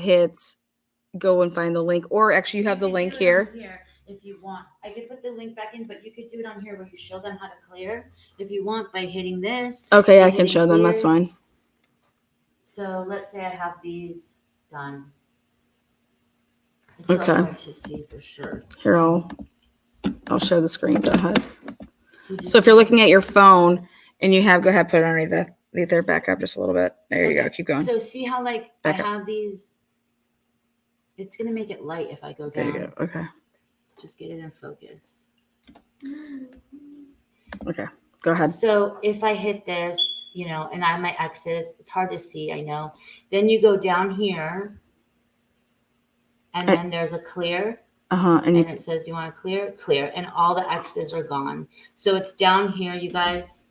go and find the link, or actually you have the link here. If you want, I could put the link back in, but you could do it on here where you show them how to clear if you want by hitting this. Okay, by I can hitting show them. clear. That's fine. So let's say I have these done. It's Okay. so hard to see for sure. Here, I'll show the screen. Go ahead. So if you're looking at your phone and you go ahead, put it underneath there, back up just a little bit. There you go. Keep going. So see how Back I up. have these. It's gonna make it light if I go There down. you go. Okay. Just get it in focus. Okay. Go ahead. So if I hit this, and I have my X's, it's hard to see, I know. Then you go down here, and then there's a clear. And it says you want to clear, and all the X's are gone. So it's down here, you guys,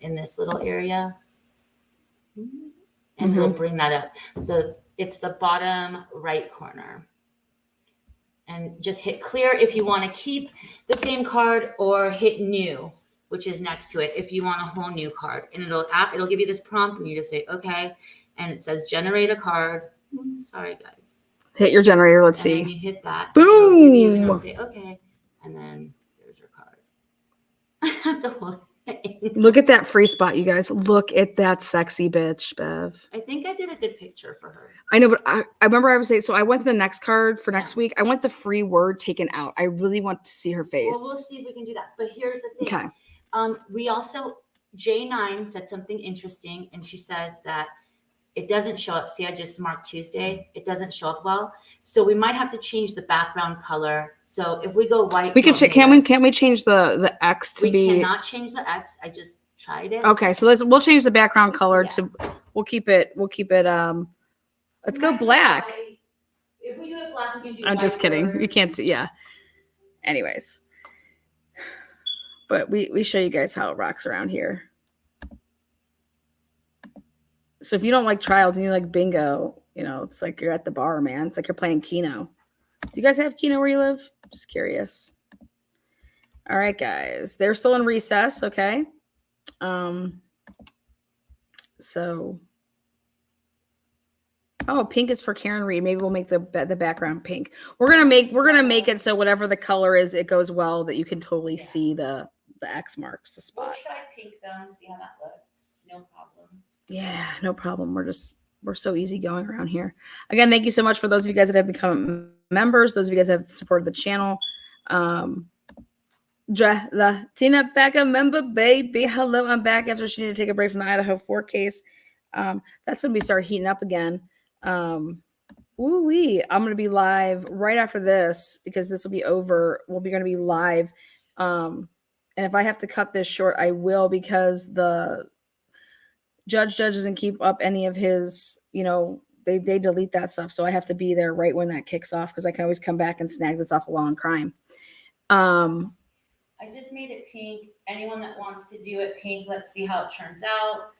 in this little area. And we'll bring that up. It's the bottom right corner. And just hit clear if you want to keep the same card, or hit new, which is next to it if you want a whole new card. And it'll give you this prompt, and you just say okay, and it says generate a card. Sorry guys. Hit your generator. Let's And then see. you hit that. Boom. And it'll say okay, and then there's your card. I have the whole thing. Look at that free spot, you guys. Look at that sexy bitch, Bev. I think I did a good picture for her. I know, but I remember I was saying, so I want the next card for next week. I want the free word taken out. I really want to see her face. Well, we'll see if we can do that. But here's the thing. Okay. We also, J9 said something interesting, and she said that it doesn't show up. See, I just marked Tuesday. It doesn't show up well. So we might have to change the background color. So if we go white, We can can't we change the X to be? We cannot change the X. I just tried it. Okay, so we'll change the background color to we'll keep it let's go black. If we do it black, we can do I'm white just kidding. words. You can't see, yeah. Anyways. But we show you guys how it rocks around here. So if you don't like trials and you like bingo, it's like you're at the bar, man. It's like you're playing Keno. Do you guys have Keno where you live? Just curious. All right, guys. They're still in recess, okay? So pink is for Karen Reed. Maybe we'll make the background pink. We're gonna make it so whatever the color is, it goes well that you can totally see the X marks the spot. We'll try pink though and see how that looks. No problem. Yeah, no problem. We're so easy going around here. Again, thank you so much for those of you guys that have become members, those of you guys that have supported the channel. Latina back a member, baby. Hello, I'm back after she needed to take a break from the Idaho 4 case. That's when we start heating up again. Woo-wee. I'm going to be live right after this because this will be over. We'll be going to be live. And if I have to cut this short, I will, because the judge doesn't keep up any of his, they delete that stuff. So I have to be there right when that kicks off, because I can always come back and snag this off a long crime. I just made it pink. Anyone that wants to do it pink, let's see how it turns out.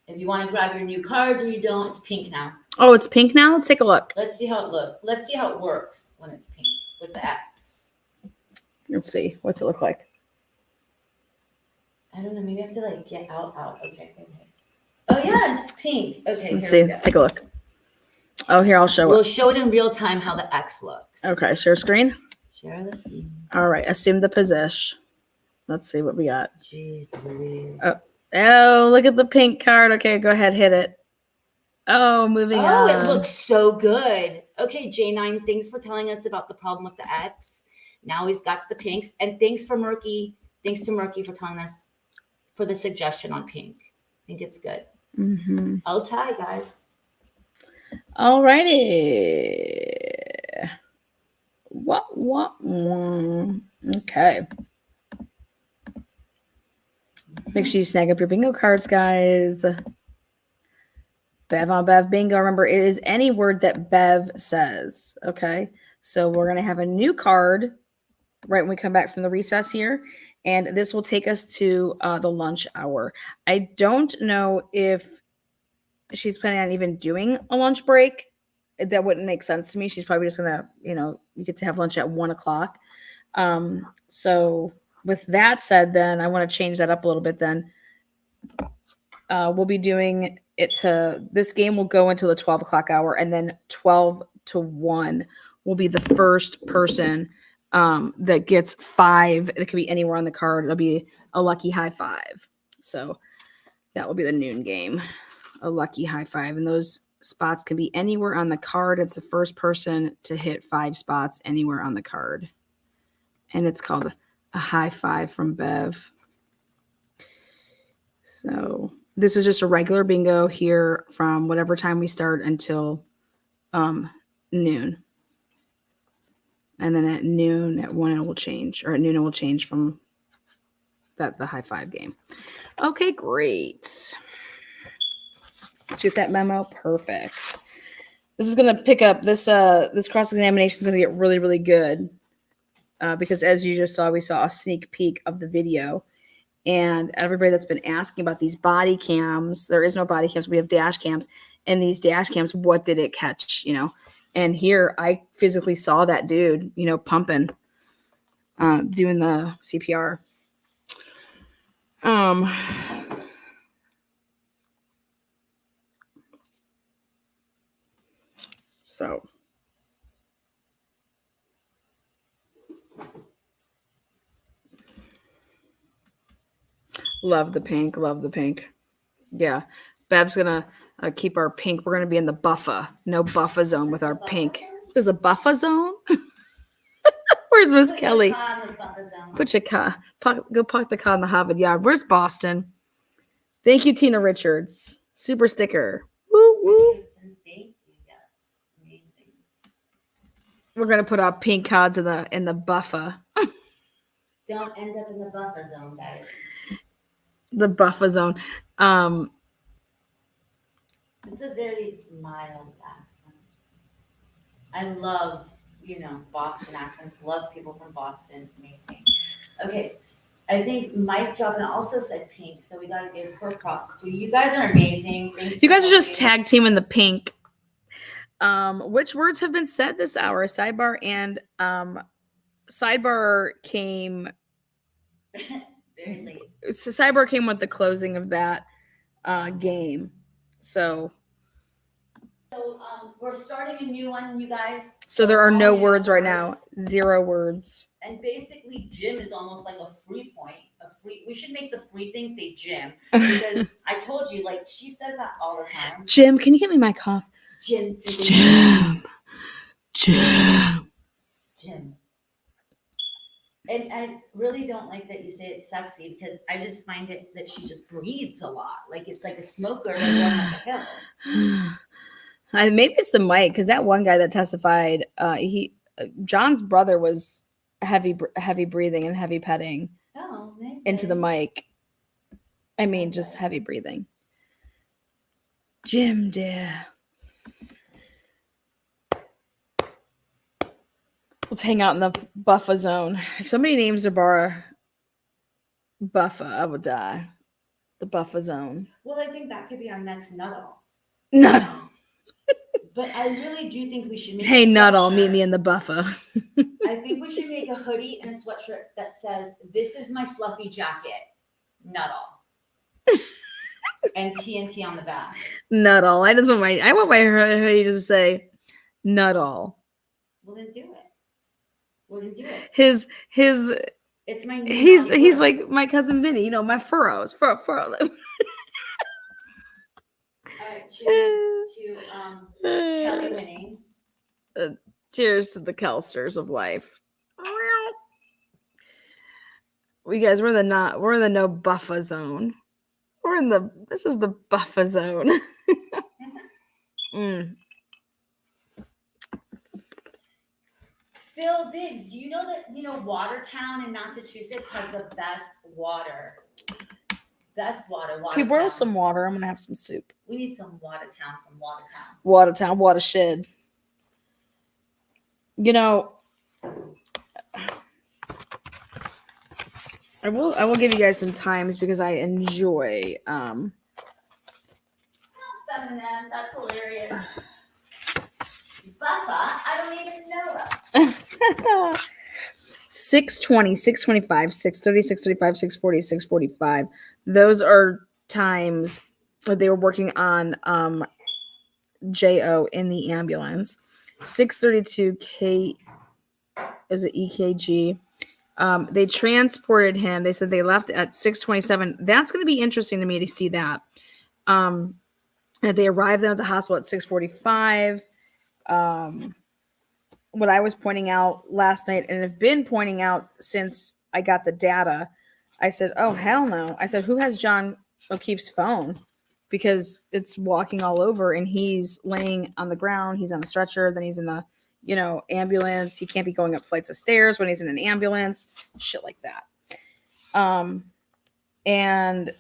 If you want to grab your new cards or you don't, it's pink now. Oh, it's pink now? Let's take a look. Let's see how it looks. Let's see how it works when it's pink with the X. Let's see. What's it look like? I don't know. Maybe I have to get out. Okay. Oh yeah, it's pink. Okay, Let's see. Let's take a look. Oh, here, I'll show it. We'll show it in real time how the X looks. Okay, share screen. Share the screen. All right, assume the position. Let's see what we got. Jeez Louise. Oh, look at the pink card. Okay, go ahead, hit it. Oh, moving on. Oh, it looks so good. Okay, J9, thanks for telling us about the problem with the X. Now he's got the pinks. And thanks to Murky for telling us for the suggestion on pink. I think it's good. Mm-hmm. I'll tie, guys. All righty. Okay. Make sure you snag up your bingo cards, guys. Bev on Bev bingo. Remember, it is any word that Bev says. Okay. So we're going to have a new card right when we come back from the recess here. And this will take us to the lunch hour. I don't know if she's planning on even doing a lunch break. That wouldn't make sense to me. She's probably just going to, you get to have lunch at 1:00. So with that said, then I want to change that up a little bit then. We'll be doing it this game will go until the 12:00 hour, and then 12 to 1 will be the first person that gets 5. It could be anywhere on the card. It'll be a lucky high 5. So that will be the noon game, a lucky high 5. And those spots can be anywhere on the card. It's the first person to hit 5 spots anywhere on the card. And it's called a high 5 from Bev. So this is just a regular bingo here from whatever time we start until noon. And then at noon, at 1 it will change, or at noon it will change from the high 5 game. Okay, great. Did you get that memo? Perfect. This is going to pick up this cross-examination is going to get really, really good because as you just saw, we saw a sneak peek of the video. And everybody that's been asking about these body cams, there is no body cams. We have dash cams. And these dash cams, what did it catch? And here I physically saw that dude, pumping, doing the CPR. So. Love the pink. Love the pink. Yeah. Bev's going to keep our pink. We're going to be in the buffer. No buffer zone with our pink. There's a buffer zone? Where's Miss Kelly? Put your car. Go park the car in the Harvard Yard. Where's Boston? Thank you, Tina Richards. Super sticker. Woo, woo. Thank you. Yes. Amazing. We're going to put our pink cards in the buffer. Don't end up in the buffer zone, guys. The buffer zone. It's a very mild accent. I love, Boston accents. Love people from Boston. Amazing. Okay. I think Mike Joplin also said pink, so we got to give her props too. You guys are amazing. Thanks. You guys are just tag team in the pink. Which words have been said this hour? Sidebar and sidebar came very late. So sidebar came with the closing of that game. So we're starting a new one, you guys. So there are no words right now. 0 words. And basically, gym is almost like a free point. We should make the free thing say gym because I told you, she says that all the time. Jim, can you get me my cough? Gym. And I really don't like that you say it's sexy because I just find it that she just breathes a lot. It's like a smoker going up a hill. Maybe it's the mic because that one guy that testified, John's brother was heavy breathing and heavy petting into the mic. I mean, just heavy breathing. Jim, dear. Let's hang out in the buffer zone. If somebody names their bar buffer, I would die. The buffer zone. Well, I think that could be our next Nuttall. Nuttall. But I really do think we should make Hey, Nuttall, meet me in the buffer. I think we should make a hoodie and a sweatshirt that says, "This is my fluffy jacket, Nuttall." And TNT on the back. Nuttall. I want my hoodie to say Nuttall. Well, then do it. We're gonna do it. His it's my he's like my cousin Vinny, my furrows. Furrow. All right, cheers to Kelly winning. Cheers to the Kelsters of life. We guys, we're in the no buffer zone. This is the buffer zone. Phil Biggs, do you know that, Watertown in Massachusetts has the best water? Best water. Can you borrow some water? I'm going to have some soup. We need some Watertown from Watertown. Watertown, watershed. You know, I will give you guys some times because I enjoy Feminine, that's hilarious. Buffa, I don't even know her. 6:20, 6:25, 6:30, 6:35, 6:40, 6:45. Those are times that they were working on JO in the ambulance. 6:32 K is it EKG. They transported him. They said they left at 6:27. That's going to be interesting to me to see that. That they arrived there at the hospital at 6:45. What I was pointing out last night and have been pointing out since I got the data, I said, oh, hell no. I said, who has John O'Keefe's phone? Because it's walking all over and he's laying on the ground. He's on the stretcher. Then he's in the, ambulance. He can't be going up flights of stairs when he's in an ambulance. Shit like that. And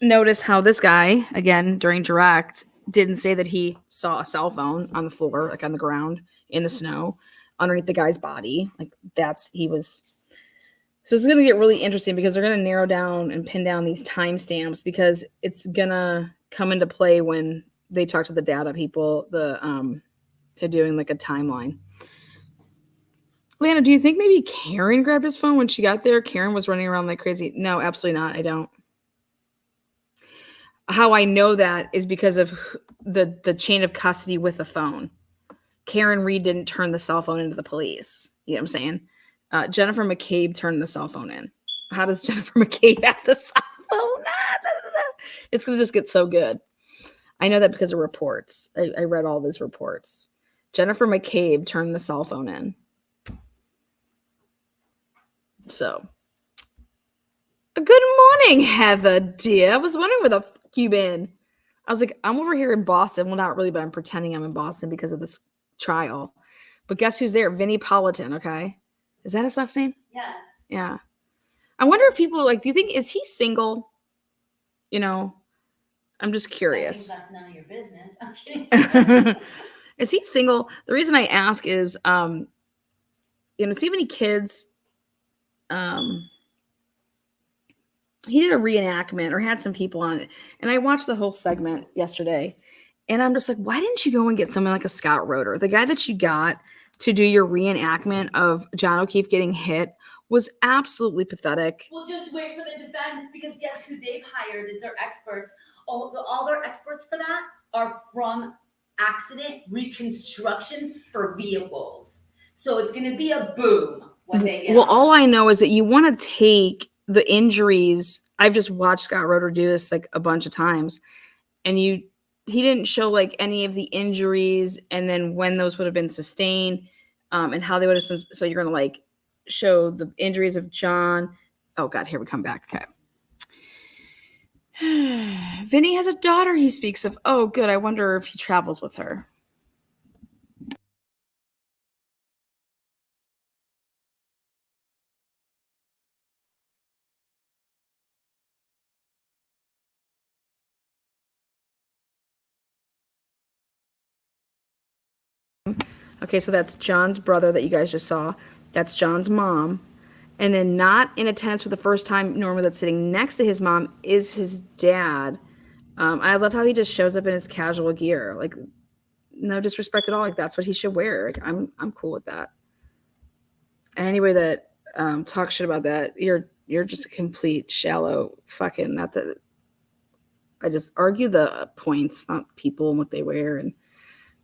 notice how this guy, again, during direct, didn't say that he saw a cell phone on the floor, like on the ground, in the snow, underneath the guy's body. So it's going to get really interesting because they're going to narrow down and pin down these timestamps because it's going to come into play when they talk to the data people, to doing like a timeline. Lana, do you think maybe Karen grabbed his phone when she got there? Karen was running around like crazy. No, absolutely not. I don't. How I know that is because of the chain of custody with the phone. Karen Reed didn't turn the cell phone into the police. You know what I'm saying? Jennifer McCabe turned the cell phone in. How does Jennifer McCabe have the cell phone? It's going to just get so good. I know that because of reports. I read all of his reports. Jennifer McCabe turned the cell phone in. So, good morning, Heather, dear. I was wondering where the fuck you been. I was like, I'm over here in Boston. Well, not really, but I'm pretending I'm in Boston because of this trial. But guess who's there? Vinnie Politan, okay? Is that his last name? Yes. Yeah. I wonder if people do you think, is he single? I'm just curious. I think that's none of your business. I'm kidding. Is he single? The reason I ask is, does he have any kids? He did a reenactment or had some people on it. And I watched the whole segment yesterday. And I'm just like, why didn't you go and get someone like a Scott Roeder? The guy that you got to do your reenactment of John O'Keefe getting hit was absolutely pathetic. Well, just wait for the defense because guess who they've hired as their experts? All their experts for that are from accident reconstructions for vehicles. So it's going to be a boom when they get all I know is that you want to take the injuries. I've just watched Scott Roeder do this like a bunch of times. And he didn't show like any of the injuries and then when those would have been sustained and how they would have. So you're going to like show the injuries of John. Oh God, here we come back. Okay. Vinny has a daughter he speaks of. Oh, good. I wonder if he travels with her. Okay, so that's John's brother that you guys just saw. That's John's mom. And then not in attendance for the first time, normally that's sitting next to his mom, is his dad. I love how he just shows up in his casual gear. Like, no disrespect at all. Like, that's what he should wear. Like, I'm cool with that. And anybody that talks shit about that, you're just a complete shallow fucking, I just argue the points, not people and what they wear. And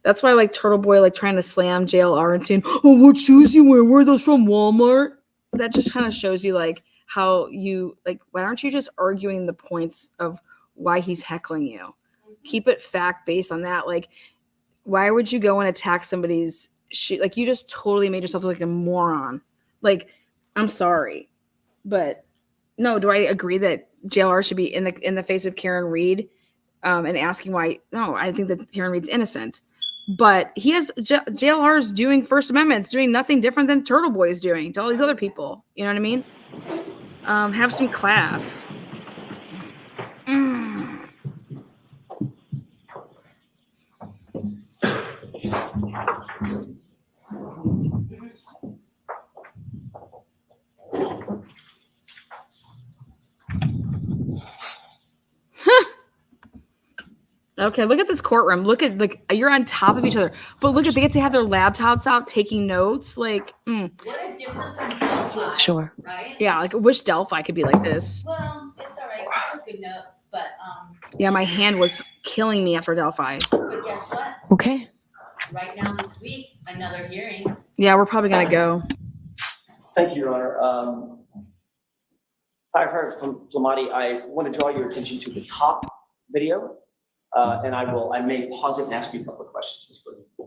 that's why I like Turtle Boy, like trying to slam JLR and saying, oh, what shoes you wear? Where are those from, Walmart? That just kind of shows you like how you, like, why aren't you just arguing the points of why he's heckling you? Mm-hmm. Keep it fact-based on that. Like, why would you go and attack somebody's shoe? Like, you just totally made yourself look like a moron. Like, I'm sorry. But no, do I agree that JLR should be in the face of Karen Reed and asking why? No, I think that Karen Reed's innocent. But he has JLR is doing First Amendment. It's doing nothing different than Turtle Boy is doing to all these other people. You know what I mean? Have some class. Okay, look at this courtroom. Look at you're on top of each other. But look at they get to have their laptops out taking notes. Like, What a difference from Delphi. Sure. Right? yeah, like I wish Delphi could be like this. Well, it's all right. I took good notes, but Yeah, my hand was killing me after Delphi. but guess what? Okay. Right now this week, another hearing. Yeah, we're probably gonna go. Thank you, Your Honor. Firefighter Flamati, I want to draw your attention to the top video, and I may pause it and ask you a couple of questions. This way.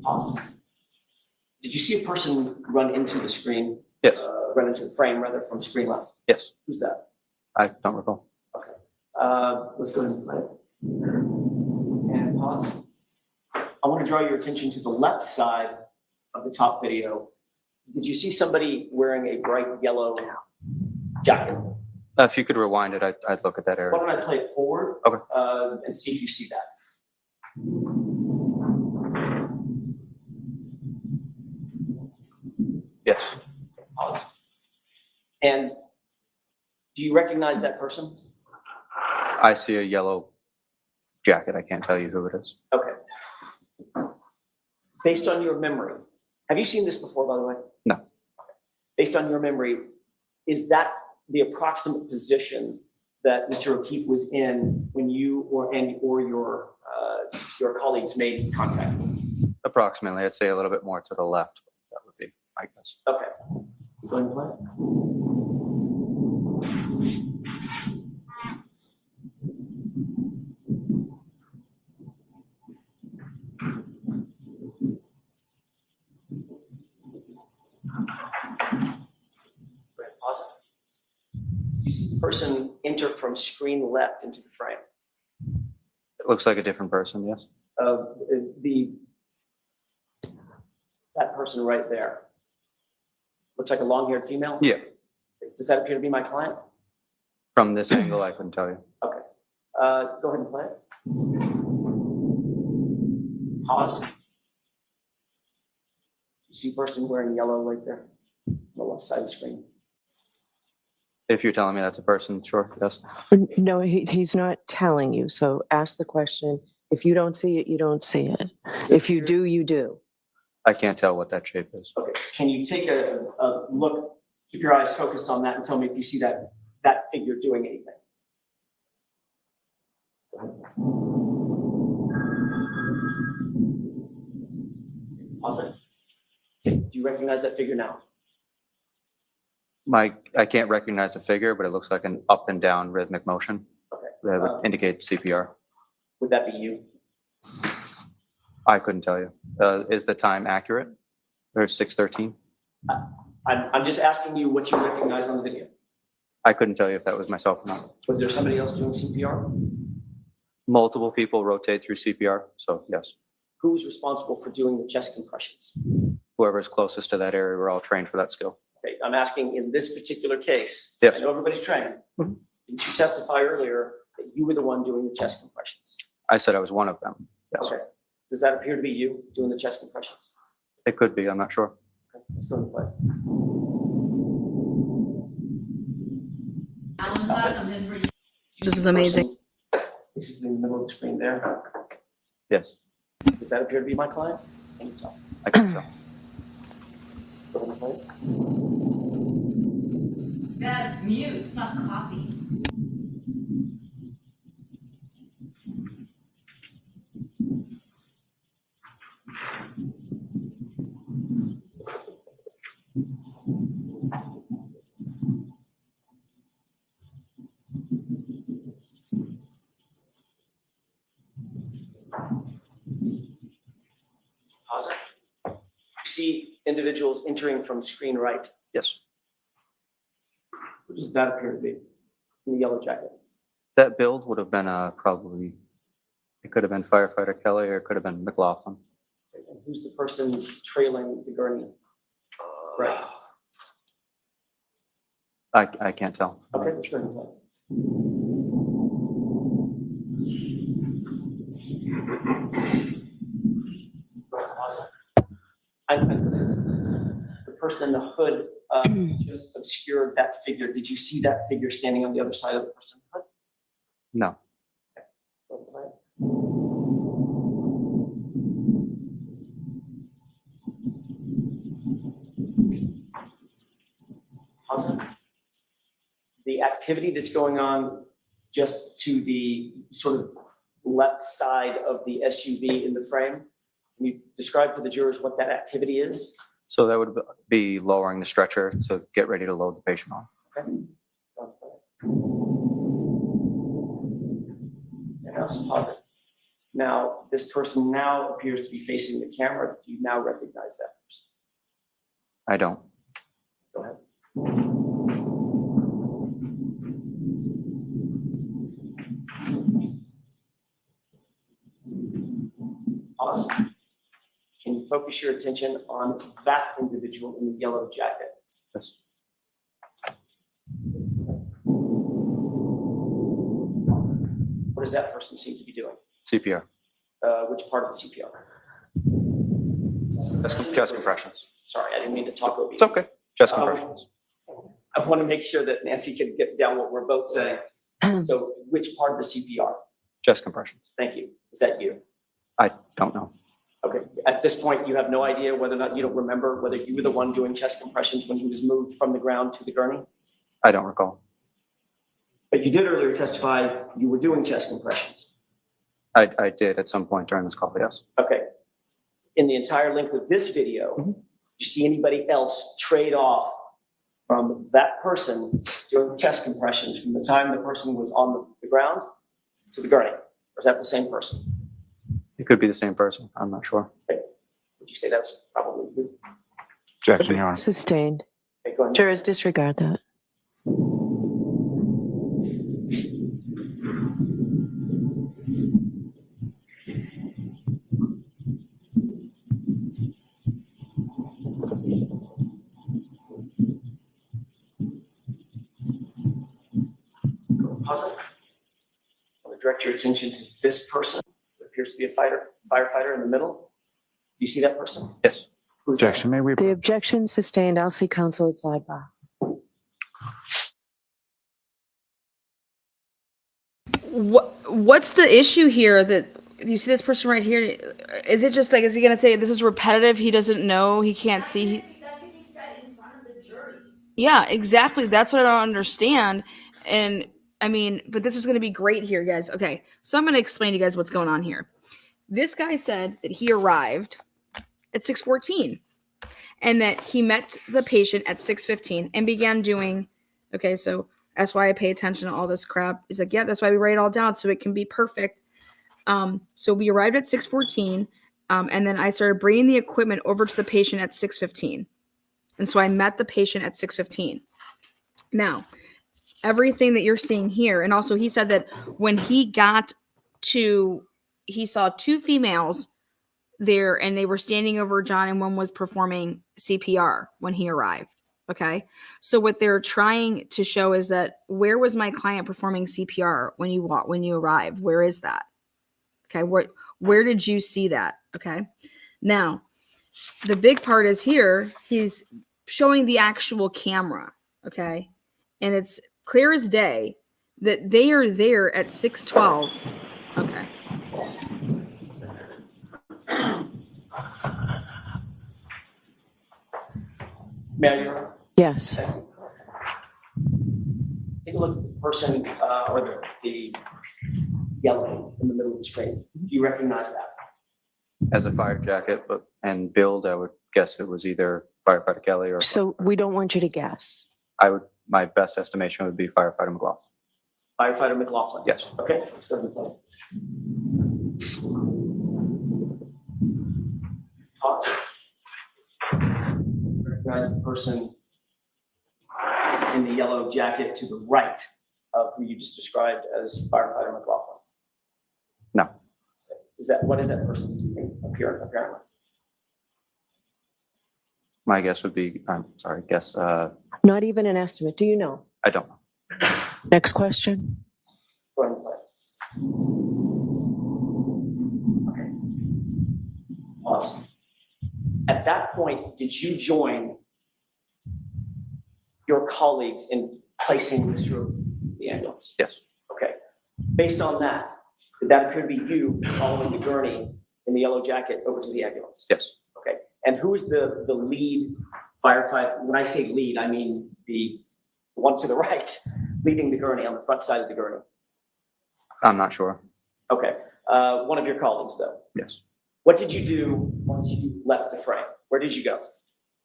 Pause. Did you see a person run into the screen? Yes. Run into the frame, rather, from screen left? Yes. Who's that? I don't recall. Okay. Let's go ahead and play it. And pause. I want to draw your attention to the left side of the top video. Did you see somebody wearing a bright yellow jacket? If you could rewind it, I'd look at that area. Why don't I play it forward? Okay. And see if you see that. Yes. Pause. And do you recognize that person? I see a yellow jacket. I can't tell you who it is. Okay. Based on your memory, have you seen this before, by the way? No. Okay. Based on your memory, is that the approximate position that Mr. O'Keefe was in when you or your colleagues made contact? Approximately, I'd say a little bit more to the left. That would be, I guess. Okay. Go ahead and play it. Pause it. You see the person enter from screen left into the frame. It looks like a different person, yes. That person right there. Looks like a long-haired female? Yeah. Does that appear to be my client? From this angle, I couldn't tell you. Okay. Go ahead and play it. Pause. You see a person wearing yellow right there on the left side of the screen. If you're telling me that's a person, sure, yes. No, he's not telling you. So ask the question. If you don't see it, you don't see it. If you do, you do. I can't tell what that shape is. Okay. Can you take a look, keep your eyes focused on that and tell me if you see that figure doing anything? Go ahead. Pause it. Okay. Do you recognize that figure now? I can't recognize the figure, but it looks like an up and down rhythmic motion. Okay. That would indicate CPR. Would that be you? I couldn't tell you. Is the time accurate? There's 6:13. I'm just asking you what you recognize on the video. I couldn't tell you if that was myself or not. Was there somebody else doing CPR? Multiple people rotate through CPR, so yes. Who's responsible for doing the chest compressions? Whoever's closest to that area, we're all trained for that skill. Okay, I'm asking in this particular case. Yes. I know everybody's trained. Mhm. Didn't you testify earlier that you were the one doing the chest compressions? I said I was one of them. Yes. Okay. Does that appear to be you doing the chest compressions? It could be, I'm not sure. Okay, let's go and play. This is amazing. Basically in the middle of the screen there. Yes, Does that appear to be my client? Can you tell? I can tell. Go ahead and play. That's mute, it's not coffee. Pause it. You see individuals entering from screen right. Yes. Who does that appear to be in the yellow jacket? That build would have been probably, it could have been Firefighter Kelly or it could have been McLaughlin. Okay, and who's the person trailing the gurney? Right. I can't tell. Okay, let's go ahead and play. The person in the hood just obscured that figure. Did you see that figure standing on the other side of the person? No. Awesome. The activity that's going on just to the sort of left side of the SUV in the frame, can you describe for the jurors what that activity is? So that would be lowering the stretcher to get ready to load the patient on. Okay. And now pause it. Now, this person now appears to be facing the camera. Do you now recognize that person? I don't. Go ahead. Awesome. Can you focus your attention on that individual in the yellow jacket? Yes. What does that person seem to be doing? CPR. Which part of the CPR? Chest compressions. Sorry, I didn't mean to talk over you. It's okay. Chest compressions. I want to make sure that Nancy can get down what we're both saying. So which part of the CPR? Chest compressions. Thank you. Is that you? I don't know. Okay. At this point, you have no idea whether or not you don't remember whether you were the one doing chest compressions when he was moved from the ground to the gurney? I don't recall. But you did earlier testify you were doing chest compressions. I did at some point during this call, yes. Okay. In the entire length of this video, did you see anybody else trade off from that person doing chest compressions from the time the person was on the ground to the gurney? Or is that the same person? It could be the same person. I'm not sure. Okay. Would you say that's probably you? Objection, Your Honor. Sustained. Okay, go ahead. Jurors disregard that. Pause it. I want to direct your attention to this person. There appears to be a firefighter in the middle. Do you see that person? Yes. Who's that? Objection, may we? The objection sustained. I'll see counsel at sidebar. What's the issue here? That you see this person right here? Is it just like, is he gonna say this is repetitive? He doesn't know. He can't see. That could be said in front of the jury. Yeah, exactly. That's what I don't understand. And I mean, but this is going to be great here, guys. Okay, so I'm going to explain to you guys what's going on here. This guy said that he arrived at 6:14 and that he met the patient at 6:15 and began doing, okay, so that's why I pay attention to all this crap. He's like, yeah, that's why we write it all down so it can be perfect. So we arrived at 6:14 and then I started bringing the equipment over to the patient at 6:15. And so I met the patient at 6:15. Now, everything that you're seeing here, and also he said that when he got to, he saw two females there and they were standing over John and one was performing CPR when he arrived. Okay. So what they're trying to show is that where was my client performing CPR when you arrived? Where is that? Okay. Where did you see that? Okay. Now, the big part is here, he's showing the actual camera. Okay. And it's clear as day that they are there at 6:12. Okay. May I, Your Honor? Yes. Take a look at the person or the yellow in the middle of the screen. Do you recognize that? As a fire jacket, and build, I would guess it was either Firefighter Kelly or. So we don't want you to guess. My best estimation would be Firefighter McLaughlin. Firefighter McLaughlin? Yes. Okay, let's go to the phone. Recognize the person in the yellow jacket to the right of who you just described as Firefighter McLaughlin? No. What is that person doing apparently? My guess would be, Not even an estimate. Do you know? I don't know. Next question. Go ahead and play. Okay. Awesome. At that point, did you join your colleagues in placing Mr. O'Keefe in the ambulance? Yes. Okay. Based on that, did that appear to be you following the gurney in the yellow jacket over to the ambulance? Yes. Okay. And who is the lead firefighter? When I say lead, I mean the one to the right, leading the gurney on the front side of the gurney. I'm not sure. Okay. One of your colleagues, though. Yes. What did you do once you left the frame? Where did you go?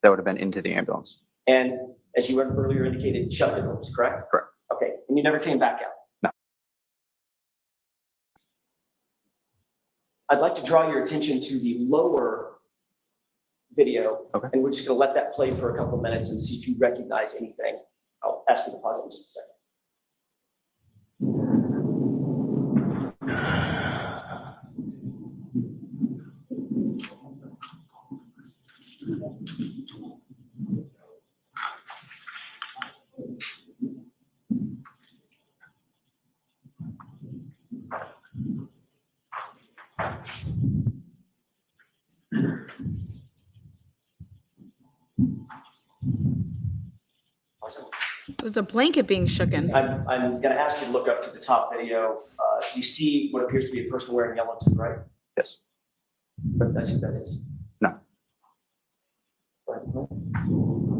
That would have been into the ambulance. And as you earlier indicated, shut the doors, correct? Correct. Okay. And you never came back out? No. I'd like to draw your attention to the lower video. Okay. And we're just going to let that play for a couple of minutes and see if you recognize anything. I'll ask you to pause it in just a second. There's a blanket being shooken. I'm going to ask you to look up to the top video. You see what appears to be a person wearing yellow to the right? Yes. But that's who that is. No. Go ahead.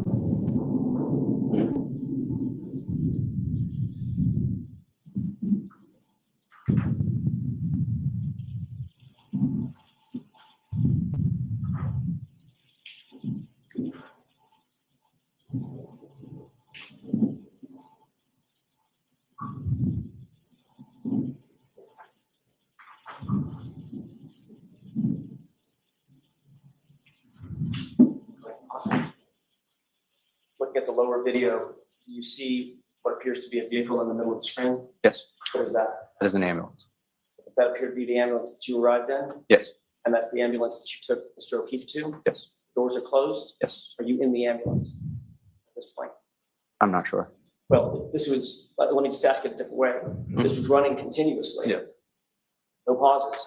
Awesome. Looking at the lower video, do you see what appears to be a vehicle in the middle of the screen? Yes. What is that? That is an ambulance. Does that appear to be the ambulance that you arrived in? Yes. And that's the ambulance that you took Mr. O'Keefe to? Yes. Doors are closed? Yes. Are you in the ambulance at this point? I'm not sure. Well, this was, let me just ask it a different way. This was running continuously. Yeah. No pauses.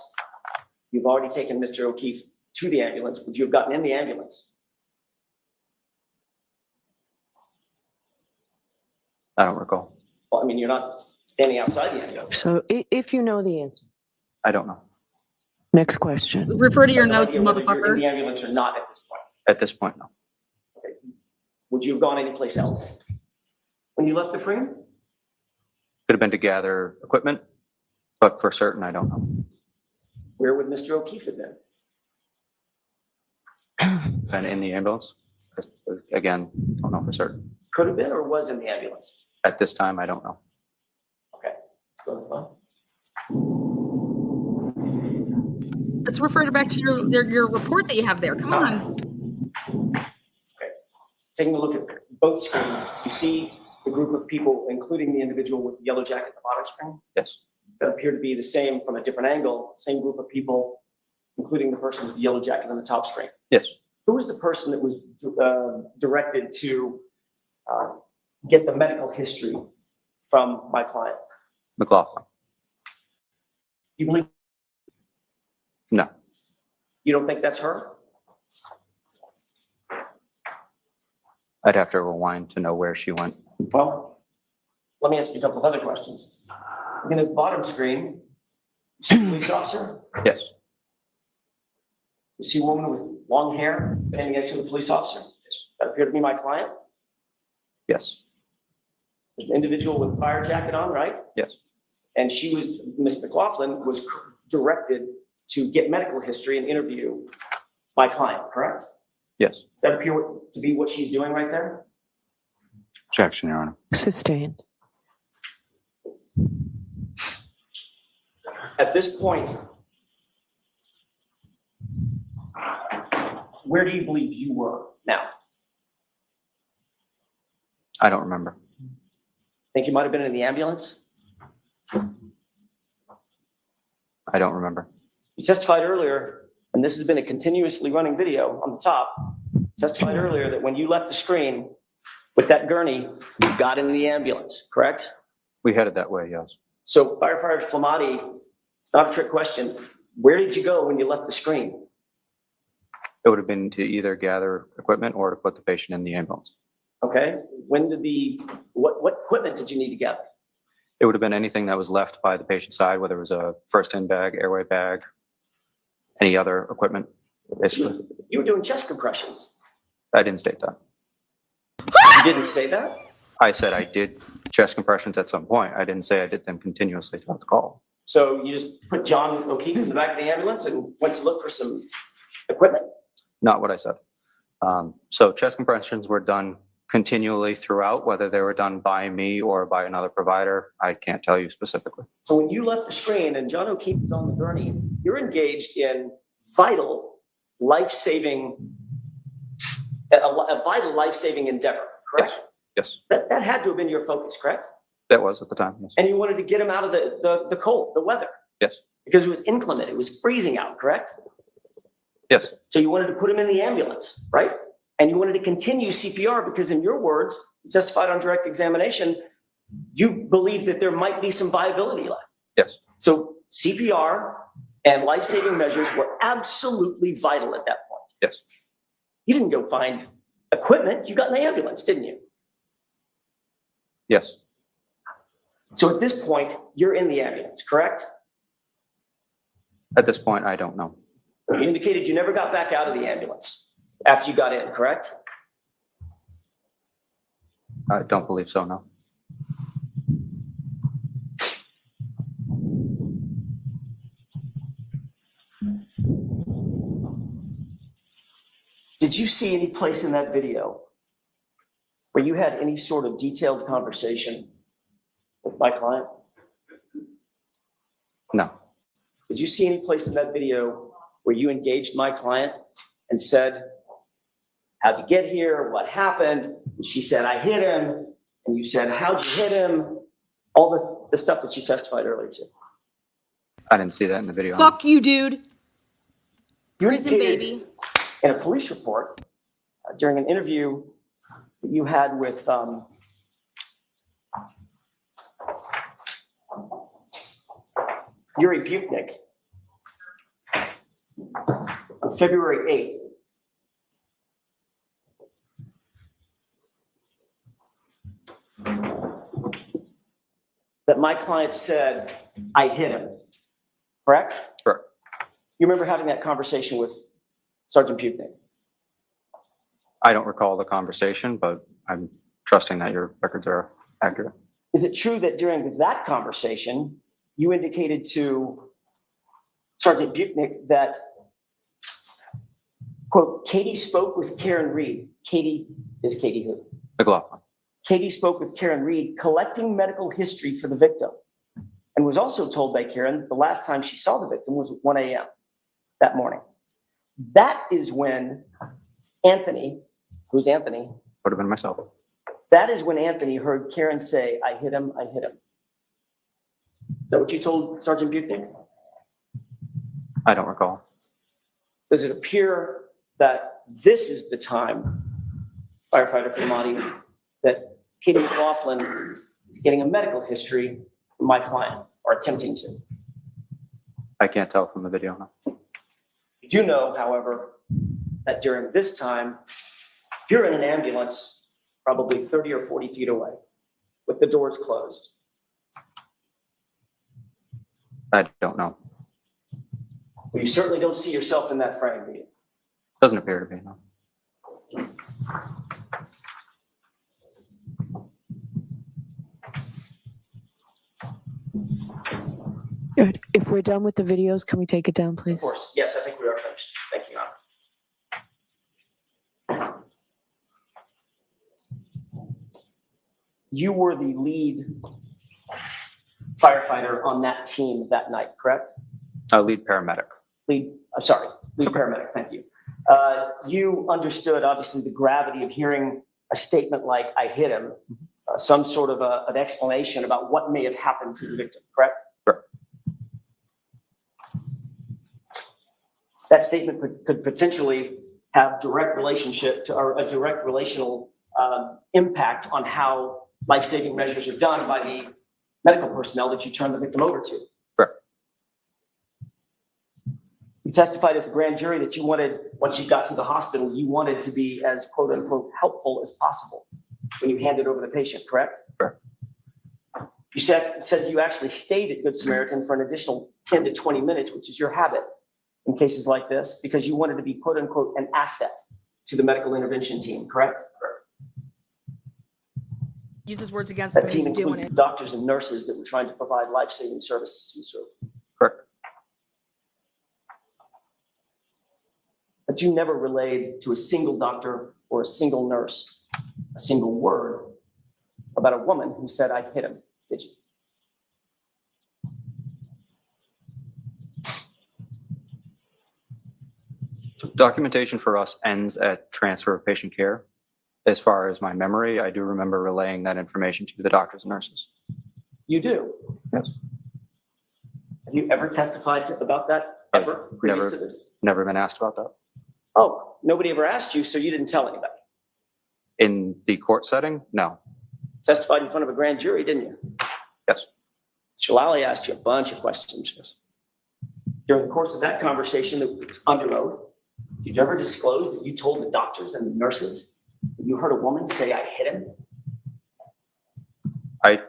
You've already taken Mr. O'Keefe to the ambulance. Would you have gotten in the ambulance? I don't recall. Well, I mean, you're not standing outside the ambulance. So if you know the answer. I don't know. Next question. Refer to your No notes, idea whether you're in motherfucker. the ambulance or not at this point. At this point, no. Okay. Would you have gone anyplace else when you left the frame? Could have been to gather equipment, but for certain, I don't know. Where would Mr. O'Keefe have been? Been in the ambulance? Again, don't know for certain. Could have been or was in the ambulance? At this time, I don't know. Okay. Let's go to the phone. Let's refer back to your report that you have there. Come on. Okay. Taking a look at both screens, you see the group of people, including the individual with the yellow jacket at the bottom screen, Yes. that appear to be the same from a different angle, same group of people, including the person with the yellow jacket on the top screen. Yes. Who was the person that was directed to get the medical history from my client? McLaughlin? You believe, No. you don't think that's her? I'd have to rewind to know where she went. Well, let me ask you a couple of other questions. In the bottom screen, you see a police officer? Yes. You see a woman with long hair standing next to the police officer? That appeared to be my client. Yes. There's an individual with a fire jacket on, right? Yes. And she was, Ms. McLaughlin was directed to get medical history and interview my client, correct? Yes. Does that appear to be what she's doing right there? Objection, Your Honor. Sustained. At this point, where do you believe you were now? I don't remember. Think you might have been in the ambulance? I don't remember. You testified earlier, and this has been a continuously running video on the top, testified earlier that when you left the screen with that gurney, you got in the ambulance, correct? We headed that way, yes. So Firefighter Flamati, it's not a trick question. Where did you go when you left the screen? It would have been to either gather equipment or to put the patient in the ambulance. Okay, when did what equipment did you need to gather? It would have been anything that was left by the patient's side, whether it was a first-in bag, airway bag, any other equipment, basically. You were doing chest compressions. I didn't state that. You didn't say that? I said I did chest compressions at some point. I didn't say I did them continuously throughout the call. So you just put John O'Keefe in the back of the ambulance and went to look for some equipment? Not what I said. So chest compressions were done continually throughout, whether they were done by me or by another provider. I can't tell you specifically. So when you left the screen and John O'Keefe is on the gurney, you're engaged in vital, life-saving, a vital life-saving endeavor, correct? Yes, That had to have been your focus, correct? that was at the time. Yes. And you wanted to get him out of the cold, the weather, Yes. because it was inclement, it was freezing out, correct? Yes. So you wanted to put him in the ambulance, right? And you wanted to continue CPR because in your words, you testified on direct examination, you believed that there might be some viability left. Yes. So CPR and life-saving measures were absolutely vital at that point. Yes. You didn't go find equipment, you got in the ambulance, didn't you? Yes. So at this point, you're in the ambulance, correct? At this point, I don't know. You indicated you never got back out of the ambulance after you got in, correct? I don't believe so, no. Did you see any place in that video where you had any sort of detailed conversation with my client? No. Did you see any place in that video where you engaged my client and said, how'd you get here? What happened? And she said, I hit him. And you said, how'd you hit him? All the stuff that you testified earlier to. I didn't see that in the video. Fuck you, dude. You Prison indicated baby. in a police report during an interview that you had with Yuri Butnik on February 8th. That my client said, I hit him, correct? Correct. You remember having that conversation with Sergeant Butnik? I don't recall the conversation, but I'm trusting that your records are accurate. Is it true that during that conversation, you indicated to Sergeant Butnik that, quote, Katie spoke with Karen Reed. Katie is Katie who? McLaughlin. Katie spoke with Karen Reed, collecting medical history for the victim, and was also told by Karen that the last time she saw the victim was at 1 a.m. that morning. That is when Anthony, who's Anthony? Would have been myself. That is when Anthony heard Karen say, I hit him, I hit him. Is that what you told Sergeant Butnik? I don't recall. Does it appear that this is the time, Firefighter Flamati, that Katie McLaughlin is getting a medical history from my client, or attempting to? I can't tell from the video. No. You do know, however, that during this time, you're in an ambulance, probably 30 or 40 feet away, with the doors closed. I don't know. Well, you certainly don't see yourself in that frame, do you? Doesn't appear to be, no. Good. If we're done with the videos, can we take it down, please? Of course. Yes, I think we are finished. Thank you, Your Honor. You were the lead firefighter on that team that night, correct? Lead paramedic. Lead paramedic, thank you. You understood, obviously, the gravity of hearing a statement like, I hit him, some sort of an explanation about what may have happened to the victim, correct? Correct. That statement could potentially have direct relationship to, or a direct relational impact on how life-saving measures are done by the medical personnel that you turn the victim over to. Correct. You testified at the grand jury that you wanted, once you got to the hospital, you wanted to be as quote unquote helpful as possible. when you handed over the patient, correct? Correct. You said you actually stayed at Good Samaritan for an additional 10 to 20 minutes, which is your habit in cases like this, because you wanted to be quote unquote an asset to the medical intervention team, correct? Use his words against him That when team he's doing includes it. doctors and nurses that were trying to provide life-saving services to Mr. O'Keefe. Correct. But you never relayed to a single doctor or a single nurse a single word about a woman who said, I hit him, did you? So documentation for us ends at transfer of patient care. As far as my memory, I do remember relaying that information to the doctors and nurses. You do? Yes. Have you ever testified about that ever previous to this? Never been asked about that. Oh, nobody ever asked you, so you didn't tell anybody? In the court setting, no. Testified in front of a grand jury, didn't you? Yes. Mr. Lally asked you a bunch of questions. Yes. During the course of that conversation that was under oath, did you ever disclose that you told the doctors and the nurses that you heard a woman say, I hit him? I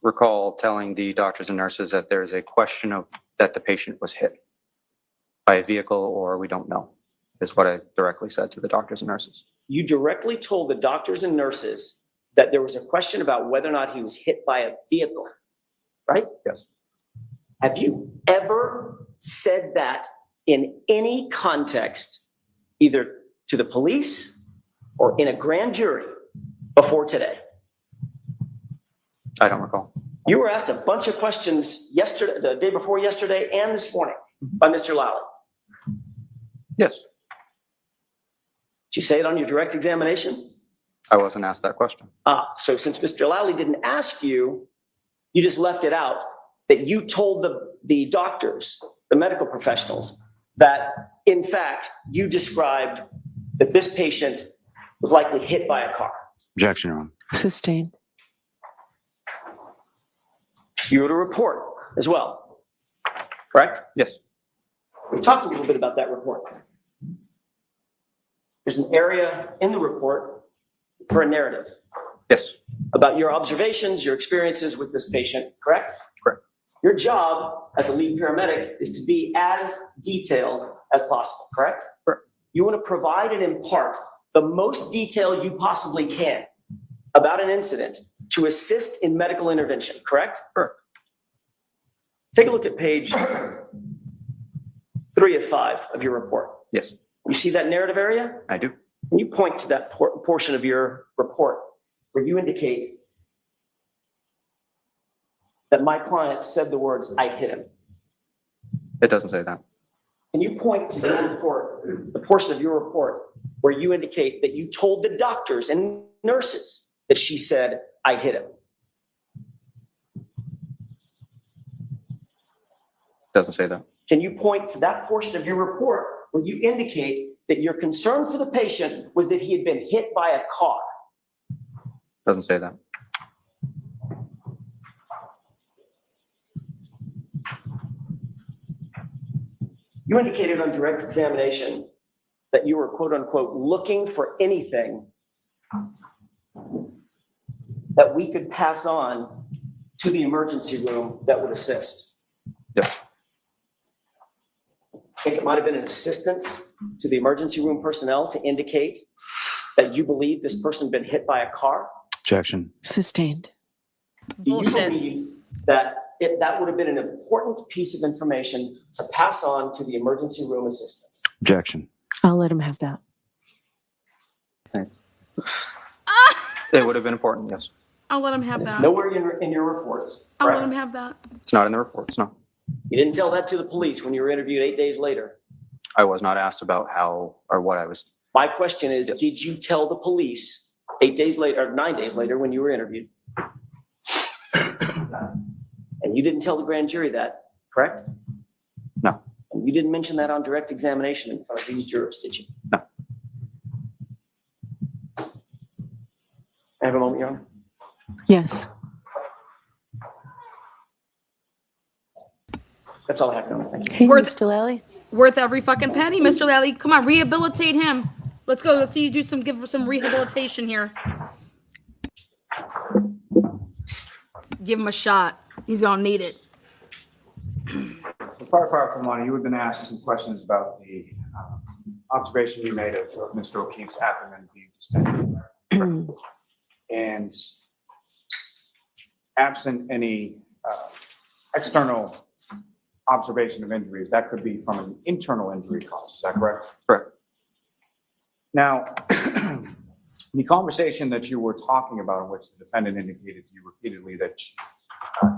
recall telling the doctors and nurses that there's a question of that the patient was hit by a vehicle or we don't know, is what I directly said to the doctors and nurses. You directly told the doctors and nurses that there was a question about whether or not he was hit by a vehicle, right? Yes. Have you ever said that in any context, either to the police or in a grand jury before today? I don't recall. You were asked a bunch of questions yesterday, the day before yesterday, and this morning by Mr. Lally. Yes. Did you say it on your direct examination? I wasn't asked that question. So since Mr. Lally didn't ask you, you just left it out, that you told the doctors, the medical professionals, that in fact, you described that this patient was likely hit by a car. Objection, Your Honor. Sustained. You wrote a report as well, correct? Yes. We talked a little bit about that report. There's an area in the report for a narrative Yes. about your observations, your experiences with this patient, correct? Correct. Your job as a lead paramedic is to be as detailed as possible, correct? Correct. You want to provide and impart the most detail you possibly can about an incident to assist in medical intervention, correct? Correct. Take a look at page 3 of 5 of your report. Yes, You see that narrative area? I do. Can you point to that portion of your report where you indicate that my client said the words, I hit him? It doesn't say that. Can you point to your report, the portion of your report where you indicate that you told the doctors and nurses that she said, I hit him? Doesn't say that. Can you point to that portion of your report where you indicate that your concern for the patient was that he had been hit by a car? Doesn't say that. You indicated on direct examination that you were quote unquote looking for anything that we could pass on to the emergency room that would assist. Yes. I think it might have been an assistance to the emergency room personnel to indicate that you believe this person had been hit by a car. Objection. Sustained. Do you Bullshit. believe that that would have been an important piece of information to pass on to the emergency room assistants? Objection. I'll let him have that. Thanks. It would have been important, yes. I'll let him have It's that. nowhere in your reports. I'll let correct? him have that. It's not in the reports, no. You didn't tell that to the police when you were interviewed 8 days later. I was not asked about how or what I was. My question is, did you tell the police 8 days later, or 9 days later when you were interviewed? And you didn't tell the grand jury that, correct? No. And you didn't mention that on direct examination in front of these jurors, did you? No. I have a moment, Your Honor. Yes. That's all I have, Your Honor. Thank you. Hey, Worth- Mr. Lally. Worth every fucking penny, Mr. Lally. Come on, rehabilitate him. Let's go. Let's see you give some rehabilitation here. Give him a shot. He's gonna need it. So Firefighter Flamati, you have been asked some questions about the observation you made of Mr. O'Keefe's abdomen being distended. And absent any external observation of injuries, that could be from an internal injury cause. Is that correct? Correct. Now, the conversation that you were talking about, in which the defendant indicated to you repeatedly that she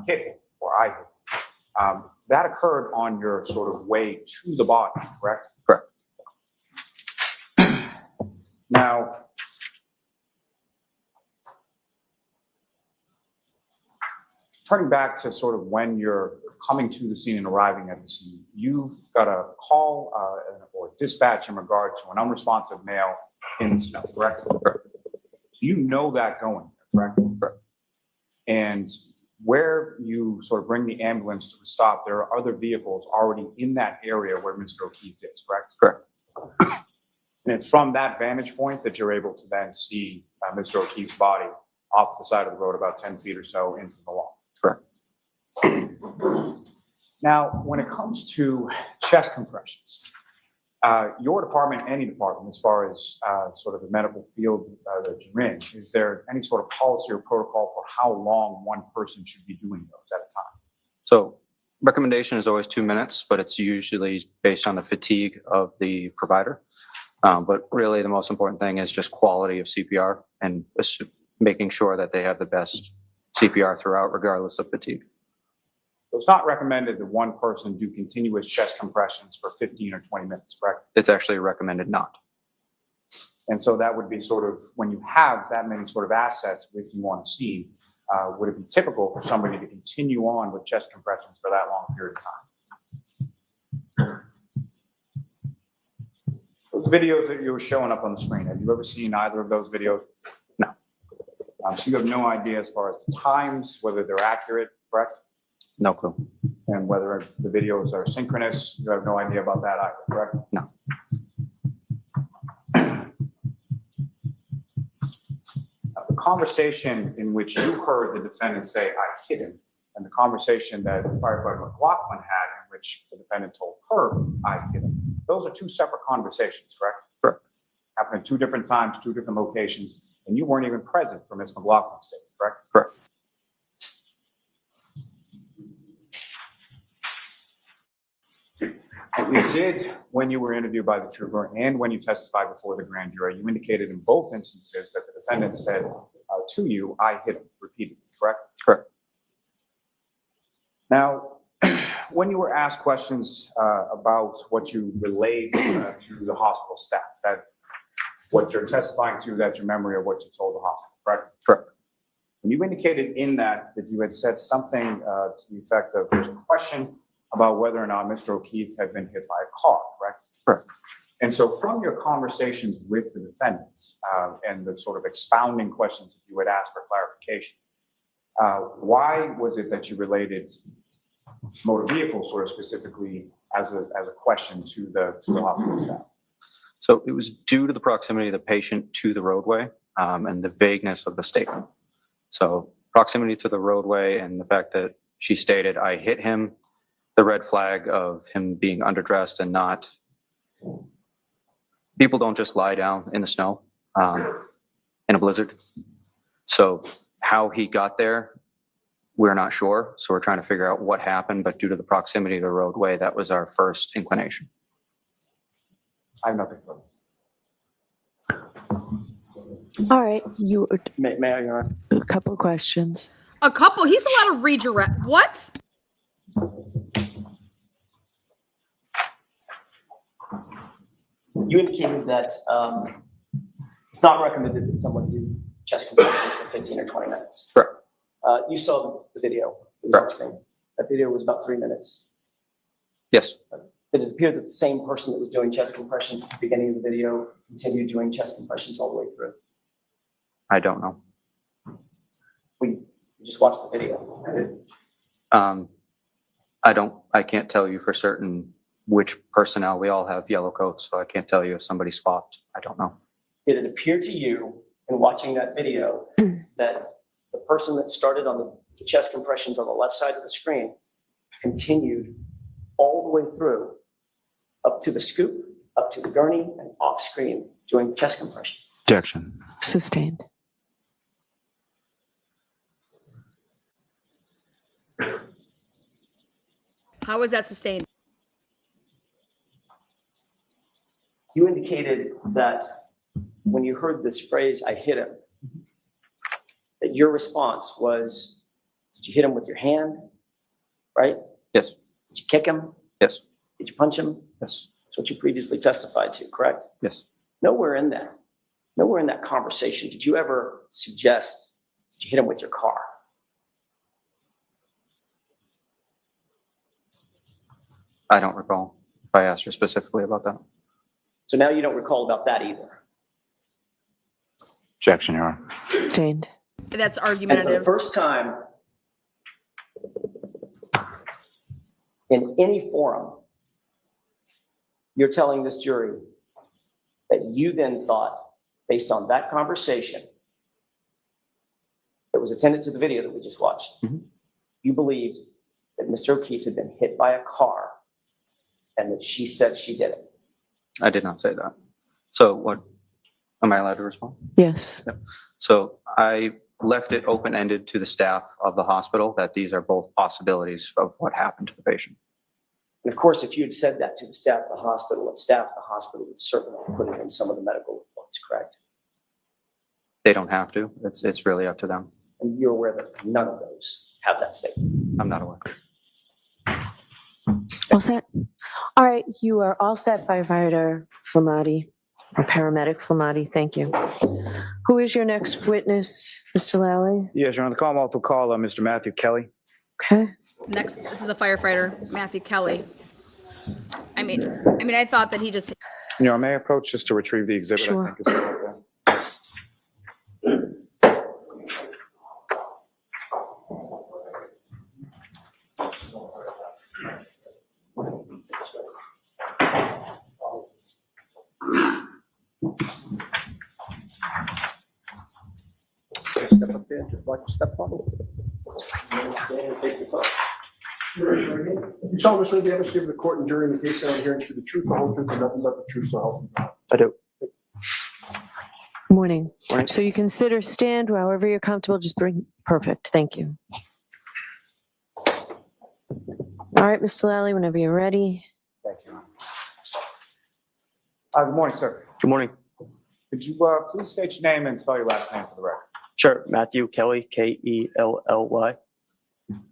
hit him, or I hit him, that occurred on your sort of way to the body, correct? Correct. Now, turning back to sort of when you're coming to the scene and arriving at the scene, you've got a call or dispatch in regard to an unresponsive male in the snow, correct? Correct. So you know that going, correct? Correct. And where you sort of bring the ambulance to a stop, there are other vehicles already in that area where Mr. O'Keefe is, correct? Correct. And it's from that vantage point that you're able to then see Mr. O'Keefe's body off the side of the road about 10 feet or so into the lawn. Correct. Now, when it comes to chest compressions, your department, any department, as far as sort of the medical field that you're in, is there any sort of policy or protocol for how long one person should be doing those at a time? So recommendation is always 2 minutes, but it's usually based on the fatigue of the provider. But really the most important thing is just quality of CPR and making sure that they have the best CPR throughout, regardless of fatigue. So it's not recommended that one person do continuous chest compressions for 15 or 20 minutes, correct? It's actually recommended not. And so that would be sort of, when you have that many sort of assets with you on scene, would it be typical for somebody to continue on with chest compressions for that long period of time? Those videos that you were showing up on the screen, have you ever seen either of those videos? No. So you have no idea as far as the times, whether they're accurate, correct? No clue. And whether the videos are synchronous, you have no idea about that either, correct? No. The conversation in which you heard the defendant say, "I hit him," and the conversation that Firefighter McLaughlin had in which the defendant told her, "I hit him," those are two separate conversations, correct? Correct. Happened at two different times, two different locations, and you weren't even present for Ms. McLaughlin's statement, correct? Correct. And you did, when you were interviewed by the trooper and when you testified before the grand jury, you indicated in both instances that the defendant said to you, "I hit him," repeatedly, correct? Correct. Now, when you were asked questions about what you relayed to the hospital staff, that what you're testifying to, that's your memory of what you told the hospital, correct? Correct. And you indicated in that you had said something to the effect of, there's a question about whether or not Mr. O'Keefe had been hit by a car, correct? Correct. And so from your conversations with the defendants and the sort of expounding questions that you had asked for clarification, why was it that you related motor vehicles sort of specifically as a question to the hospital staff? So it was due to the proximity of the patient to the roadway and the vagueness of the statement. So proximity to the roadway and the fact that she stated, "I hit him," the red flag of him being underdressed and not, people don't just lie down in the snow in a blizzard. So how he got there, we're not sure. So we're trying to figure out what happened, but due to the proximity of the roadway, that was our first inclination. I have nothing further. All right, May I, Your Honor? a couple of questions. A couple. He's allowed to redirect. What? You indicated that it's not recommended that someone do chest compressions for 15 or 20 minutes. Correct. You saw the video. It was on screen. That video was about 3 minutes. Yes. Did it appear that the same person that was doing chest compressions at the beginning of the video continued doing chest compressions all the way through? I don't know. We just watched the video. I can't tell you for certain which personnel. We all have yellow coats, so I can't tell you if somebody swapped. I don't know. Did it appear to you in watching that video that the person that started on the the chest compressions on the left side of the screen continued all the way through, up to the scoop, up to the gurney, and off screen doing chest compressions. Objection. Sustained. How is that sustained? You indicated that when you heard this phrase, "I hit him," that your response was, did you hit him with your hand, right? Yes. Did you kick him? Yes. Did you punch him? Yes. That's what you previously testified to, correct? Yes. Nowhere in that conversation did you ever suggest, did you hit him with your car? I don't recall if I asked her specifically about that. So now you don't recall about that either. Objection, Your Honor. Sustained. That's And for the argumentative. first time in any forum, you're telling this jury that you then thought, based on that conversation that was attendant to the video that we just watched, you believed that Mr. O'Keefe had been hit by a car and that she said she did it. I did not say that. So what, am I allowed to respond? Yes. So I left it open-ended to the staff of the hospital that these are both possibilities of what happened to the patient. And of course, if you had said that to the staff of the hospital, would certainly put it in some of the medical reports, correct? They don't have to. It's really up to them. And you're aware that none of those have that statement. I'm not aware. All set? All right, you are all set, Firefighter Flamati, or Paramedic Flamati. Thank you. Who is your next witness, Mr. Lally? Yes, Your Honor, the Commonwealth will call Mr. Matthew Kelly. Okay. Next, this is a firefighter, Matthew Kelly. I mean, I thought that he just. Your Honor, may I approach just to retrieve the exhibit? Sure. I think is right there. Step up there, just watch your step forward. You solemnly swear the evidence given to the court and jury in the case now hearing should the truth, the whole truth, and nothing but the truth, so help you God. I do. Morning. So you consider stand however you're comfortable. Just bring. Perfect. Thank you. All right, Mr. Lally, whenever you're ready. Thank you. Good morning, sir. Good morning. Could you please state your name and spell your last name for the record? Sure. Matthew Kelly, Kelly.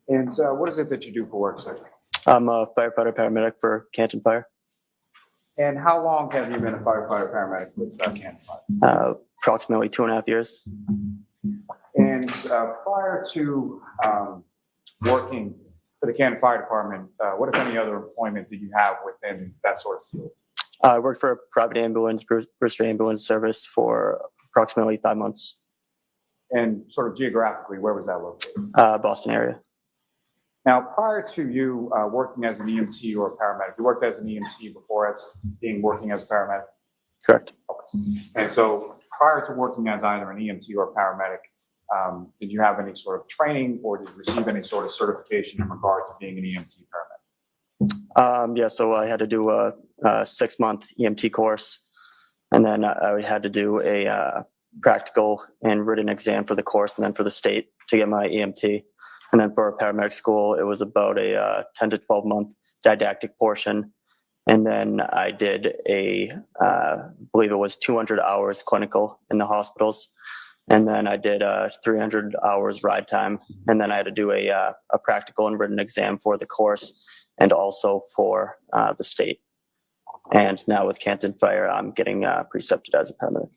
And what is it that you do for work, sir? I'm a firefighter paramedic for Canton Fire. And how long have you been a firefighter paramedic with Canton Fire? Approximately 2.5 years. And prior to working for the Canton Fire Department, what, if any, other employment did you have within that sort of field? I worked for a private ambulance, first ambulance service for approximately 5 months. And sort of geographically, where was that located? Boston area. Now, prior to you working as an EMT or a paramedic, you worked as an EMT before working as a paramedic? Correct. Okay. And so prior to working as either an EMT or a paramedic, did you have any sort of training or did you receive any sort of certification in regards to being an EMT paramedic? Yeah, so I had to do a 6-month EMT course, and then I had to do a practical and written exam for the course and then for the state to get my EMT. And then for a paramedic school, it was about a 10 to 12 month didactic portion. And then I did I believe it was 200 hours clinical in the hospitals. And then I did 300 hours ride time. And then I had to do a practical and written exam for the course and also for the state. And now with Canton Fire, I'm getting precepted as a paramedic.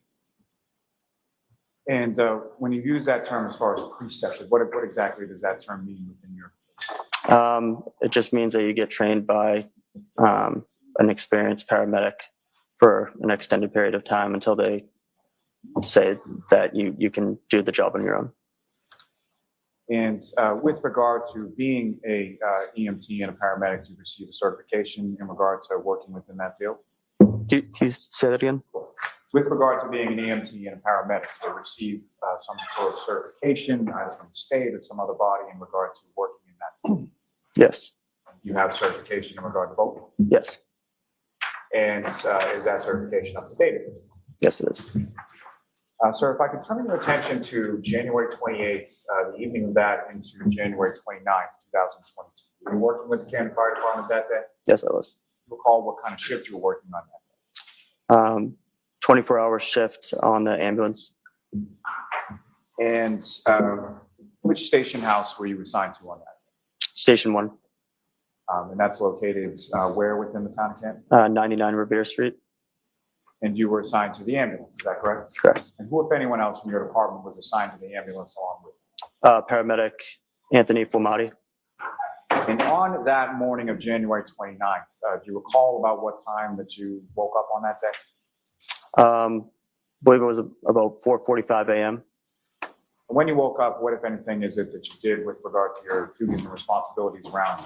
And when you use that term as far as precepted, what exactly does that term mean within your? It just means that you get trained by an experienced paramedic for an extended period of time until they say that you can do the job on your own. And with regard to being a EMT and a paramedic, you receive a certification in regard to working within that field? Can you say that again? With regard to being an EMT and a paramedic, to receive some sort of certification, either from the state or some other body in regard to working in that field. Yes, You have certification in regard to both? yes, And is that certification up to date? yes, it is. Sir, if I could turn your attention to January 28th, the evening of that into January 29th, 2022. Were you working with the Canton Fire Department that day? Yes, I was. Recall what kind of shift you were working on that day? 24-hour shift on the ambulance. And which station house were you assigned to on that day? Station 1, And that's located where within the town of Canton? 99 Revere Street. And you were assigned to the ambulance, is that correct? Correct. And who, if anyone else from your department, was assigned to the ambulance along with Paramedic Anthony Flamati. you? And on that morning of January 29th, do you recall about what time that you woke up on that day? I believe it was about 4:45 a.m. When you woke up, what, if anything, is it that you did with regard to your duties and responsibilities around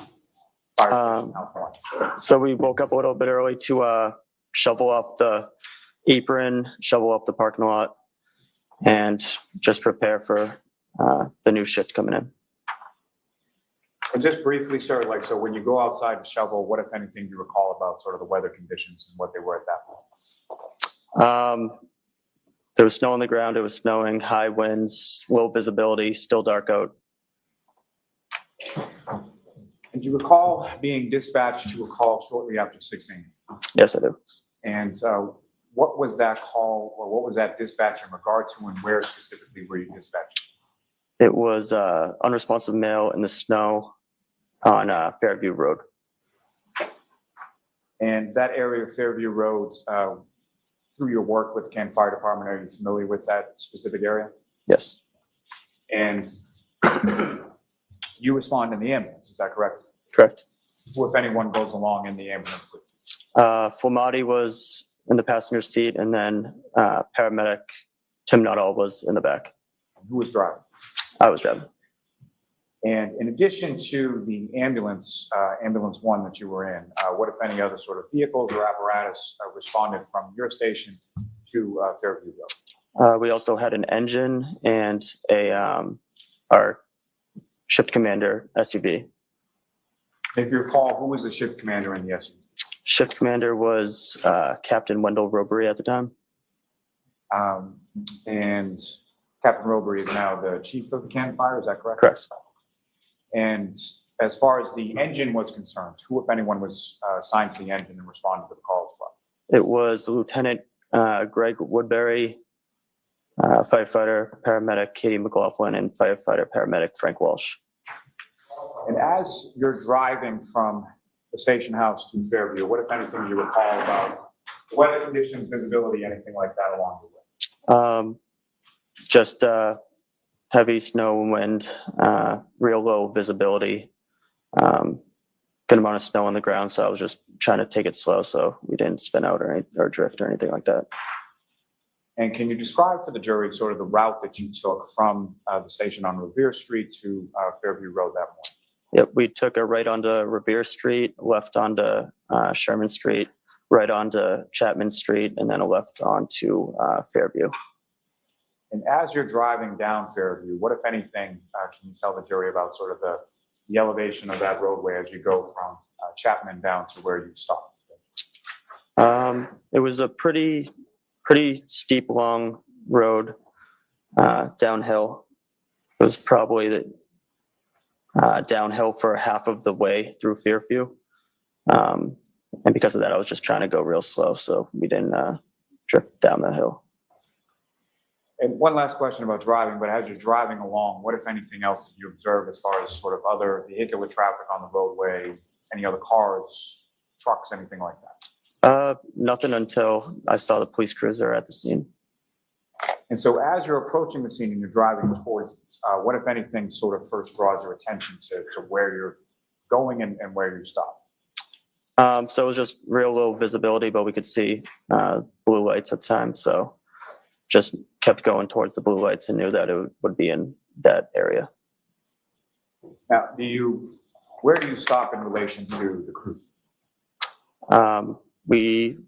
fire station House 1? So we woke up a little bit early to shovel off the apron, shovel off the parking lot, and just prepare for the new shift coming in. And just briefly, sir, like, so when you go outside to shovel, what, if anything, do you recall about sort of the weather conditions and what they were at that point? There was snow on the ground. It was snowing, high winds, low visibility, still dark out. And do you recall being dispatched to a call shortly after 6 a.m.? Yes, I do. And what was that call, or what was that dispatch in regard to, and where specifically were you dispatched? It was unresponsive male in the snow on Fairview Road. And that area of Fairview Road, through your work with the Canton Fire Department, are you familiar with that specific area? Yes, And you respond in the ambulance, is that correct? correct. Who, if anyone, goes along in the ambulance with you? Flamati was in the passenger seat, and then paramedic Tim Nuttall was in the back. Who was driving? I was driving. And in addition to the ambulance, ambulance 1 that you were in, what, if any, other sort of vehicles or apparatus responded from your station to Fairview Road? We also had an engine and our shift commander SUV. If you recall, who was the shift commander in the SUV? Shift commander was Captain Wendell Robery at the time. And Captain Robery is now the chief of the Canton Fire, is that correct? Correct. And as far as the engine was concerned, who, if anyone, was assigned to the engine and responded to the call as well? It was Lieutenant Greg Woodbury, firefighter paramedic Katie McLaughlin, and firefighter paramedic Frank Walsh. And as you're driving from the station house to Fairview, what, if anything, do you recall about weather conditions, visibility, anything like that along the way? Just heavy snow and wind, real low visibility, good amount of snow on the ground. So I was just trying to take it slow so we didn't spin out or drift or anything like that. And can you describe for the jury sort of the route that you took from the station on Revere Street to Fairview Road that morning? Yep, we took a right onto Revere Street, left onto Sherman Street, right onto Chapman Street, and then a left onto Fairview. And as you're driving down Fairview, what, if anything, can you tell the jury about sort of the elevation of that roadway as you go from Chapman down to where you stopped? It was a pretty steep, long road downhill. It was probably downhill for half of the way through Fairview. And because of that, I was just trying to go real slow so we didn't drift down the hill. And one last question about driving, but as you're driving along, what, if anything else, did you observe as far as sort of other vehicular traffic on the roadway, any other cars, trucks, anything like that? Nothing until I saw the police cruiser at the scene. And so as you're approaching the scene and you're driving towards it, what, if anything, sort of first draws your attention to where you're going and where you stop? So it was just real low visibility, but we could see blue lights at the time. So just kept going towards the blue lights and knew that it would be in that area. Now, where do you stop in relation to the cruise? We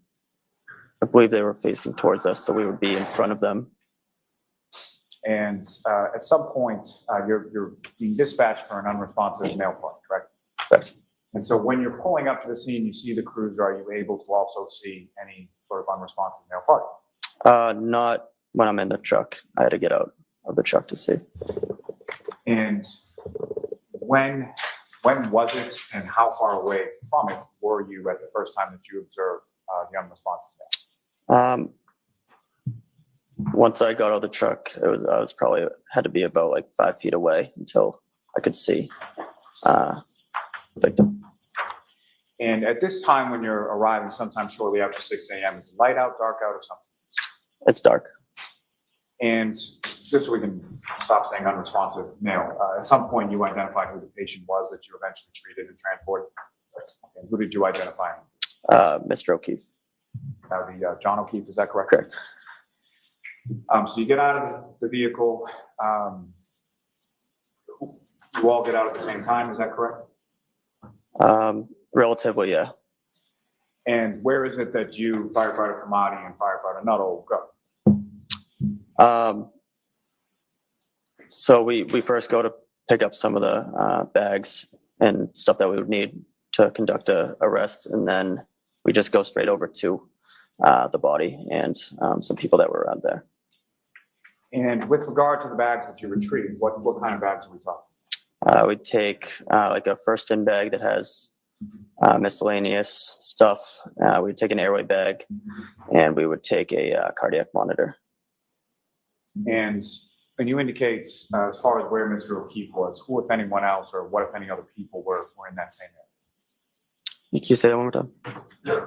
I believe they were facing towards us, so we would be in front of them. And at some point, you're being dispatched for an unresponsive male party, correct? Correct. And so when you're pulling up to the scene, you see the cruiser, are you able to also see any sort of unresponsive male party? Not when I'm in the truck. I had to get out of the truck to see. And when was it and how far away from it were you at the first time that you observed the unresponsive male? Once I got out of the truck, I was probably had to be about like 5 feet away until I could see the victim. And at this time when you're arriving, sometime shortly after 6 a.m., is it light out, dark out, or something? It's dark. And just so we can stop saying unresponsive male, at some point you identified who the patient was that you eventually treated and transported. Okay. Who did you identify? Mr. O'Keefe. The John O'Keefe, is that correct? Correct. So you get out of the vehicle. You all get out at the same time, is that correct? Relatively, yeah. And where is it that you, Firefighter Flamati and Firefighter Nuttall, go? So we first go to pick up some of the bags and stuff that we would need to conduct a arrest, and then we just go straight over to the body and some people that were around there. And with regard to the bags that you retrieved, what kind of bags are we talking? We'd take like a first-in bag that has miscellaneous stuff. We'd take an airway bag, and we would take a cardiac monitor. And you indicate, as far as where Mr. O'Keefe was, who, if anyone else, or what, if any other people were in that same area? Can you say that one more time?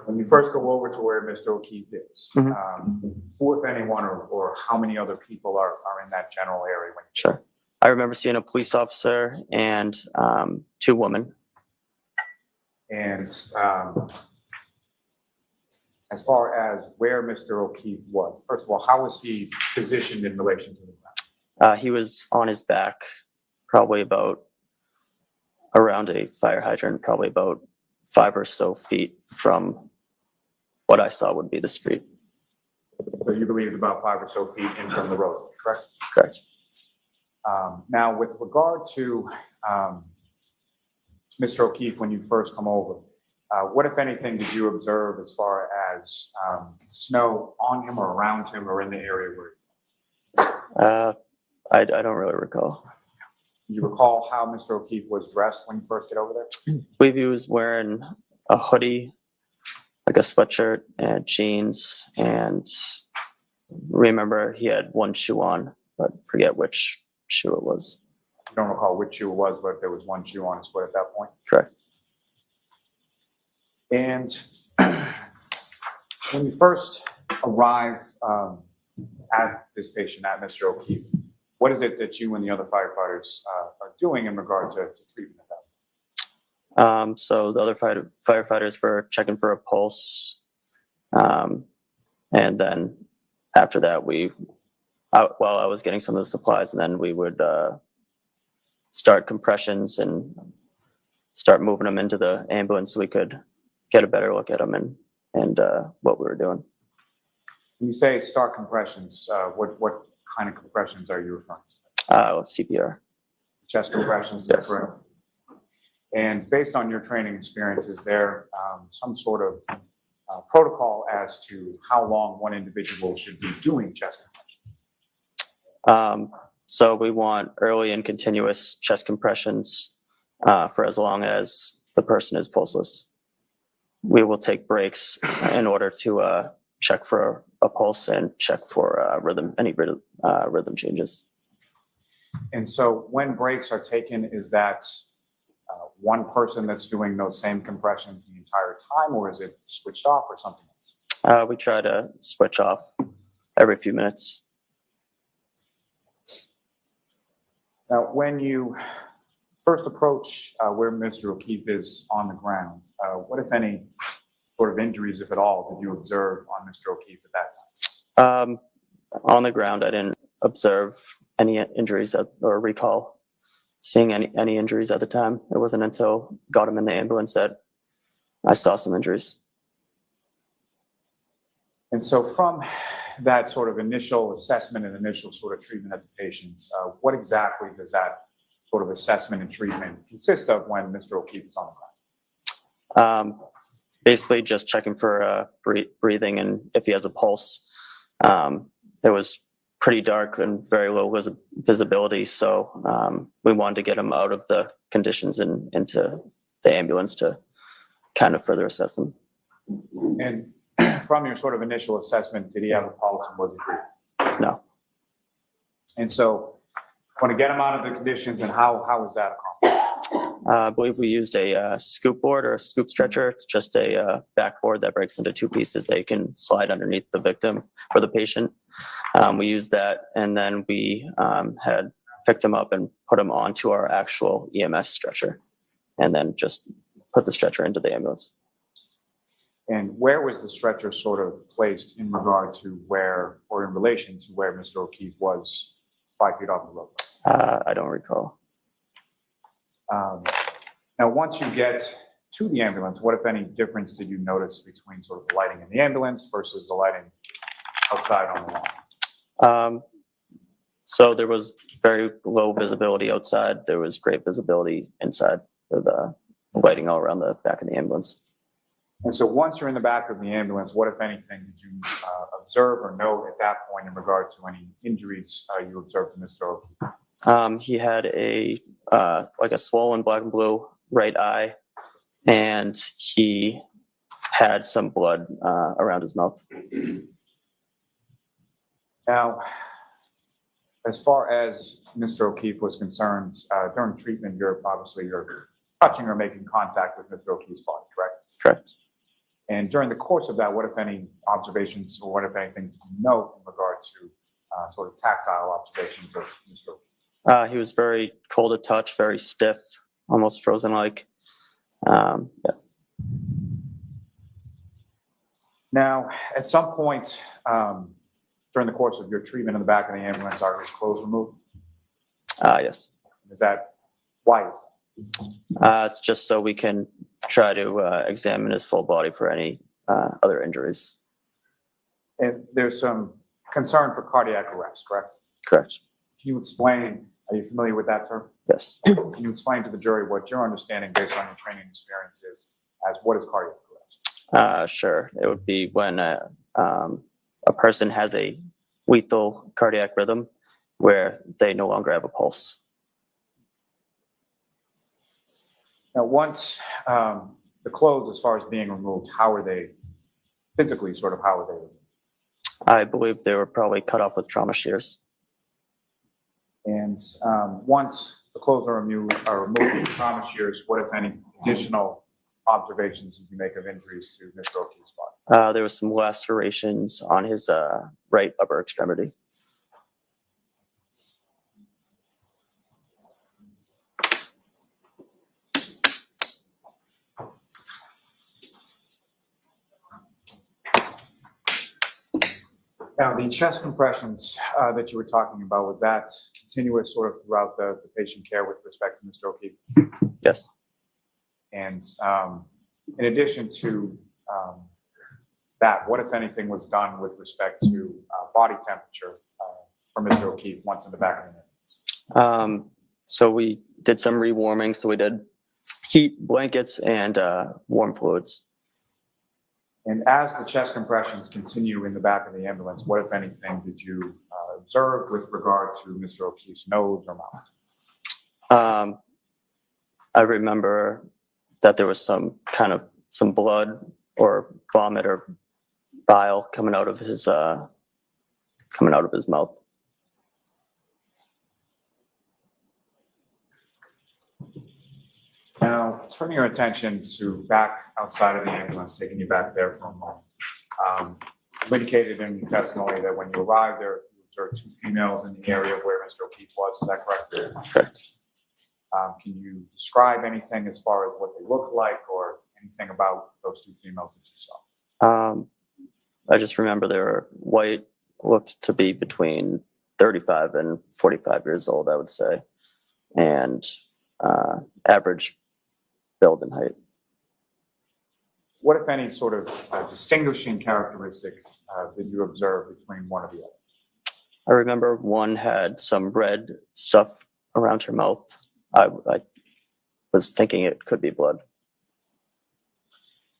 When you first go over to where Mr. O'Keefe is, who, if anyone, or how many other people are in that general area? Sure. I remember seeing a police officer and 2 women. And as far as where Mr. O'Keefe was, first of all, how was he positioned in relation to the ground? He was on his back, probably about around a fire hydrant, probably about 5 or so feet from what I saw would be the street. So you believe about 5 or so feet in from the road, correct? Correct. Now, with regard to Mr. O'Keefe, when you first come over, what, if anything, did you observe as far as snow on him or around him or in the area where? I don't really recall. You recall how Mr. O'Keefe was dressed when you first get over there? I believe he was wearing a hoodie, like a sweatshirt and jeans, and remember he had one shoe on, but forget which shoe it was. You don't recall which shoe it was, but there was one shoe on his foot at that point? Correct. And when you first arrive at this patient, at Mr. O'Keefe, what is it that you and the other firefighters are doing in regard to treatment at that point? So the other firefighters were checking for a pulse. And then after that, I was getting some of the supplies, and then we would start compressions and start moving them into the ambulance so we could get a better look at them and what we were doing. When you say start compressions, what kind of compressions are you referring to? CPR. Chest compressions, yes. Correct. And based on your training experience, is there some sort of protocol as to how long one individual should be doing chest compressions? So we want early and continuous chest compressions for as long as the person is pulseless. We will take breaks in order to check for a pulse and check for any rhythm changes. And so when breaks are taken, is that one person that's doing those same compressions the entire time, or is it switched off or something else? We try to switch off every few minutes. Now, when you first approach where Mr. O'Keefe is on the ground, what, if any, sort of injuries, if at all, did you observe on Mr. O'Keefe at that time? On the ground, I didn't observe any injuries or recall seeing any injuries at the time. It wasn't until got him in the ambulance that I saw some injuries. And so from that sort of initial assessment and initial sort of treatment of the patients, what exactly does that sort of assessment and treatment consist of when Mr. O'Keefe is on the ground? Basically just checking for breathing and if he has a pulse. It was pretty dark and very low visibility, so we wanted to get him out of the conditions and into the ambulance to kind of further assess him. And from your sort of initial assessment, did he have a pulse and was he breathing? No. And so want to get him out of the conditions, and how was that accomplished? I believe we used a scoop board or a scoop stretcher. It's just a backboard that breaks into two pieces. They can slide underneath the victim or the patient. We used that, and then we had picked him up and put him onto our actual EMS stretcher, and then just put the stretcher into the ambulance. And where was the stretcher sort of placed in regard to where, or in relation to where Mr. O'Keefe was 5 feet off the road? I don't recall. Now, once you get to the ambulance, what, if any, difference did you notice between sort of the lighting in the ambulance versus the lighting outside on the lawn? So there was very low visibility outside. There was great visibility inside with lighting all around the back of the ambulance. And so once you're in the back of the ambulance, what, if anything, did you observe or note at that point in regard to any injuries you observed to Mr. O'Keefe? He had a like a swollen black and blue right eye, and he had some blood around his mouth. Now, as far as Mr. O'Keefe was concerned, during treatment, you're touching or making contact with Mr. O'Keefe's body, correct? Correct. And during the course of that, what, if any, observations or what, if anything, did you note in regard to sort of tactile observations of Mr. O'Keefe? He was very cold to touch, very stiff, almost frozen-like. Yes. Now, at some point during the course of your treatment in the back of the ambulance, are his clothes removed? Yes. Is that, why is that? It's just so we can try to examine his full body for any other injuries. And there's some concern for cardiac arrest, correct? Correct. Can you explain, are you familiar with that term? Yes. Can you explain to the jury what your understanding based on your training experience is as what is cardiac arrest? Sure. It would be when a person has a lethal cardiac rhythm where they no longer have a pulse. Now, once the clothes, as far as being removed, how are they physically, sort of, how are they removed? I believe they were probably cut off with trauma shears. And once the clothes are removed with trauma shears, what, if any, additional observations did you make of injuries to Mr. O'Keefe's body? There was some lacerations on his right upper extremity. Now, the chest compressions that you were talking about, was that continuous sort of throughout the patient care with respect to Mr. O'Keefe? Yes. And in addition to that, what, if anything, was done with respect to body temperature for Mr. O'Keefe once in the back of the ambulance? So we did some rewarming. So we did heat blankets and warm fluids. And as the chest compressions continue in the back of the ambulance, what, if anything, did you observe with regard to Mr. O'Keefe's nose or mouth? I remember that there was some blood or vomit or bile coming out of his mouth. Now, turning your attention to back outside of the ambulance, taking you back there for a moment. You indicated in your testimony that when you arrived there, you observed two females in the area where Mr. O'Keefe was. Is that correct? Correct. Can you describe anything as far as what they look like or anything about those two females that you saw? I just remember they were white, looked to be between 35 and 45 years old, I would say, and average build and height. what, if any, sort of distinguishing characteristic did you observe between one or the other? I remember one had some red stuff around her mouth. I was thinking it could be blood.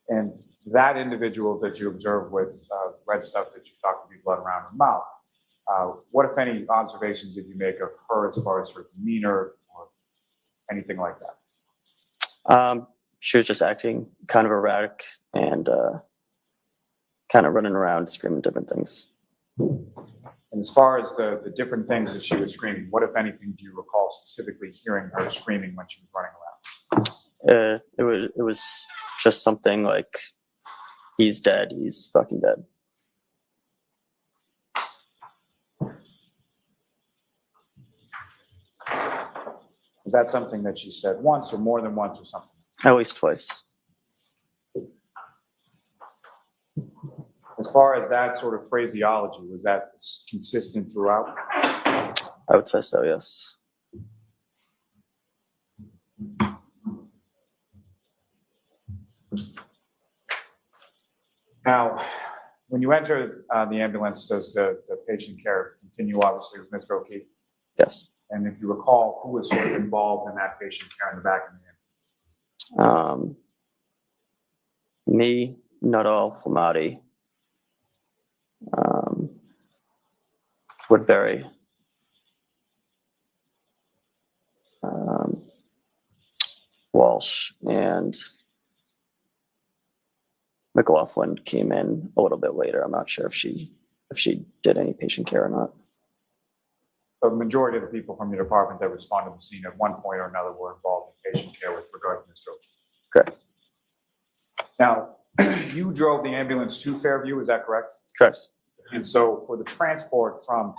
And that individual that you observed with red stuff that you thought could be blood around her mouth, what, if any, observations did you make of her as far as her demeanor or anything like that? She was just acting kind of erratic and kind of running around screaming different things. And as far as the different things that she was screaming, what, if anything, do you recall specifically hearing her screaming when she was running around? It was just something like, he's dead, he's fucking dead. Was that something that she said once or more than once or something? At least twice. As far as that sort of phraseology, was that consistent throughout? I would say so, yes. Now, when you enter the ambulance, does the patient care continue, obviously, with Mr. O'Keefe? Yes. And if you recall, who was sort of involved in that patient care in the back of the ambulance? Me, Nuttall, Flamati, Woodbury, Walsh, and McLaughlin came in a little bit later. I'm not sure if she did any patient care or not. The majority of the people from your department that responded to the scene at one point or another were involved in patient care with regard to Mr. O'Keefe. Correct. Now, you drove the ambulance to Fairview, is that correct? Correct. And so for the transport from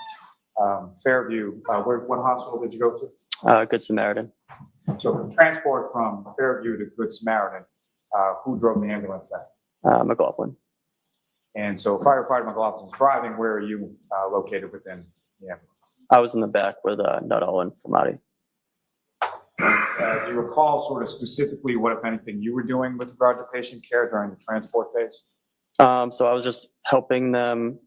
Fairview, what hospital did you go to? Good Samaritan. So for the transport from Fairview to Good Samaritan, who drove the ambulance then? McLaughlin. And so Firefighter McLaughlin's driving, where are you located within the ambulance? I was in the back with Nuttall and Flamati. Do you recall sort of specifically what, if anything, you were doing with regard to patient care during the transport phase? So I was just helping them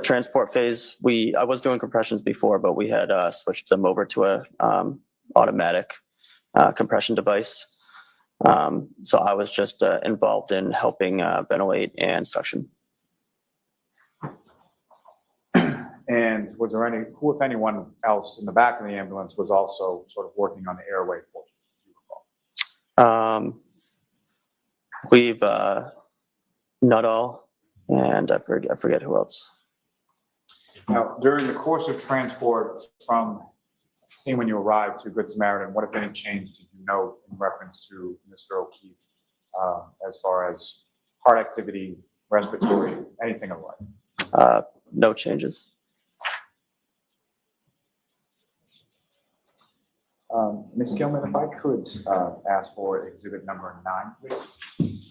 transport phase. I was doing compressions before, but we had switched them over to a automatic compression device. So I was just involved in helping ventilate and suction. And was there who, if anyone else in the back of the ambulance was also sort of working on the airway portion? Do you recall? We've Nuttall, and I forget who else. Now, during the course of transport from the scene when you arrived to Good Samaritan, what, if any, change did you note in reference to Mr. O'Keefe as far as heart activity, respiratory, anything of like? No changes. Ms. Gilman, if I could ask for exhibit number 9, please.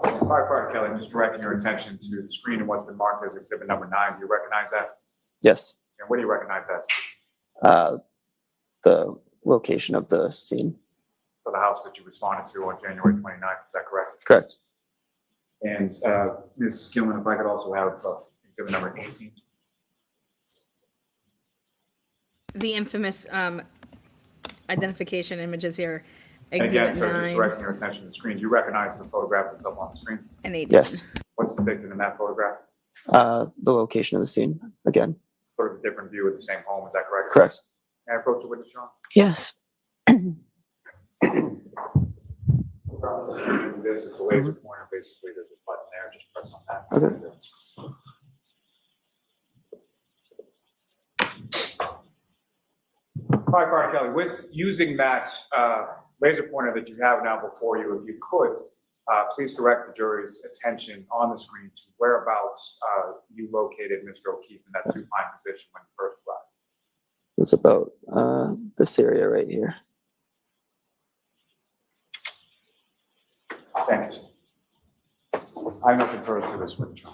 Firefighter Kelly, I'm just directing your attention to the screen and what's been marked as exhibit number 9. Do you recognize that? Yes. And what do you recognize that? The location of the scene. For the house that you responded to on January 29th, is that correct? Correct. And Ms. Gilman, if I could also have exhibit number 18. The infamous identification images here. And Exhibit again, so 9 just directing your attention to the screen. Do you recognize the photograph that's up on the screen? and 18. Yes. What's depicted in that photograph? The location of the scene again. Sort of a different view of the same home, is that correct? Correct. May I approach the witness, Sean? Yes. This is the laser pointer. Basically, there's a button there. Just press on that. Okay. Firefighter Kelly, with using that laser pointer that you have now before you, if you could, please direct the jury's attention on the screen to whereabouts you located Mr. O'Keefe in that supine position when you first arrived. It was about this area right here. Thank you. I have nothing further to this witness.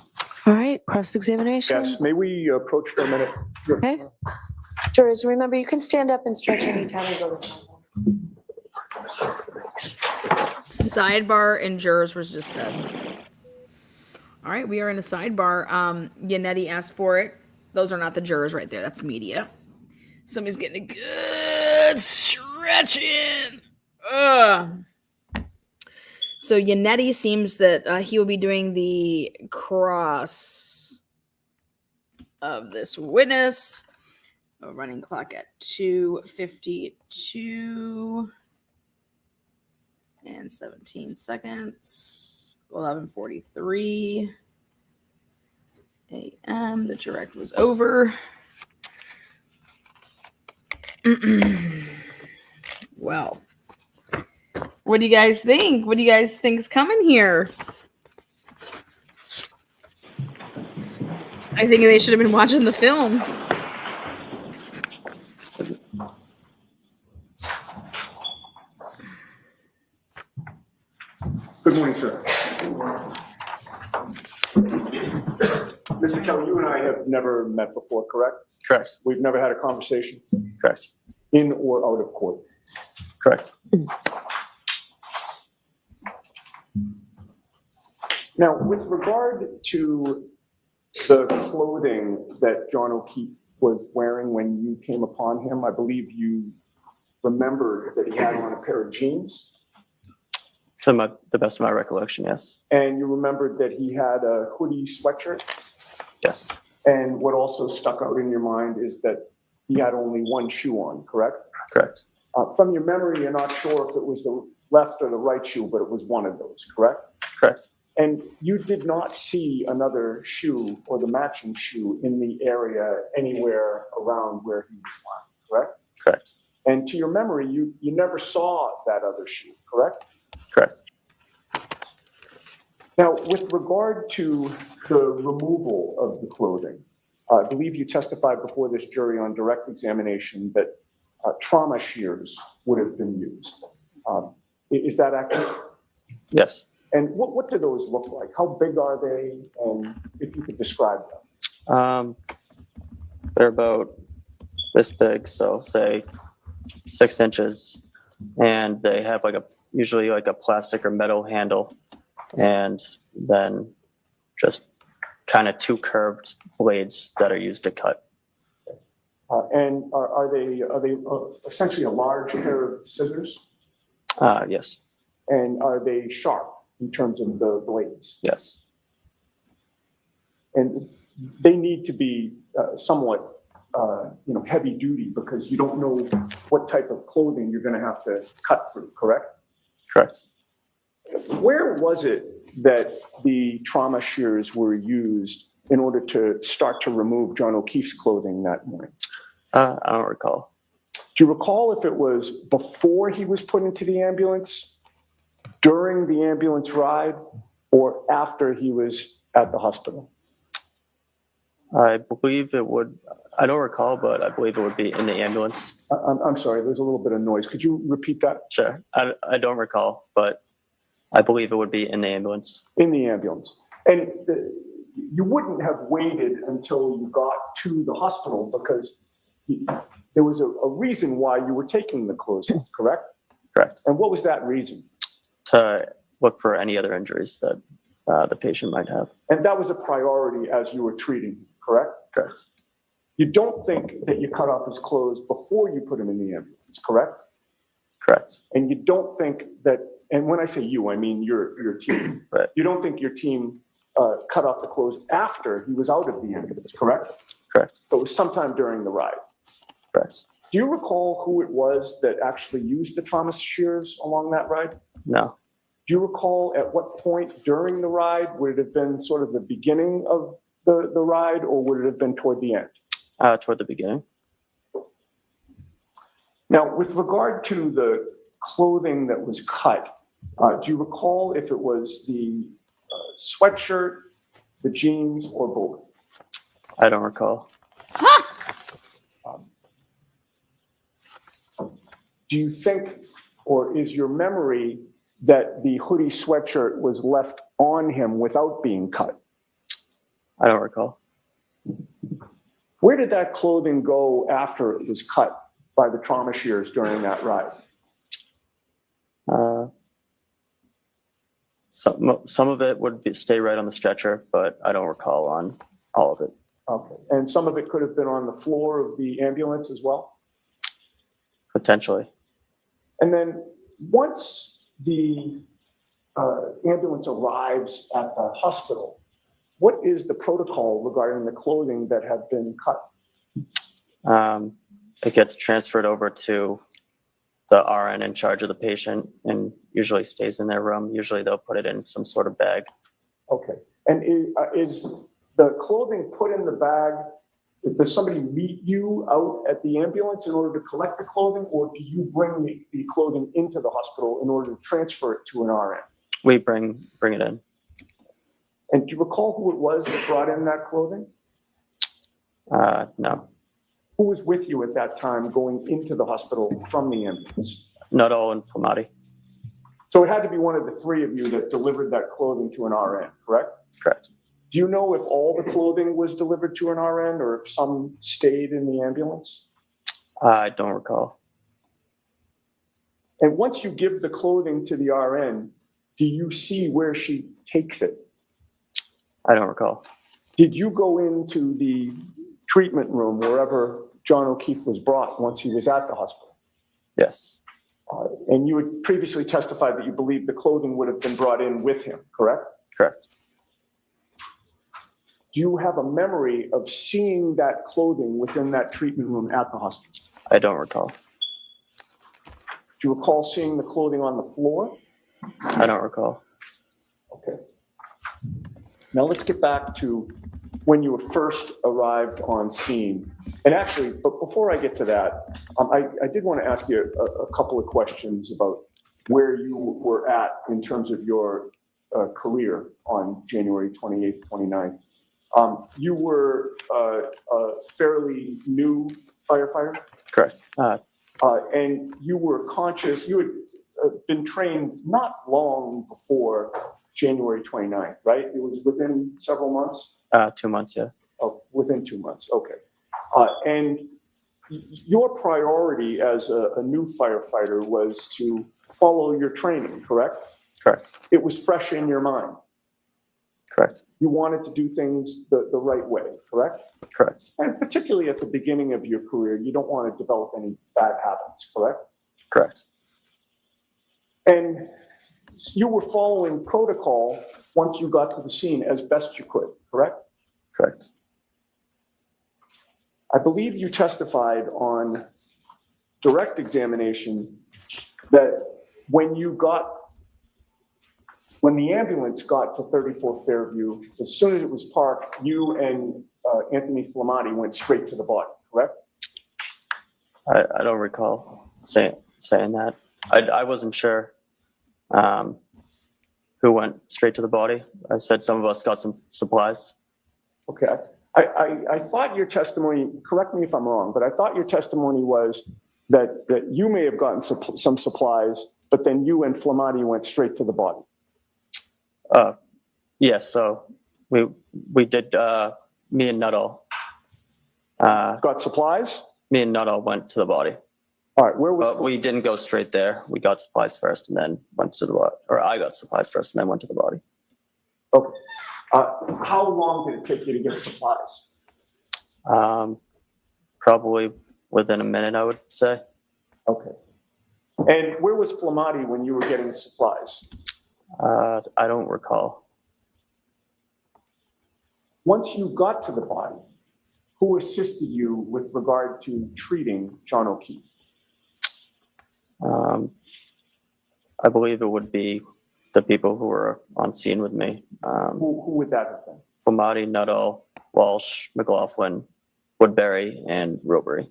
All right. Cross-examination? Yes, may we approach for a minute? Okay. Jurors, remember, you can stand up and stretch anytime you go to someone. Sidebar and jurors was just said. All right, we are in a sidebar. Yannetti asked for it. Those are not the jurors right there. That's media. Somebody's getting a good stretching. Ugh. So Yannetti seems that he will be doing the cross of this witness. A running clock at 2:52 and 17 seconds. 11:43 a.m. The direct was over. Well, what do you guys think? What do you guys think's coming here? I think they should have been watching the film. Good morning, sir. Mr. Kelly, you and I have never met before, correct? Correct. We've never had a conversation Correct. in or out of court. Correct. Now, with regard to the clothing that John O'Keefe was wearing when you came upon him, I believe you remembered that he had on a pair of jeans. To the best of my recollection, yes. And you remembered that he had a hoodie sweatshirt. Yes. And what also stuck out in your mind is that he had only one shoe on, correct? Correct. From your memory, you're not sure if it was the left or the right shoe, but it was one of those, correct? Correct. And you did not see another shoe or the matching shoe in the area anywhere around where he was lying, correct? Correct. And to your memory, you never saw that other shoe, correct? Correct. Now, with regard to the removal of the clothing, I believe you testified before this jury on direct examination that trauma shears would have been used. Is that accurate? Yes. And what do those look like? How big are they? And if you could describe them. They're about this big, so say 6 inches, and they have usually like a plastic or metal handle, and then just kind of 2 curved blades that are used to cut. And are they essentially a large pair of scissors? Yes. And are they sharp in terms of the blades? Yes. And they need to be somewhat heavy duty because you don't know what type of clothing you're going to have to cut through, correct? Correct. Where was it that the trauma shears were used in order to start to remove John O'Keefe's clothing that morning? I don't recall. Do you recall if it was before he was put into the ambulance, during the ambulance ride, or after he was at the hospital? I believe it would, I don't recall, but I believe it would be in the ambulance. I'm sorry, there's a little bit of noise. Could you repeat that? Sure. I don't recall, but I believe it would be in the ambulance. In the ambulance. And you wouldn't have waited until you got to the hospital because there was a reason why you were taking the clothes off, correct? Correct. And what was that reason? To look for any other injuries that the patient might have. And that was a priority as you were treating him, correct? Correct. You don't think that you cut off his clothes before you put him in the ambulance, correct? Correct. And you don't think that, and when I say you, I mean your team. Right. You don't think your team cut off the clothes after he was out of the ambulance, correct? Correct. So it was sometime during the ride. Correct. Do you recall who it was that actually used the trauma shears along that ride? No. Do you recall at what point during the ride? Would it have been sort of the beginning of the ride, or would it have been toward the end? Toward the beginning. Now, with regard to the clothing that was cut, do you recall if it was the sweatshirt, the jeans, or both? I don't recall. Do you think, or is your memory that the hoodie sweatshirt was left on him without being cut? I don't recall. Where did that clothing go after it was cut by the trauma shears during that ride? Some of it would stay right on the stretcher, but I don't recall on all of it. Okay. And some of it could have been on the floor of the ambulance as well? Potentially. And then once the ambulance arrives at the hospital, what is the protocol regarding the clothing that had been cut? It gets transferred over to the RN in charge of the patient and usually stays in their room. Usually they'll put it in some sort of bag. Okay. And is the clothing put in the bag? Does somebody meet you out at the ambulance in order to collect the clothing, or do you bring the clothing into the hospital in order to transfer it to an RN? We bring it in. And do you recall who it was that brought in that clothing? No. Who was with you at that time going into the hospital from the ambulance? Nuttall and Flamati. So it had to be one of the three of you that delivered that clothing to an RN, correct? Correct. Do you know if all the clothing was delivered to an RN or if some stayed in the ambulance? I don't recall. And once you give the clothing to the RN, do you see where she takes it? I don't recall. Did you go into the treatment room wherever John O'Keefe was brought once he was at the hospital? Yes. And you had previously testified that you believed the clothing would have been brought in with him, correct? Correct. Do you have a memory of seeing that clothing within that treatment room at the hospital? I don't recall. Do you recall seeing the clothing on the floor? I don't recall. Okay. Now let's get back to when you were first arrived on scene. And actually, but before I get to that, I did want to ask you a couple of questions about where you were at in terms of your career on January 28th, 29th. You were a fairly new firefighter? Correct. And you were conscious, you had been trained not long before January 29th, right? It was within several months? 2 months, yeah. Oh, within 2 months, okay. And your priority as a new firefighter was to follow your training, correct? Correct. It was fresh in your mind. Correct. You wanted to do things the right way, correct? Correct. And particularly at the beginning of your career, you don't want to develop any bad habits, correct? Correct. And you were following protocol once you got to the scene as best you could, correct? Correct. I believe you testified on direct examination that when the ambulance got to 34 Fairview, as soon as it was parked, you and Anthony Flamati went straight to the body, correct? I don't recall saying that. I wasn't sure who went straight to the body. I said some of us got some supplies. Okay. I thought your testimony, correct me if I'm wrong, but I thought your testimony was that you may have gotten some supplies, but then you and Flamati went straight to the body. Yes, so we did, me and Nuttall. Got supplies? Me and Nuttall went to the body. All right, where was? But we didn't go straight there. We got supplies first and then went to the body, or I got supplies first and then went to the body. Okay. How long did it take you to get supplies? Probably within a minute, I would say. Okay. And where was Flamati when you were getting the supplies? I don't recall. Once you got to the body, who assisted you with regard to treating John O'Keefe? I believe it would be the people who were on scene with me. Who would that have been? Flamati, Nuttall, Walsh, McLaughlin, Woodbury, and Robery.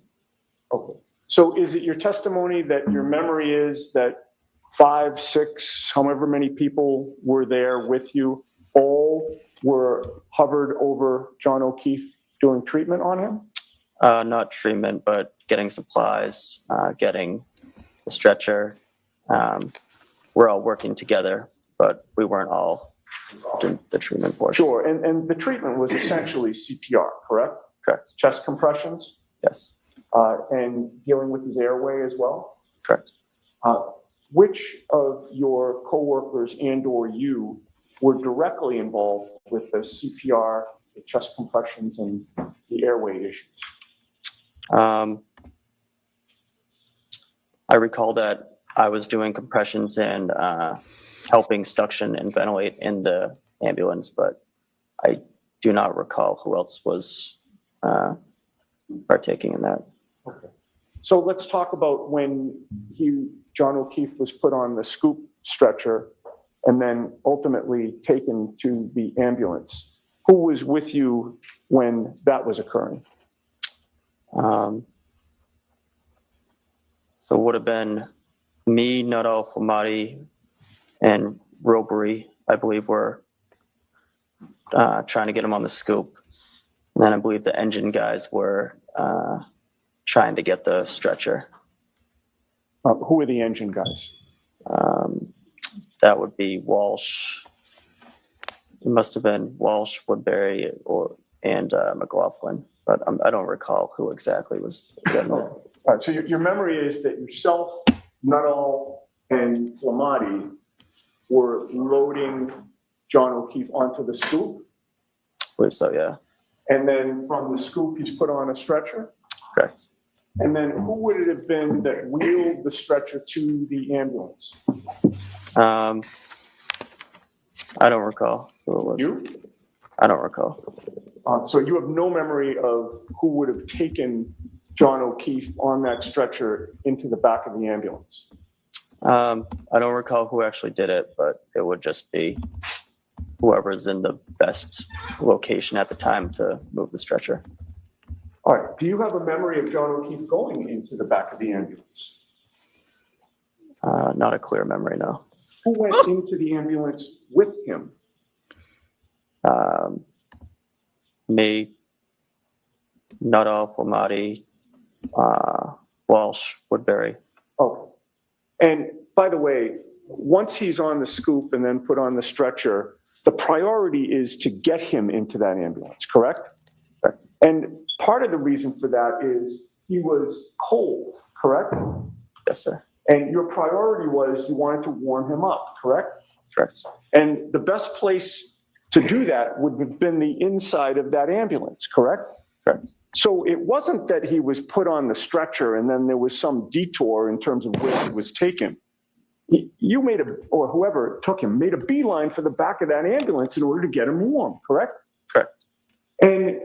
Okay. So is it your testimony that your memory is that 5, 6, however many people were there with you, all were hovered over John O'Keefe doing treatment on him? Not treatment, but getting supplies, getting the stretcher. We're all working together, but we weren't all the treatment portion. Sure, and the treatment was essentially CPR, correct? Correct. Chest compressions, Yes. and dealing with his airway as well? Correct. Which of your coworkers and/or you were directly involved with the CPR, the chest compressions, and the airway issues? I recall that I was doing compressions and helping suction and ventilate in the ambulance, but I do not recall who else was partaking in that. Okay. So let's talk about when John O'Keefe was put on the scoop stretcher and then ultimately taken to the ambulance. Who was with you when that was occurring? So it would have been me, Nuttall, Flamati, and Robery, I believe, were trying to get him on the scoop. And then I believe the engine guys were trying to get the stretcher. Who are the engine guys? That would be Walsh. It must have been Walsh, Woodbury, and McLaughlin, but I don't recall who exactly was getting it. All right, so your memory is that yourself, Nuttall, and Flamati were loading John O'Keefe onto the scoop? I believe so, yeah. And then from the scoop, he's put on a stretcher? Correct. And then who would it have been that wheeled the stretcher to the ambulance? I don't recall who it was. You? I don't recall. So you have no memory of who would have taken John O'Keefe on that stretcher into the back of the ambulance? I don't recall who actually did it, but it would just be whoever's in the best location at the time to move the stretcher. All right. Do you have a memory of John O'Keefe going into the back of the ambulance? Not a clear memory, no. Who went into the ambulance with him? Me, Nuttall, Flamati, Walsh, Woodbury. Oh, and by the way, once he's on the scoop and then put on the stretcher, the priority is to get him into that ambulance, correct? Correct. And part of the reason for that is he was cold, correct? Yes, sir. And your priority was you wanted to warm him up, correct? Correct. And the best place to do that would have been the inside of that ambulance, correct? Correct. So it wasn't that he was put on the stretcher and then there was some detour in terms of where he was taken. You or whoever took him, made a beeline for the back of that ambulance in order to get him warm, correct? Correct. And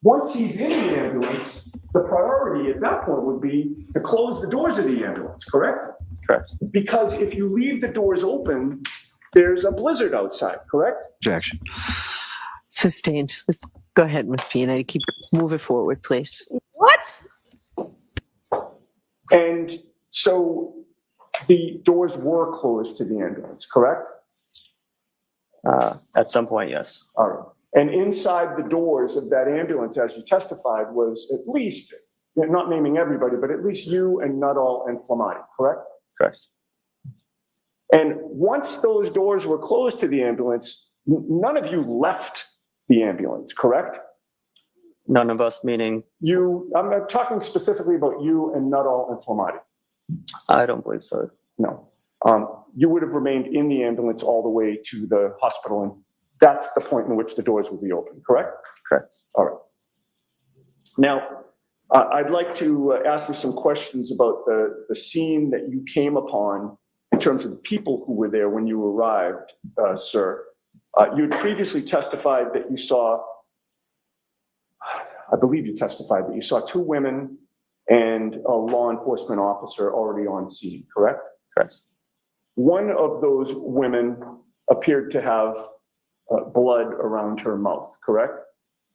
once he's in the ambulance, the priority at that point would be to close the doors of the ambulance, correct? Correct. Because if you leave the doors open, there's a blizzard outside, correct? Objection. Sustained. Let's go ahead, Ms. Fiona. Keep moving forward, please. What? And so the doors were closed to the ambulance, correct? At some point, yes. All right. And inside the doors of that ambulance, as you testified, was at least, not naming everybody, but at least you and Nuttall and Flamati, correct? Correct. And once those doors were closed to the ambulance, none of you left the ambulance, correct? None of us, meaning? I'm not talking specifically about you and Nuttall and Flamati. I don't believe so. No. You would have remained in the ambulance all the way to the hospital, and that's the point in which the doors will be open, correct? Correct. All right. Now, I'd like to ask you some questions about the scene that you came upon in terms of the people who were there when you arrived, sir. You had previously testified that you saw, I believe you testified that you saw two women and a law enforcement officer already on scene, correct? Correct. One of those women appeared to have blood around her mouth, correct?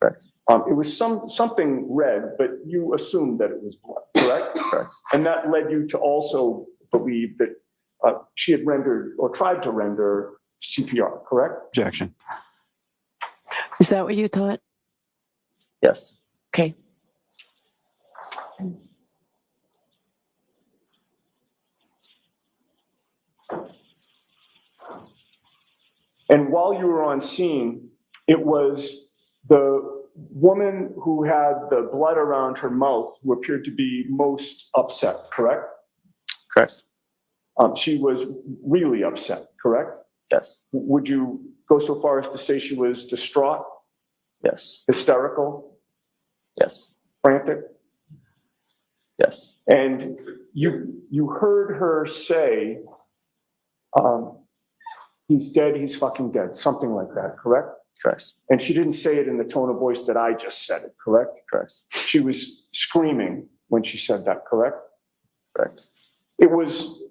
Correct. It was something red, but you assumed that it was blood, correct? Correct. And that led you to also believe that she had rendered or tried to render CPR, correct? Objection. Is that what you thought? Yes. Okay. And while you were on scene, it was the woman who had the blood around her mouth who appeared to be most upset, correct? Correct. She was really upset, correct? Yes. Would you go so far as to say she was distraught, Yes. hysterical, Yes. frantic? Yes. And you heard her say, he's dead, he's fucking dead, something like that, correct? Correct. And she didn't say it in the tone of voice that I just said it, correct? Correct. She was screaming when she said that, correct? Correct. It was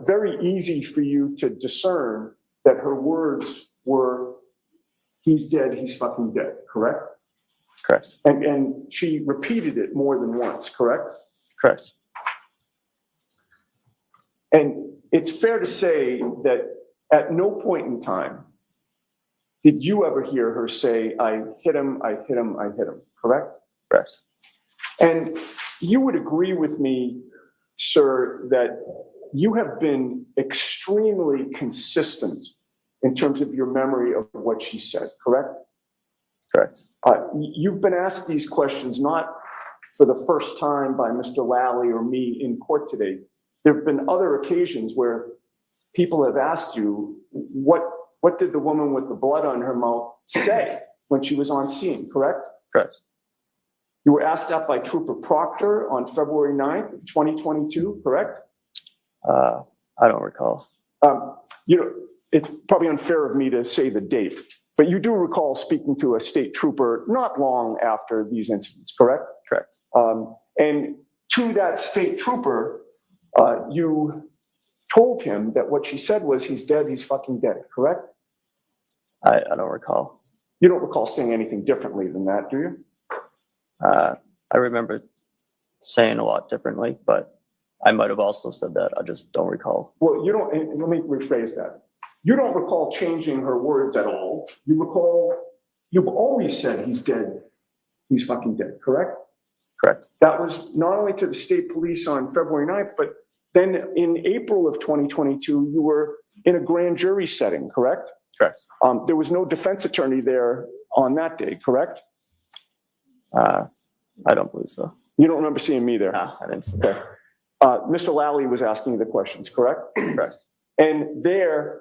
very easy for you to discern that her words were, he's dead, he's fucking dead, correct? Correct. And she repeated it more than once, correct? Correct. And it's fair to say that at no point in time did you ever hear her say, I hit him, I hit him, I hit him, correct? Correct. And you would agree with me, sir, that you have been extremely consistent in terms of your memory of what she said, correct? Correct. You've been asked these questions not for the first time by Mr. Lally or me in court today. There have been other occasions where people have asked you, what did the woman with the blood on her mouth say when she was on scene, correct? Correct. You were asked that by Trooper Proctor on February 9th of 2022, correct? I don't recall. It's probably unfair of me to say the date, but you do recall speaking to a state trooper not long after these incidents, correct? Correct. And to that state trooper, you told him that what she said was, he's dead, he's fucking dead, correct? I don't recall. You don't recall saying anything differently than that, do you? I remember saying a lot differently, but I might have also said that. I just don't recall. Well, you don't, and let me rephrase that. You don't recall changing her words at all. You recall, you've always said he's dead, he's fucking dead, correct? Correct. That was not only to the state police on February 9th, but then in April of 2022, you were in a grand jury setting, correct? Correct. There was no defense attorney there on that day, correct? I don't believe so. You don't remember seeing me there? No, I didn't see Okay. Mr. Lally was asking you the questions, correct? Correct. And there,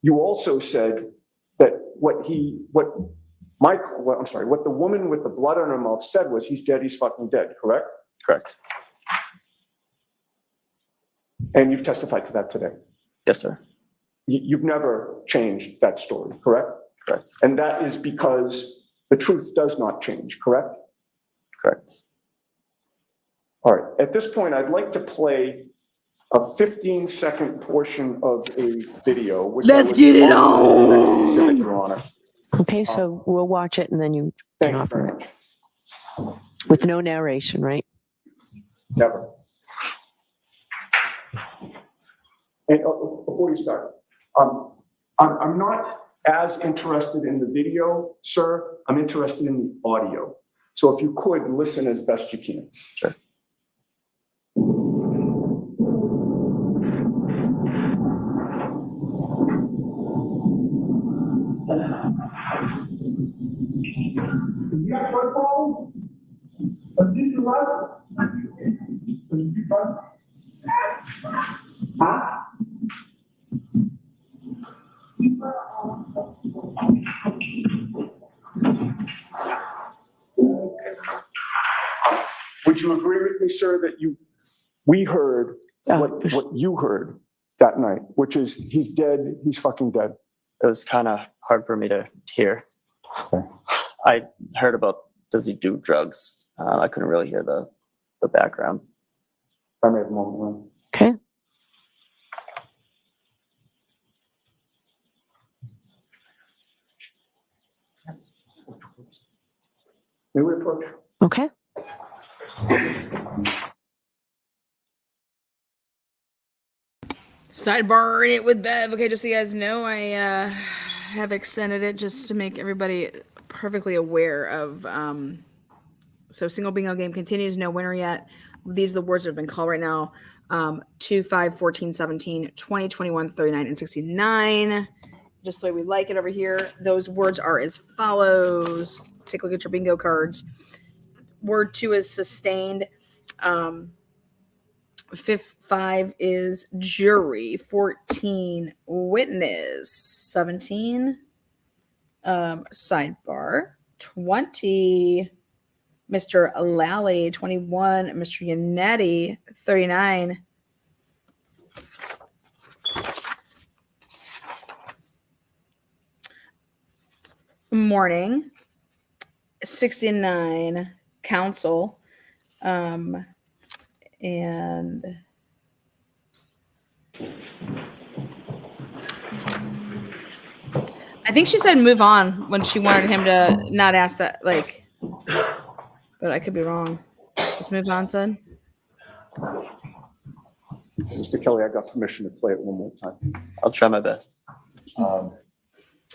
you also said that what the woman with the blood on her mouth said was, he's dead, he's fucking dead, correct? Correct. And you've testified to that today. Yes, sir. You've never changed that story, correct? Correct. And that is because the truth does not change, correct? Correct. All right, at this point, I'd like to play a 15-second portion of a video. Which Let's get it on! Your Honor. Okay, so we'll watch it and then you Thank can you offer very it. much. With no narration, right? Never. And before you start, I'm not as interested in the video, sir. I'm interested in the audio. So if you could listen as best you can. Sure. Would you agree with me, sir, that we heard what you heard that night, which is he's dead, he's fucking dead? It was kind of hard for me to hear. Okay. I heard about, does he do drugs? I couldn't really hear the background. I may have a moment. Okay. May we approach? Okay. Sidebar it with Bev. Okay, just so you guys know, I have extended it just to make everybody perfectly aware of. So single bingo game continues, no winner yet. These are the words that have been called right now. 2, 5, 14, 17, 20, 21, 39, and 69. just the way we like it over here. Those words are as follows. Take a look at your bingo cards. Word 2 is sustained. 5 is jury. 14, witness. 17, sidebar. 20, Mr. Lally. 21, Mr. Yannetti. 39, morning. 69, counsel. And I think she said move on when she wanted him to not ask that, like, but I could be wrong. Just move on, son. Mr. Kelly, I got permission to play it one more time. I'll try my best.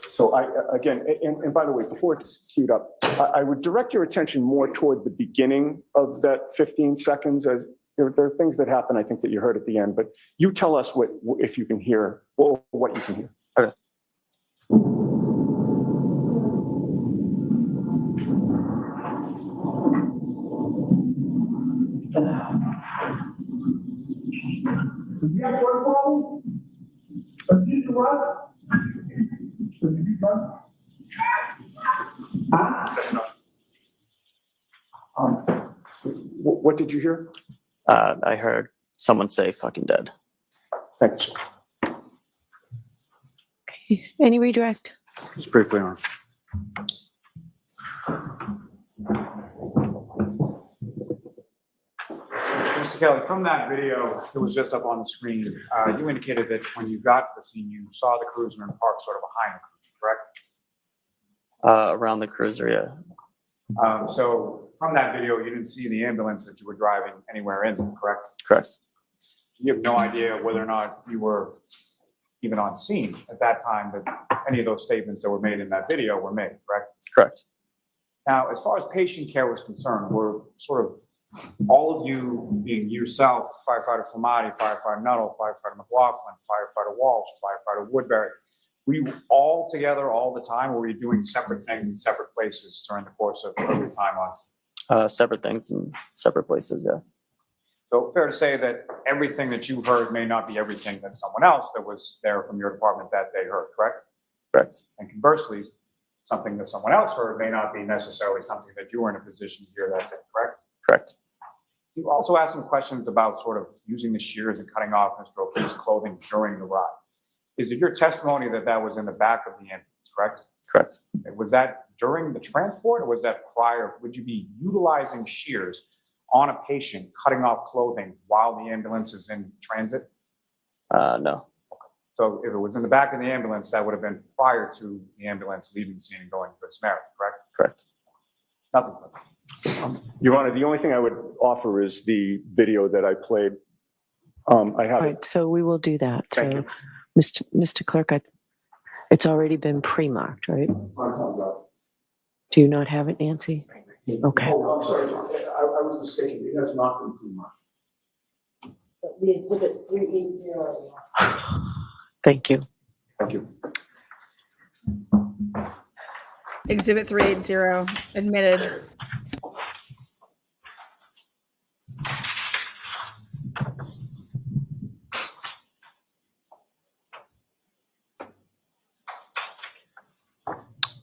So again, and by the way, before it's queued up, I would direct your attention more toward the beginning of that 15 seconds. As there are things that happen, I think, that you heard at the end, but you tell us if you can hear, or what you can hear. Okay. What did you hear? I heard someone say fucking dead. Thanks. Okay. Any redirect? Just briefly on. Mr. Kelly, from that video that was just up on the screen, you indicated that when you got to the scene, you saw the cruiser and parked sort of behind the cruiser, correct? Around the cruiser, yeah. So from that video, you didn't see the ambulance that you were driving anywhere in, correct? Correct. You have no idea whether or not you were even on scene at that time that any of those statements that were made in that video were made, correct? Correct. Now, as far as patient care was concerned, were sort of all of you, being yourself, Firefighter Flamati, Firefighter Nuttall, Firefighter McLaughlin, Firefighter Walsh, Firefighter Woodbury, were you all together all the time, or were you doing separate things in separate places during the course of your time on scene? Separate things in separate places, yeah. So fair to say that everything that you heard may not be everything that someone else that was there from your department that day heard, correct? Correct. And conversely, something that someone else heard may not be necessarily something that you were in a position to hear that day, correct? Correct. You also asked some questions about sort of using the shears and cutting off Mr. O'Keefe's clothing during the ride. Is it your testimony that that was in the back of the ambulance, correct? Correct. Was that during the transport, or was that prior? Would you be utilizing shears on a patient, cutting off clothing while the ambulance is in transit? No. So if it was in the back of the ambulance, that would have been prior to the ambulance leaving the scene and going to its merit, correct? Correct. Nothing. Your Honor, the only thing I would offer is the video that I played. I have All it. right, so we will do that. Thank So, you. Mr. Clerk, it's already been pre-marked, right? Do you not have it, Nancy? Okay. Oh, I'm sorry. I was mistaken. It has not been pre-marked. The exhibit 380. Thank you. Thank you. Exhibit 380, admitted.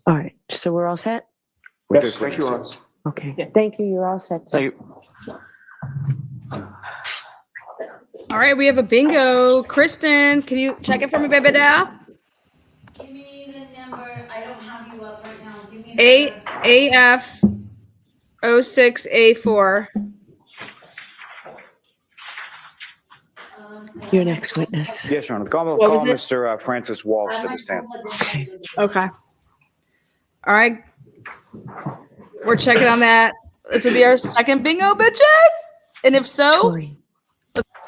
All right, so we're all set? Yes, thank you, Your Honor. Okay, thank you, you're all set. sir. Thank you. All right, we have a bingo. Kristen, can you check it for me, baby? There? Give me the number. I don't have you up right now. Give me a number. AF 06A4. Your next witness. Yes, Your Honor. Call What was it? Mr. Francis Walsh to the stand. Okay. All right. We're checking on that. This will be our second bingo, bitches. And if so, Tori,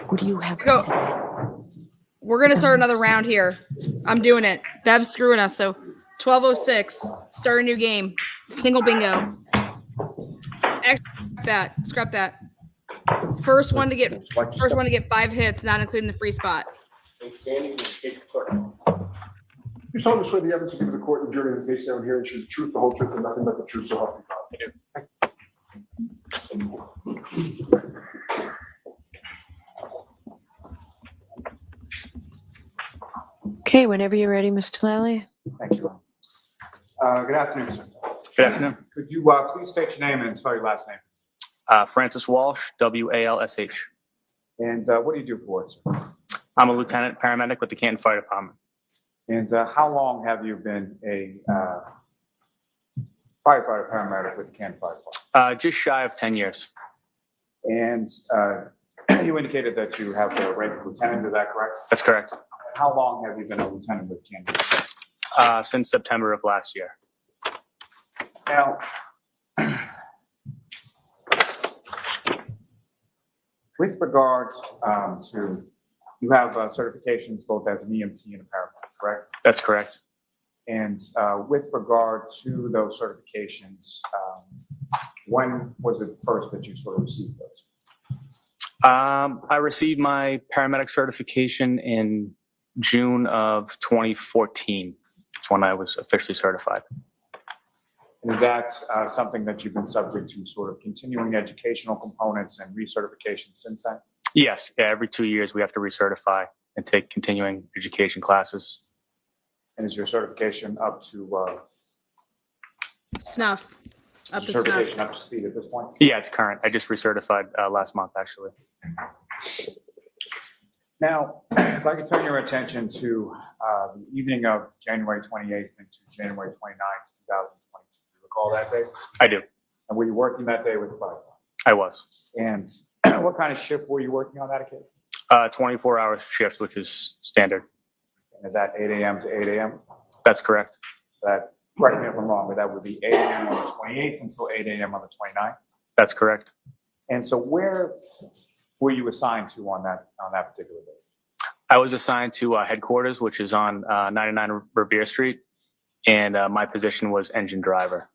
what do you have? go. We're going to start another round here. I'm doing it. Bev's screwing us. So 12:06, start a new game. Single bingo. Scrap that. First one to get 5 hits, not including the free spot. You solemnly swear the evidence you give to the court and jury in the case down here and should the truth, the whole truth, and nothing but the truth, so help you God. Okay, whenever you're ready, Mr. Lally. Thank you. Good afternoon, sir. Good afternoon. Could you please state your name and spell your last name? Francis Walsh, W-A-L-S-H. And what do you do for work, sir? I'm a lieutenant paramedic with the Canton Fire Department. And how long have you been a firefighter paramedic with the Canton Fire Department? Just shy of 10 years. And you indicated that you have the rank of lieutenant, is that correct? That's correct. How long have you been a lieutenant with Canton? Since September of last year. Now, with regards to, you have certifications both as an EMT and a paramedic, correct? That's correct. And with regard to those certifications, when was it first that you sort of received those? I received my paramedic certification in June of 2014. That's when I was officially certified. And is that something that you've been subject to sort of continuing educational components and recertification since then? Yes, yeah, every 2 years we have to recertify and take continuing education classes. And is your certification up to Snuff. Up to certification snuff. up to speed at this point? Yeah, it's current. I just recertified last month, actually. Now, if I could turn your attention to the evening of January 28th into January 29th, 2022. Do you recall that day? I do. And were you working that day with the firefighter? I was. And what kind of shift were you working on that occasion? 24-hour shift, which is standard. And is that 8 a.m. to 8 a.m.? That's correct. That, correct me if I'm wrong, but that would be 8 a.m. on the 28th until 8 a.m. on the 29th? That's correct. And so where were you assigned to on that particular day? I was assigned to headquarters, which is on 99 Revere Street, and my position was engine driver.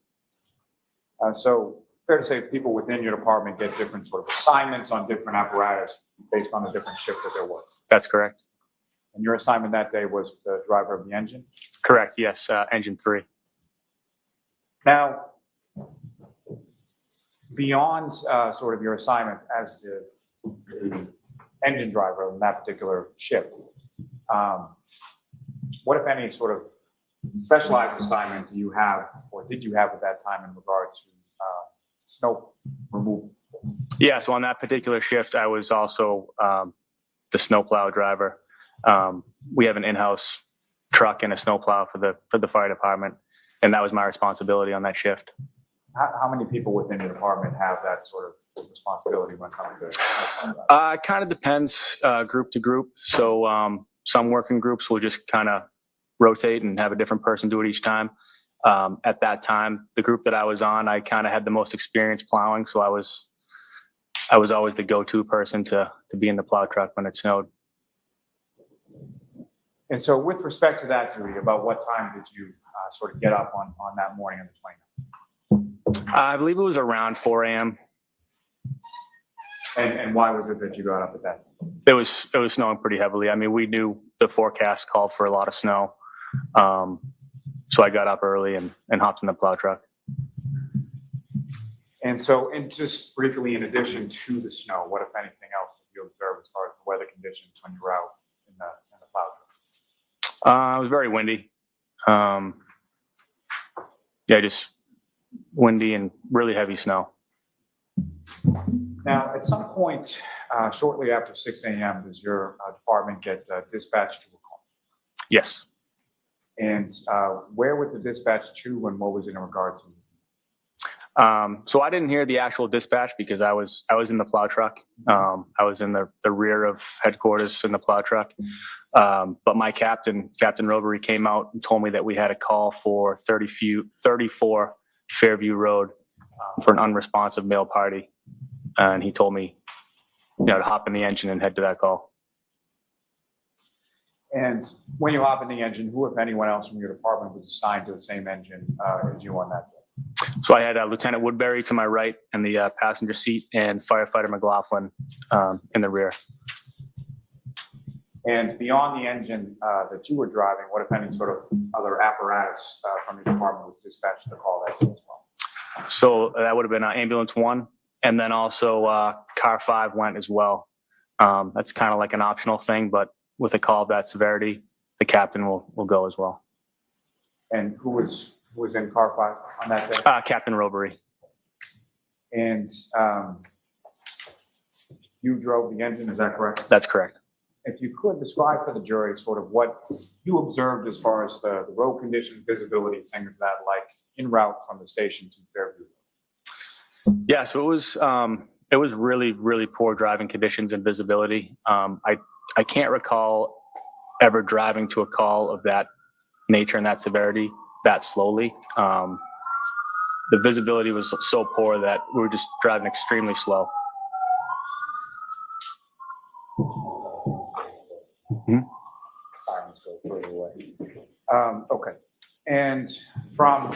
So fair to say people within your department get different sort of assignments on different apparatus based on the different shift that they're working. That's correct. And your assignment that day was the driver of the engine? Correct, yes, engine 3. Now, beyond sort of your assignment as the engine driver in that particular shift, what, if any, sort of specialized assignment do you have, or did you have at that time in regards to snow removal? Yeah, so on that particular shift, I was also the snowplow driver. We have an in-house truck and a snowplow for the fire department, and that was my responsibility on that shift. How many people within your department have that sort of responsibility when coming to? It kind of depends group to group. So some working groups will just kind of rotate and have a different person do it each time. At that time, the group that I was on, I kind of had the most experience plowing, so I was always the go-to person to be in the plow truck when it snowed. And so with respect to that duty, about what time did you sort of get up on that morning of the 29th? I believe it was around 4 a.m. And why was it that you got up at that time? It was snowing pretty heavily. I mean, we knew the forecast called for a lot of snow. So I got up early and hopped in the plow truck. And so, and just briefly, in addition to the snow, what, if anything else, did you observe as far as the weather conditions when you were out in the plow truck? It was very windy. Yeah, just windy and really heavy snow. Now, at some point, shortly after 6 a.m., does your department get dispatched to a call? Yes. And where was the dispatch to, and what was it in regard to? So I didn't hear the actual dispatch because I was in the plow truck. I was in the rear of headquarters in the plow truck. But my Captain Robery, came out and told me that we had a call for 34 Fairview Road for an unresponsive male party. And he told me, to hop in the engine and head to that call. And when you hop in the engine, who, if anyone else from your department, was assigned to the same engine as you on that day? So I had Lieutenant Woodbury to my right in the passenger seat and Firefighter McLaughlin in the rear. And beyond the engine that you were driving, what if any sort of other apparatus from your department was dispatched to call that as well? So that would have been ambulance 1, and then also car 5 went as well. That's kind of like an optional thing, but with a call of that severity, the captain will go as well. And who was in car 5 on that day? Captain Robery. And you drove the engine, is that correct? That's correct. If you could describe for the jury sort of what you observed as far as the road conditions, visibility, things of that like en route from the station to Fairview. Yeah, so it was really, really poor driving conditions and visibility. I can't recall ever driving to a call of that nature and that severity that slowly. The visibility was so poor that we were just driving extremely slow. Sirens go further away. Okay. And from,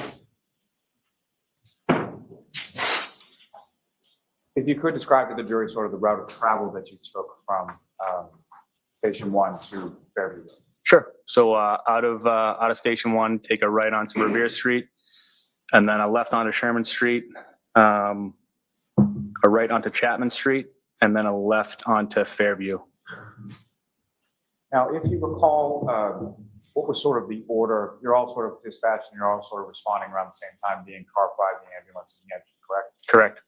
if you could describe to the jury sort of the route of travel that you took from Station 1 to Fairview. Sure. So out of Station 1, take a right onto Revere Street, and then a left onto Sherman Street, a right onto Chapman Street, and then a left onto Fairview. Now, if you recall, what was sort of the order? You're all sort of dispatched and you're all sort of responding around the same time, being car 5, the ambulance, and the engine, correct? Correct.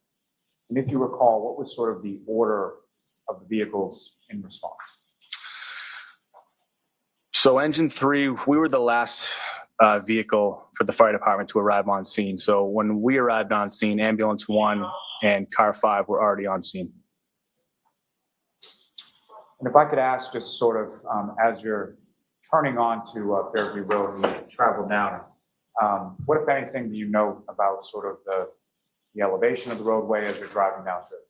And if you recall, what was sort of the order of the vehicles in response? So engine 3, we were the last vehicle for the fire department to arrive on scene. So when we arrived on scene, ambulance 1 and car 5 were already on scene. And if I could ask, just sort of as you're turning on to Fairview Road and you travel down, what, if anything, do you know about sort of the elevation of the roadway as you're driving down through?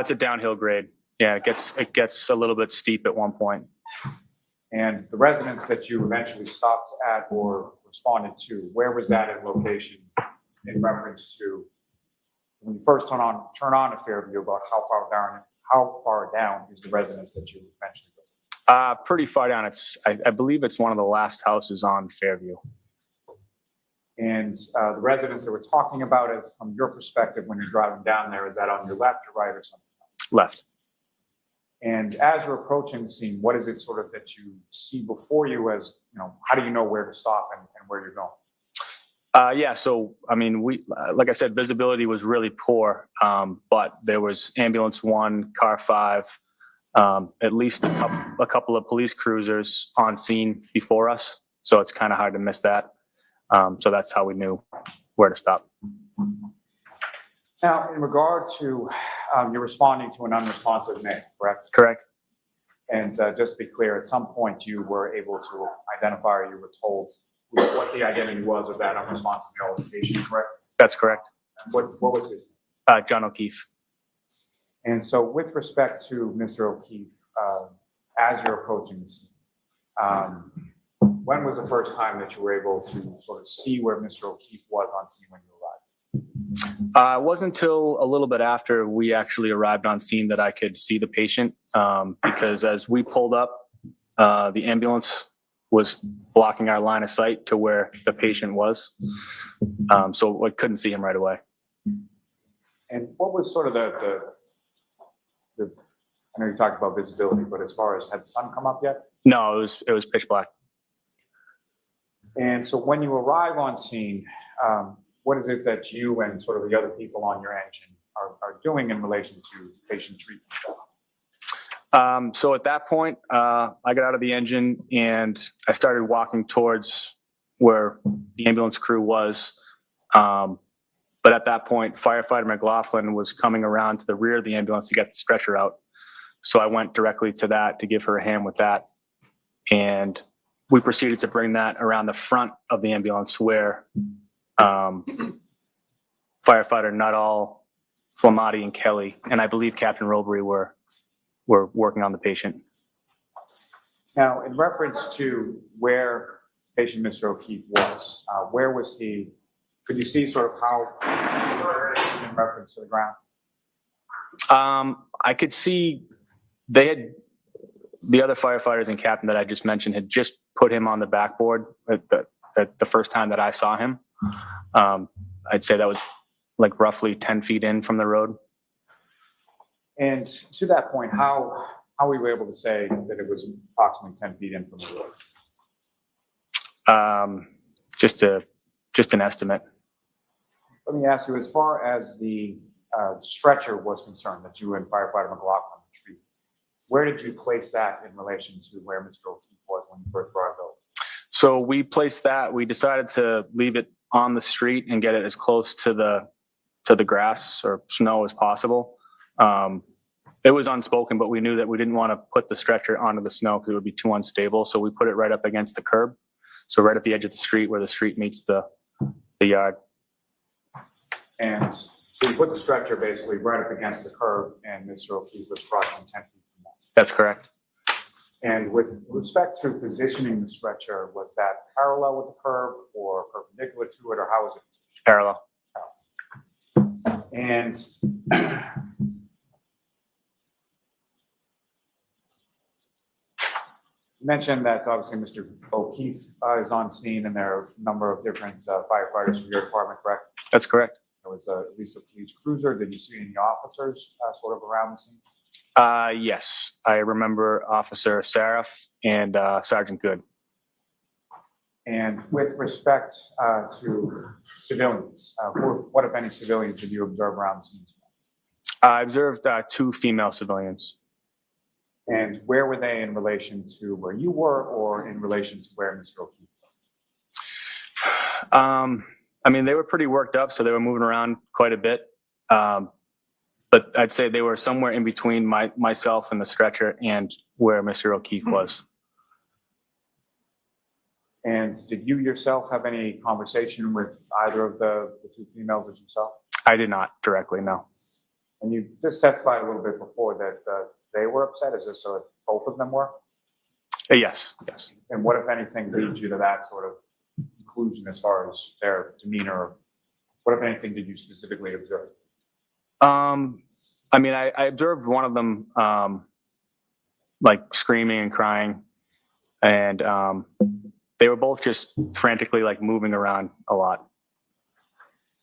It's a downhill grade. Yeah, it gets a little bit steep at one point. And the residence that you eventually stopped at or responded to, where was that in location in reference to when you first turn on to Fairview, about how far down is the residence that you eventually go? Pretty far down. I believe it's one of the last houses on Fairview. And the residence that we're talking about, is from your perspective when you're driving down there, is that on your left or right or something? Left. And as you're approaching the scene, what is it sort of that you see before you as, how do you know where to stop and where you're going? Yeah, so, I mean, like I said, visibility was really poor, but there was ambulance 1, car 5, at least a couple of police cruisers on scene before us. So it's kind of hard to miss that. So that's how we knew where to stop. Now, in regard to, you're responding to an unresponsive man, correct? Correct. And just to be clear, at some point you were able to identify, or you were told what the identity was of that unresponsive male patient, correct? That's correct. What was his name? John O'Keefe. And so with respect to Mr. O'Keefe, as you're approaching the scene, when was the first time that you were able to sort of see where Mr. O'Keefe was on scene when you arrived? It wasn't until a little bit after we actually arrived on scene that I could see the patient, because as we pulled up, the ambulance was blocking our line of sight to where the patient was. So I couldn't see him right away. And what was sort of the I know you talked about visibility, but as far as, had the sun come up yet? No, it was pitch black. And so when you arrive on scene, what is it that you and sort of the other people on your engine are doing in relation to patient treatment? So at that point, I got out of the engine and I started walking towards where the ambulance crew was. But at that point, Firefighter McLaughlin was coming around to the rear of the ambulance to get the stretcher out. So I went directly to that to give her a hand with that. And we proceeded to bring that around the front of the ambulance where Firefighter Nuttall, Flamati, and Kelly, and I believe Captain Robery were working on the patient. Now, in reference to where patient Mr. O'Keefe was, where was he? Could you see sort of how in reference to the ground? I could see they had the other firefighters and captain that I just mentioned had just put him on the backboard at the first time that I saw him. I'd say that was like roughly 10 feet in from the road. And to that point, how were you able to say that it was approximately 10 feet in from the road? Just an estimate. Let me ask you, as far as the stretcher was concerned that you and firefighter McLaughlin retrieved, where did you place that in relation to where Mr. O'Keefe was when you first arrived over? So we placed that, we decided to leave it on the street and get it as close to the grass or snow as possible. It was unspoken, but we knew that we didn't want to put the stretcher onto the snow because it would be too unstable. So we put it right up against the curb. So right at the edge of the street where the street meets the yard. And so you put the stretcher basically right up against the curb, and Mr. O'Keefe was approximately 10 feet from that. That's correct. And with respect to positioning the stretcher, was that parallel with the curb or perpendicular to it, or how was it? Parallel. And you mentioned that obviously Mr. O'Keefe is on scene, and there are a number of different firefighters from your department, correct? That's correct. There was at least a police cruiser. Did you see any officers sort of around the scene? Yes, I remember Officer Saraf and Sergeant Good. And with respect to civilians, what, if any, civilians did you observe around the scene? I observed 2 female civilians. And where were they in relation to where you were, or in relation to where Mr. O'Keefe was? I mean, they were pretty worked up, so they were moving around quite a bit. But I'd say they were somewhere in between myself and the stretcher and where Mr. O'Keefe was. And did you yourself have any conversation with either of the 2 females that you saw? I did not directly, no. And you just testified a little bit before that they were upset. Is this so that both of them were? Yes. And what, if anything, leads you to that sort of conclusion as far as their demeanor? What, if anything, did you specifically observe? I mean, I observed one of them like screaming and crying, and they were both just frantically like moving around a lot.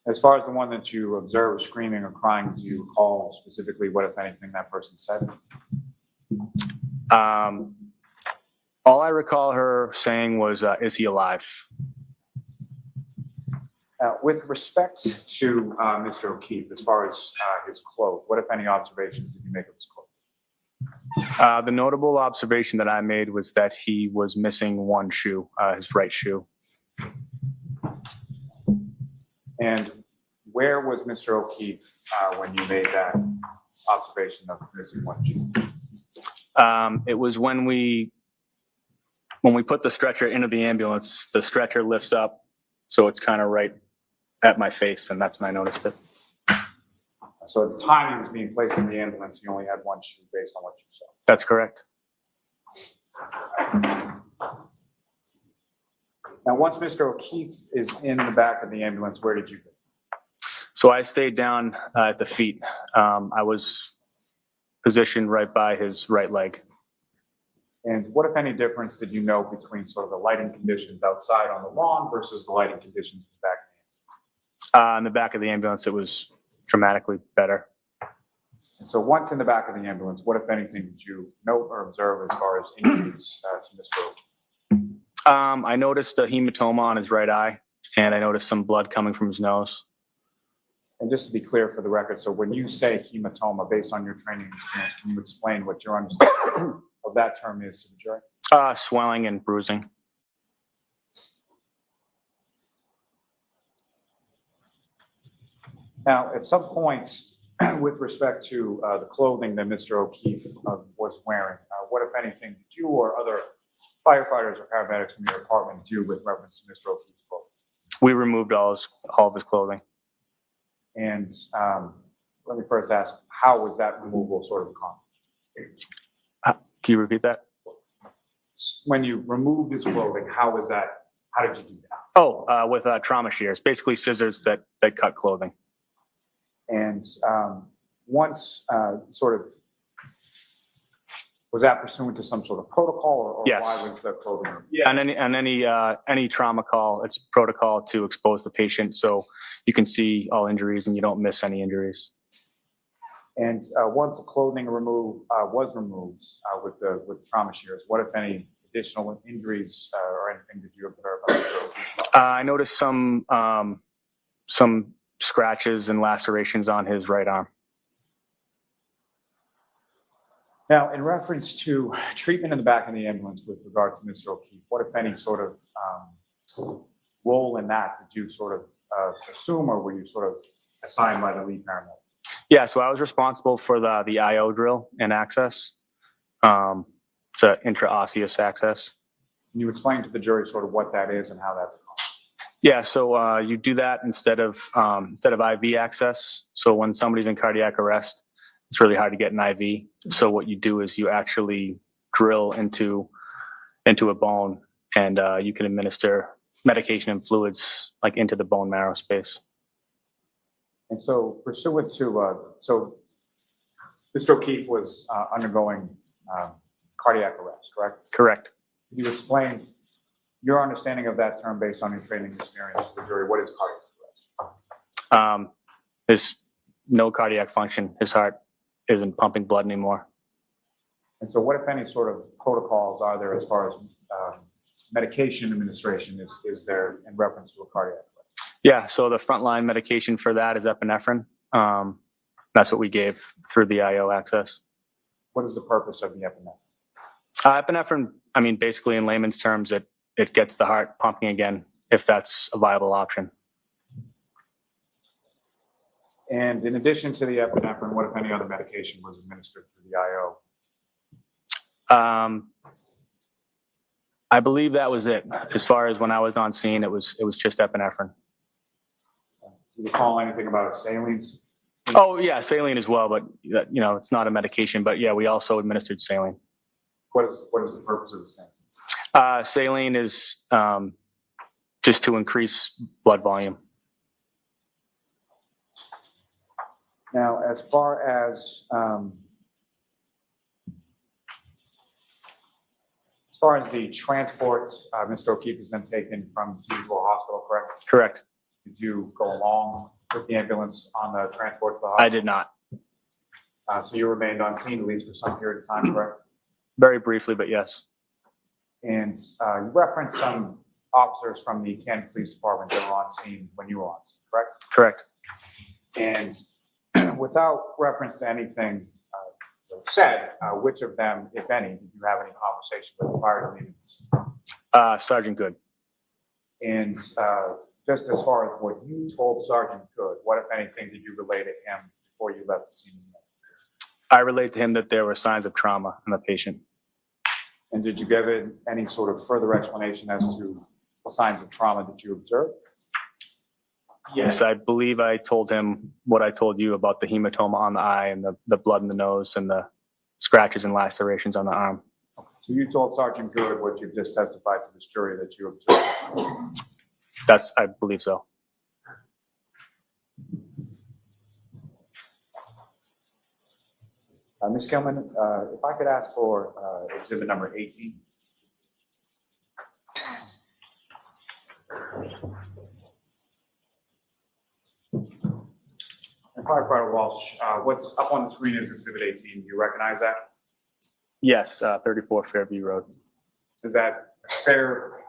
As far as the one that you observed screaming or crying, do you recall specifically what, if anything, that person said? All I recall her saying was, "Is he alive?" With respect to Mr. O'Keefe, as far as his clothes, what, if any, observations did you make of his clothes? The notable observation that I made was that he was missing one shoe, his right shoe. And where was Mr. O'Keefe when you made that observation of missing one shoe? It was when we put the stretcher into the ambulance, the stretcher lifts up, so it's kind of right at my face, and that's when I noticed it. So at the time he was being placed in the ambulance, you only had one shoe based on what you saw? That's correct. Now, once Mr. O'Keefe is in the back of the ambulance, where did you go? So I stayed down at the feet. I was positioned right by his right leg. And what, if any, difference did you know between sort of the lighting conditions outside on the lawn versus the lighting conditions in the back? In the back of the ambulance, it was dramatically better. And so once in the back of the ambulance, what, if anything, did you note or observe as far as injuries to Mr. O'Keefe? I noticed a hematoma on his right eye, and I noticed some blood coming from his nose. And just to be clear for the record, so when you say hematoma, based on your training experience, can you explain what your understanding of that term is to the jury? Swelling and bruising. Now, at some points, with respect to the clothing that Mr. O'Keefe was wearing, what, if anything, did you or other firefighters or paramedics from your department do with reference to Mr. O'Keefe's clothing? We removed all of his clothing. And let me first ask, how was that removal sort of accomplished? Can you repeat that? When you removed his clothing, how did you do that? Oh, with trauma shears, basically scissors that cut clothing. And once sort of Was that pursuant to some sort of protocol or Yes. why was the clothing? And any trauma call, it's protocol to expose the patient so you can see all injuries and you don't miss any injuries. And once the clothing was removed with the trauma shears, what if any additional injuries or anything did you observe? I noticed some scratches and lacerations on his right arm. Now, in reference to treatment in the back of the ambulance with regard to Mr. O'Keefe, what if any sort of role in that did you sort of assume, or were you sort of assigned by the lead paramedic? Yeah, so I was responsible for the IO drill and access. It's an intraosseous access. Can you explain to the jury sort of what that is and how that's accomplished? Yeah, so you do that instead of IV access. So when somebody's in cardiac arrest, it's really hard to get an IV. So what you do is you actually drill into a bone, and you can administer medication and fluids like into the bone marrow space. And so pursuant to, so Mr. O'Keefe was undergoing cardiac arrest, correct? Correct. Can you explain your understanding of that term based on your training experience to the jury? What is cardiac arrest? There's no cardiac function. His heart isn't pumping blood anymore. And so what, if any, sort of protocols are there as far as medication administration is there in reference to a cardiac arrest? Yeah, so the frontline medication for that is epinephrine. That's what we gave through the IO access. What is the purpose of the epinephrine? Epinephrine, I mean, basically in layman's terms, it gets the heart pumping again, if that's a viable option. And in addition to the epinephrine, what, if any, other medication was administered through the IO? I believe that was it. As far as when I was on scene, it was just epinephrine. Do you recall anything about salines? Oh yeah, saline as well, but it's not a medication. But yeah, we also administered saline. What is the purpose of the saline? Saline is just to increase blood volume. Now, as far as the transport, Mr. O'Keefe is then taken from the scene to a hospital, correct? Correct. Did you go along with the ambulance on the transport to the hospital? I did not. So you remained on scene at least for some period of time, correct? Very briefly, but yes. And you referenced some officers from the Canton Police Department that were on scene when you were on scene, correct? Correct. And without reference to anything said, which of them, if any, did you have any conversation with prior to leaving the scene? Sergeant Good. And just as far as what you told Sergeant Good, what, if anything, did you relay to him before you left the scene? I relayed to him that there were signs of trauma in the patient. And did you give it any sort of further explanation as to the signs of trauma that you observed? Yes, I believe I told him what I told you about the hematoma on the eye and the blood in the nose and the scratches and lacerations on the arm. So you told Sergeant Good what you've just testified to this jury that you observed? I believe so. Ms. Kelman, if I could ask for exhibit number 18. And Firefighter Walsh, what's up on the screen is exhibit 18. Do you recognize that? Yes, 34 Fairview Road. Is that fair,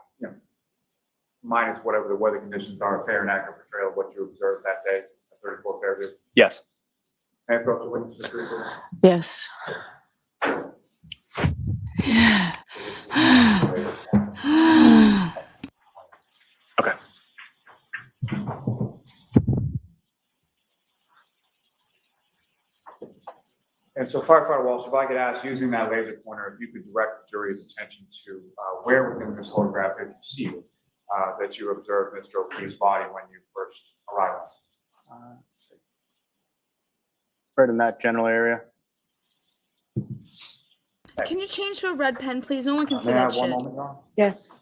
minus whatever the weather conditions are, a fair and accurate portrayal of what you observed that day at 34 Fairview? Yes. And approach the witness to agree with Yes. Okay. And so Firefighter Walsh, if I could ask, using that laser pointer, if you could direct the jury's attention to where within this photograph, if you see it, that you observed Mr. O'Keefe's body when you first arrived. Right in that general area. Can you change to a red pen, please? No one can see May I that have one shit. moment, John? Yes.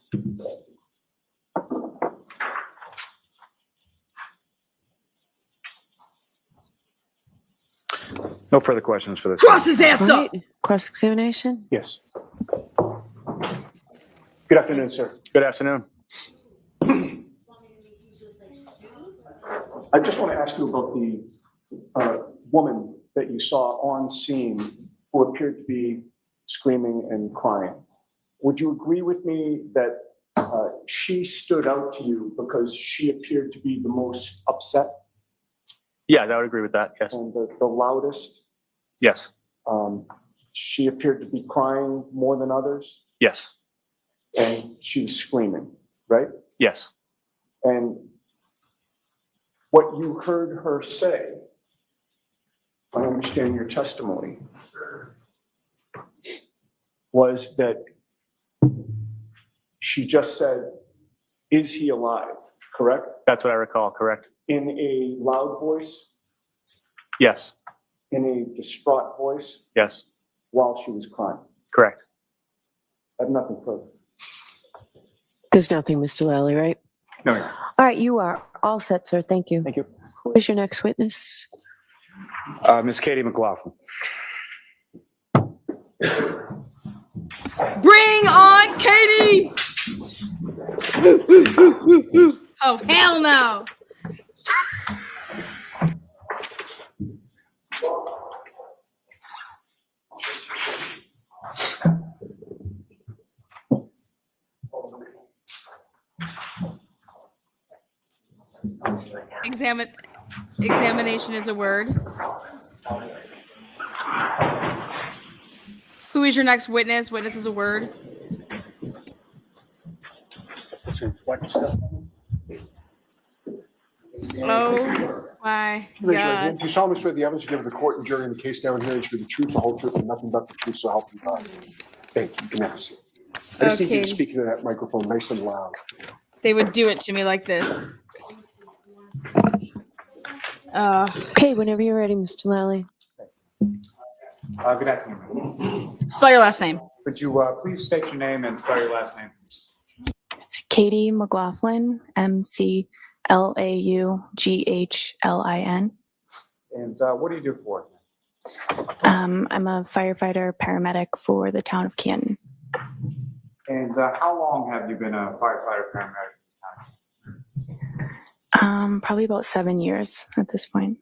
No further questions for this. Cross his ass up. Right. Cross-examination? Yes. Good afternoon, sir. Good afternoon. I just want to ask you about the woman that you saw on scene who appeared to be screaming and crying. Would you agree with me that she stood out to you because she appeared to be the most upset Yeah, I would agree with that. Yes. and the loudest? Yes. She appeared to be crying more than others, Yes. and she was screaming, right? Yes. And what you heard her say, I understand your testimony, was that she just said, "Is he alive?" Correct? That's what I recall. Correct. In a loud voice, Yes. in a distraught voice, Yes. while she was crying. Correct. I have nothing further. There's nothing, Mr. Lally, right? No. All right, you are all set, sir. Thank you. Thank you. Who is your next witness? Ms. Katie McLaughlin. Bring on Katie! Oh, hell no. Examination is a word. Who is your next witness? Witness is a word. Oh my Raise your right God. hand. Do you solemnly swear the evidence you give to the court and jury in the case now and here is for the truth, the whole truth, and nothing but the truth, so help you God? Thank you. You can have a seat. I just need you to Okay. speak into that microphone nice and loud. They would do it to me like this. Okay, whenever you're ready, Mr. Lally. Good afternoon. Spell your last name. Could you please state your name and spell your last name? It's Katie McLaughlin, McLaughlin. And what do you do for it? I'm a firefighter paramedic for the town of Canton. And how long have you been a firefighter paramedic? Probably about 7 years at this point.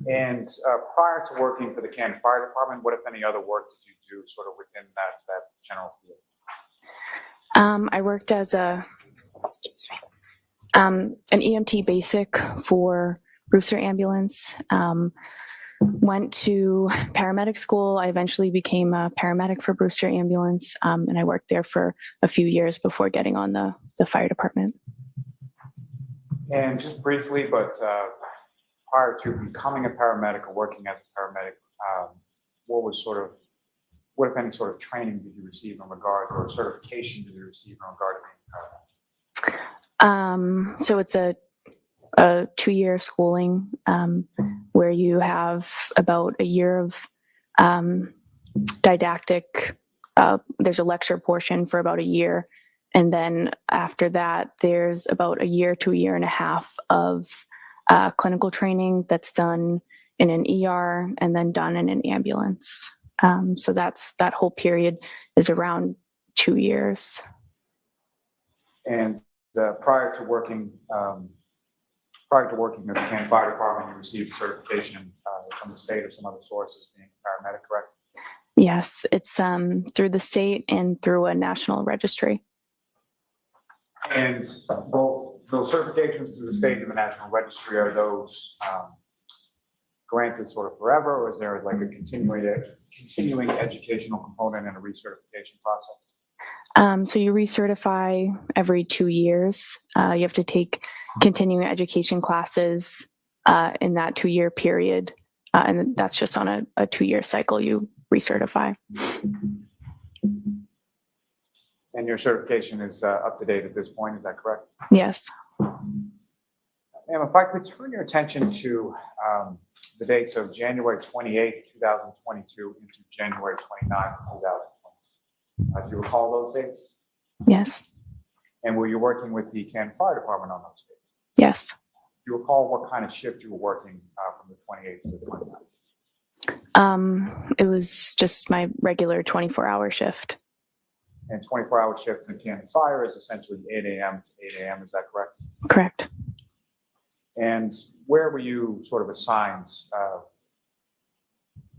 And prior to working for the Canton Fire Department, what, if any, other work did you do sort of within that general field? I worked as an EMT basic for Brewster Ambulance. Went to paramedic school. I eventually became a paramedic for Brewster Ambulance, and I worked there for a few years before getting on the fire department. And just briefly, but prior to becoming a paramedic or working as a paramedic, what if any sort of training did you receive in regard, or certification did you receive in regard to being a paramedic? So it's a 2-year schooling where you have about a year of didactic. There's a lecture portion for about a year. And then after that, there's about a year to a year and a half of clinical training that's done in an ER and then done in an ambulance. So that whole period is around 2 years. And prior to working at the Canton Fire Department, you received certification from the state or some other sources being a paramedic, correct? Yes, it's through the state and through a national registry. And both those certifications through the state and the national registry, are those granted sort of forever, or is there like a continuing educational component and a recertification process? So you recertify every 2 years. You have to take continuing education classes in that 2-year period. And that's just on a 2-year cycle you recertify. And your certification is up to date at this point, is that correct? Yes. Ma'am, if I could turn your attention to the dates of January 28th, 2022 into January 29th, 2022. Do you recall those dates? Yes. And were you working with the Canton Fire Department on those dates? Yes. Do you recall what kind of shift you were working from the 28th to the 29th? It was just my regular 24-hour shift. And 24-hour shifts in Canton Fire is essentially 8 a.m. to 8 a.m., is that correct? Correct. And where were you sort of assigned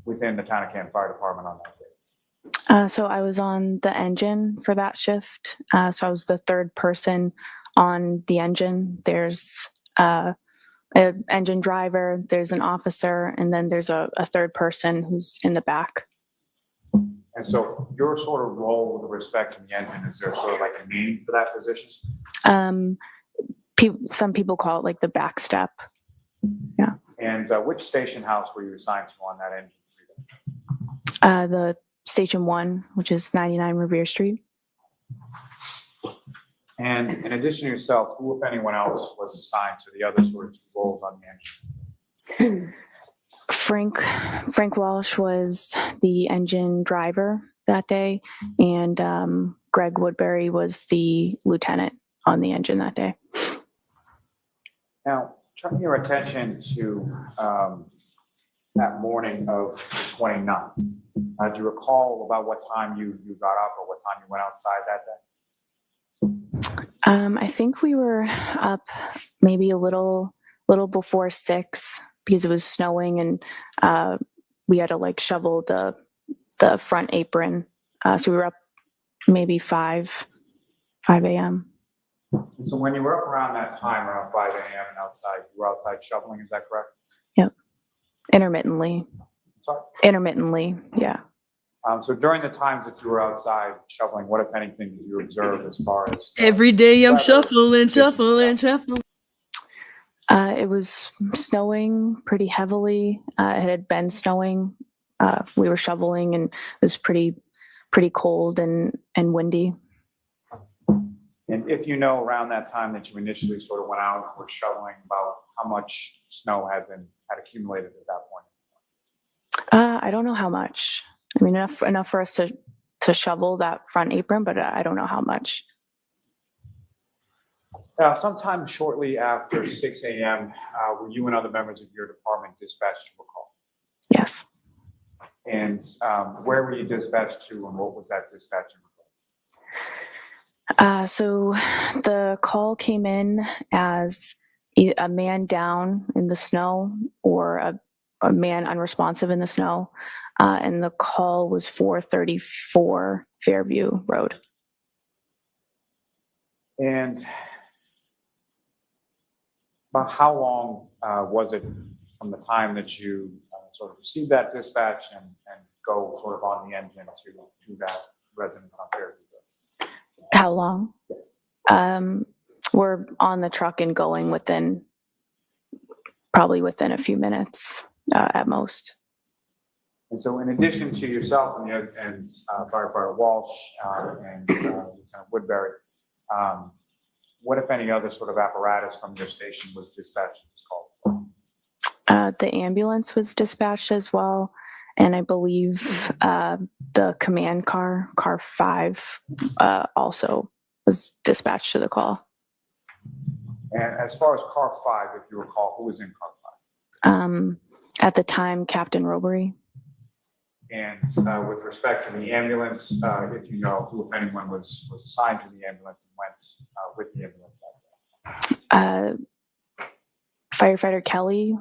within the Town of Canton Fire Department on that day? So I was on the engine for that shift. So I was the third person on the engine. There's an engine driver, there's an officer, and then there's a third person who's in the back. And so your sort of role with respect to the engine, is there sort of like a name for that position? Some people call it like the back step. Yeah. And which station house were you assigned to on that engine? The Station 1, which is 99 Revere Street. And in addition to yourself, who, if anyone else, was assigned to the other sort of roles on the engine? Frank Walsh was the engine driver that day, and Greg Woodbury was the lieutenant on the engine that day. Now, turning your attention to that morning of the 29th, do you recall about what time you got up or what time you went outside that day? I think we were up maybe a little before 6 because it was snowing, and we had to like shovel the front apron. So we were up maybe 5 a.m. And so when you were up around that time, around 5 a.m. and outside, you were outside shoveling, is that correct? Yep. Intermittently. Sorry? Intermittently, yeah. So during the times that you were outside shoveling, what, if anything, did you observe as far as... Every day I'm weather, shuffling. It was snowing pretty heavily. It had been snowing. We were shoveling, and it was pretty cold and windy. And if you know around that time that you initially sort of went out and were shoveling, about how much snow had accumulated at that point? I don't know how much. I mean, enough for us to shovel that front apron, but I don't know how much. Sometime shortly after 6 a.m., were you and other members of your department dispatched to a call? Yes. And where were you dispatched to, and what was that dispatch in regard? So the call came in as a man down in the snow or a man unresponsive in the snow, and the call was 434 Fairview Road. And about how long was it from the time that you sort of received that dispatch and go sort of on the engine to that residence on Fairview Road? How long? Yes. We're on the truck and going probably within a few minutes at most. And so in addition to yourself and Firefighter Walsh and Lieutenant Woodbury, what, if any, other sort of apparatus from your station was dispatched to this call? The ambulance was dispatched as well, and I believe the command car 5, also was dispatched to the call. And as far as car 5, if you recall, who was in car 5? At the time, Captain Robery. And with respect to the ambulance, if you know who, if anyone, was assigned to the ambulance and went with the ambulance that day? Firefighter Kelly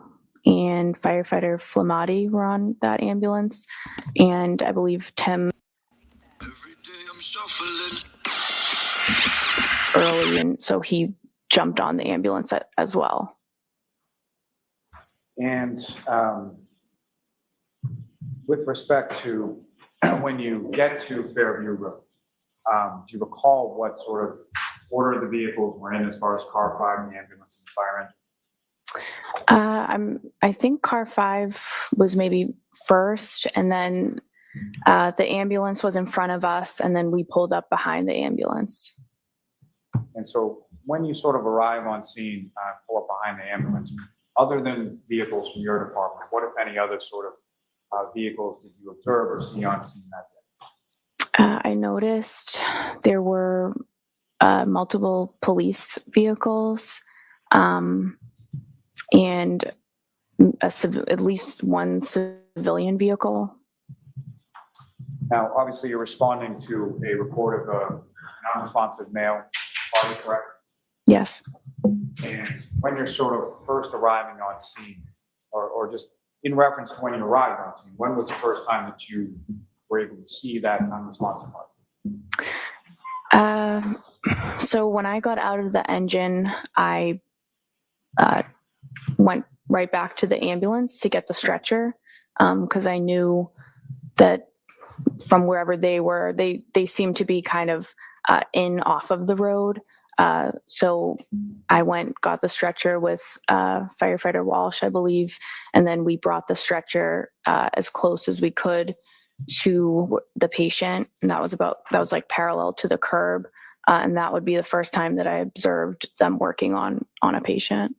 and Firefighter Flamati were on that ambulance, and I believe Tim early, and so he jumped on the ambulance as well. And with respect to when you get to Fairview Road, do you recall what sort of order the vehicles were in as far as car 5 and the ambulance and the fire engine? I think car 5 was maybe first, and then the ambulance was in front of us, and then we pulled up behind the ambulance. And so when you sort of arrive on scene, pull up behind the ambulance, other than vehicles from your department, what, if any, other sort of vehicles did you observe or see on scene that day? I noticed there were multiple police vehicles, and at least one civilian vehicle. Now, obviously, you're responding to a report of a non-responsive male party, correct? Yes. And when you're sort of first arriving on scene, or just in reference to when you arrived on scene, when was the first time that you were able to see that non-responsive party? So when I got out of the engine, I went right back to the ambulance to get the stretcher, because I knew that from wherever they were, they seemed to be kind of in off of the road. So I got the stretcher with Firefighter Walsh, I believe, and then we brought the stretcher as close as we could to the patient, and that was like parallel to the curb, and that would be the first time that I observed them working on a patient.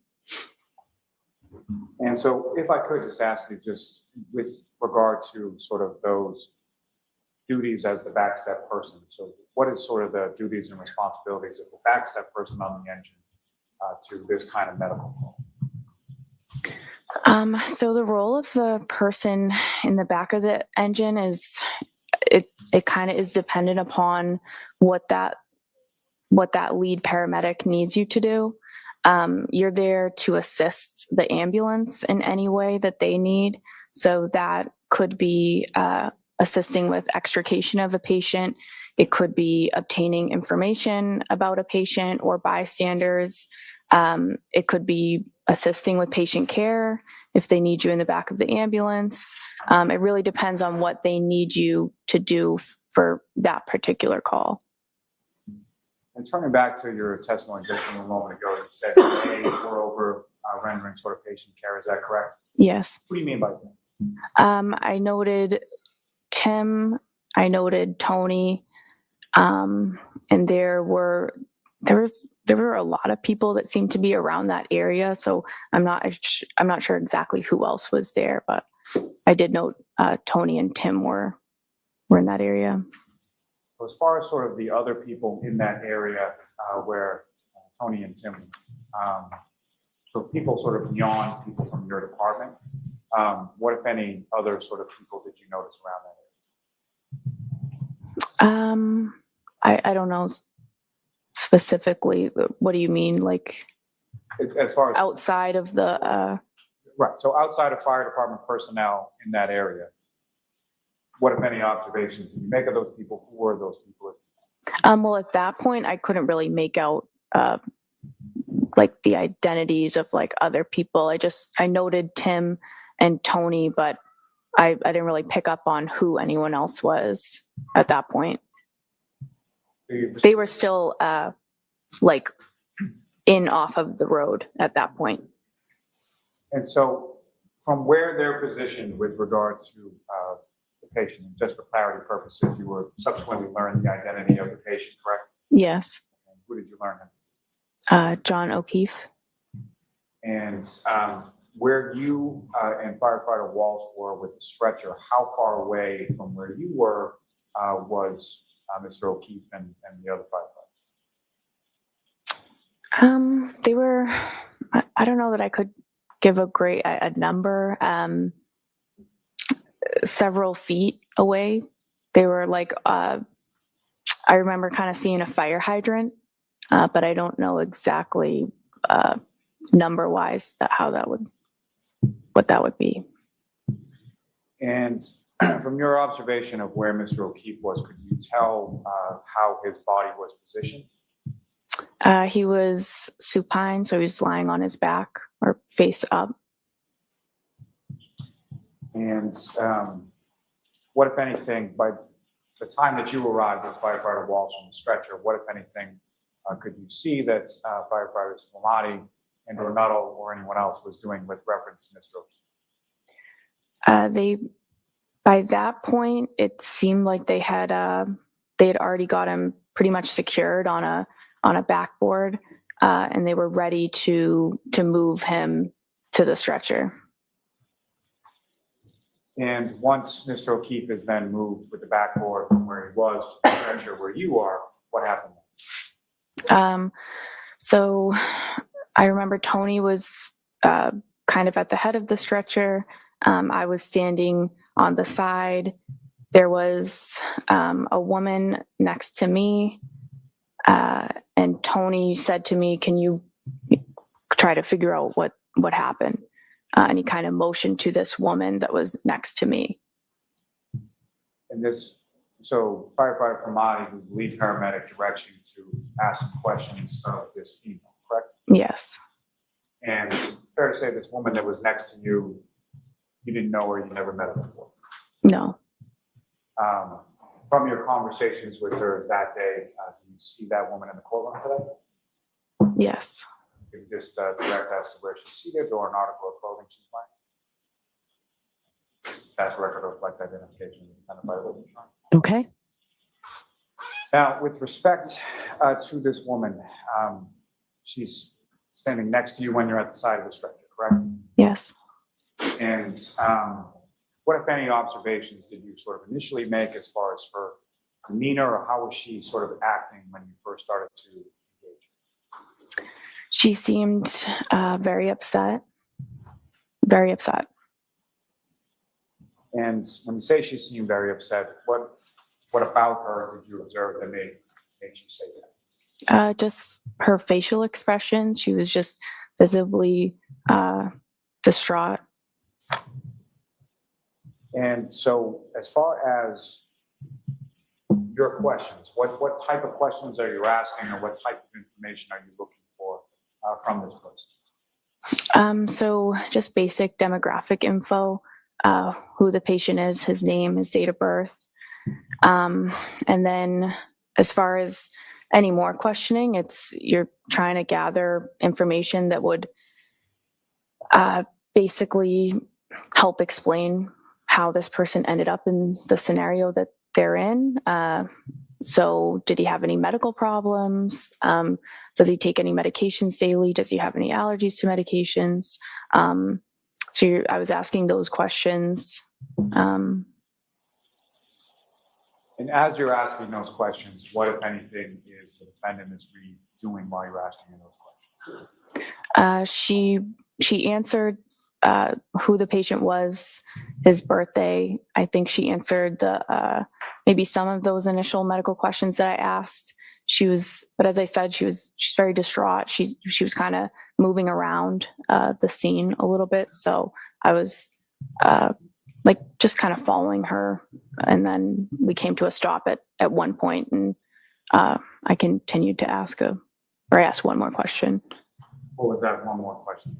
And so if I could just ask you, just with regard to sort of those duties as the backstep person, so what is sort of the duties and responsibilities of the backstep person on the engine to this kind of medical call? So the role of the person in the back of the engine is, it kind of is dependent upon what that lead paramedic needs you to do. You're there to assist the ambulance in any way that they need. So that could be assisting with extrication of a patient. It could be obtaining information about a patient or bystanders. It could be assisting with patient care if they need you in the back of the ambulance. It really depends on what they need you to do for that particular call. And turning back to your testimony just a moment ago, you said they were over rendering sort of patient care. Is that correct? Yes. What do you mean by that? I noted Tim, I noted Tony, and there were a lot of people that seemed to be around that area. So I'm not sure exactly who else was there, but I did note Tony and Tim were in that area. As far as sort of the other people in that area where Tony and Tim, so people sort of beyond people from your department, what, if any, other sort of people did you notice around that area? I don't know specifically. What do you mean? Like, as far as outside of the right. So outside of fire department personnel in that area, what, if any, observations did you make of those people? Who were those people? Well, at that point, I couldn't really make out like the identities of like other people. I noted Tim and Tony, but I didn't really pick up on who anyone else was at that point. They were still like in off of the road at that point. And so from where they're positioned with regard to the patient, just for clarity purposes, you were subsequently learned the identity of the patient, correct? Yes. And who did you learn him? John O'Keefe. And where you and Firefighter Walsh were with the stretcher, how far away from where you were was Mr. O'Keefe and the other firefighters? They were, I don't know that I could give a number, several feet away. They were like, I remember kind of seeing a fire hydrant, but I don't know exactly number wise what that would be. And from your observation of where Mr. O'Keefe was, could you tell how his body was positioned? He was supine, so he was lying on his back or face up. And what, if anything, by the time that you arrived with Firefighter Walsh on the stretcher, what, if anything, could you see that Firefighters Flamati and or Nuttall or anyone else was doing with reference to Mr. O'Keefe? By that point, it seemed like they had already got him pretty much secured on a backboard, and they were ready to move him to the stretcher. And once Mr. O'Keefe is then moved with the backboard from where he was to the stretcher where you are, what happened? So I remember Tony was kind of at the head of the stretcher. I was standing on the side. There was a woman next to me, and Tony said to me, "Can you try to figure out what happened?" And he kind of motioned to this woman that was next to me. And so Firefighter Flamati, who's the lead paramedic, directs you to ask some questions of this female, correct? Yes. And fair to say this woman that was next to you, you didn't know her, you never met her before? No. From your conversations with her that day, do you see that woman in the courtroom today? Yes. Can you just direct us to where she's seated or an article of clothing she's wearing? That's record of like identification identified with the. Okay. Now, with respect to this woman, she's standing next to you when you're at the side of the stretcher, correct? Yes. And what, if any, observations did you sort of initially make as far as her demeanor, or how was she sort of acting when you first started to engage? She seemed very upset. Very upset. And when you say she seemed very upset, what about her did you observe that made you say that? Just her facial expressions. She was just visibly distraught. And so as far as your questions, what type of questions are you asking, or what type of information are you looking for from this person? So just basic demographic info, who the patient is, his name, his date of birth. And then as far as any more questioning, you're trying to gather information that would basically help explain how this person ended up in the scenario that they're in. So did he have any medical problems? Does he take any medications daily? Does he have any allergies to medications? I was asking those questions. And as you're asking those questions, what, if anything, is the defendant is doing while you're asking those questions? She answered who the patient was, his birthday. I think she answered maybe some of those initial medical questions that I asked. But as I said, she's very distraught. She was kind of moving around the scene a little bit. So I was just kind of following her, and then we came to a stop at one point, and I continued to ask one more question. What was that one more question?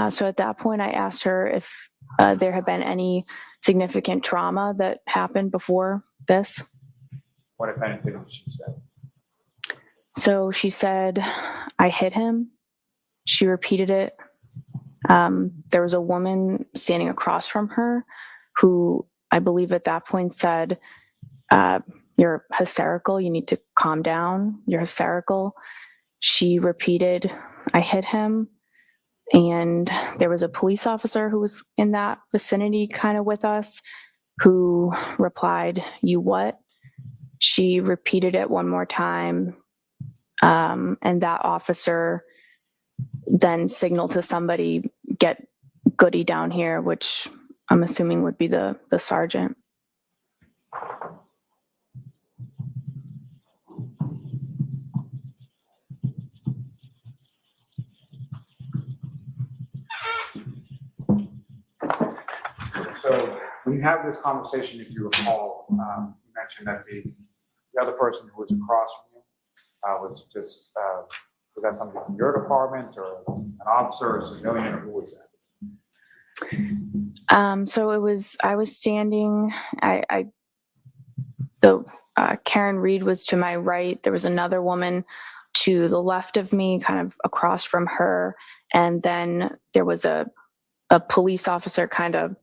So at that point, I asked her if there had been any significant trauma that happened before this. What, if anything, did she say? So she said, "I hit him." She repeated it. There was a woman standing across from her who I believe at that point said, "You're hysterical. You need to calm down. You're hysterical." She repeated, "I hit him." And there was a police officer who was in that vicinity kind of with us who replied, "You what?" She repeated it one more time. And that officer then signaled to somebody, "Get Goody down here," which I'm assuming would be the sergeant. So when you have this conversation, if you recall, you mentioned that the other person who was across from you was that somebody from your department, or an officer, or a civilian, or who was that? So I was standing, Karen Reed was to my right. There was another woman to the left of me, kind of across from her. And then there was a police officer kind of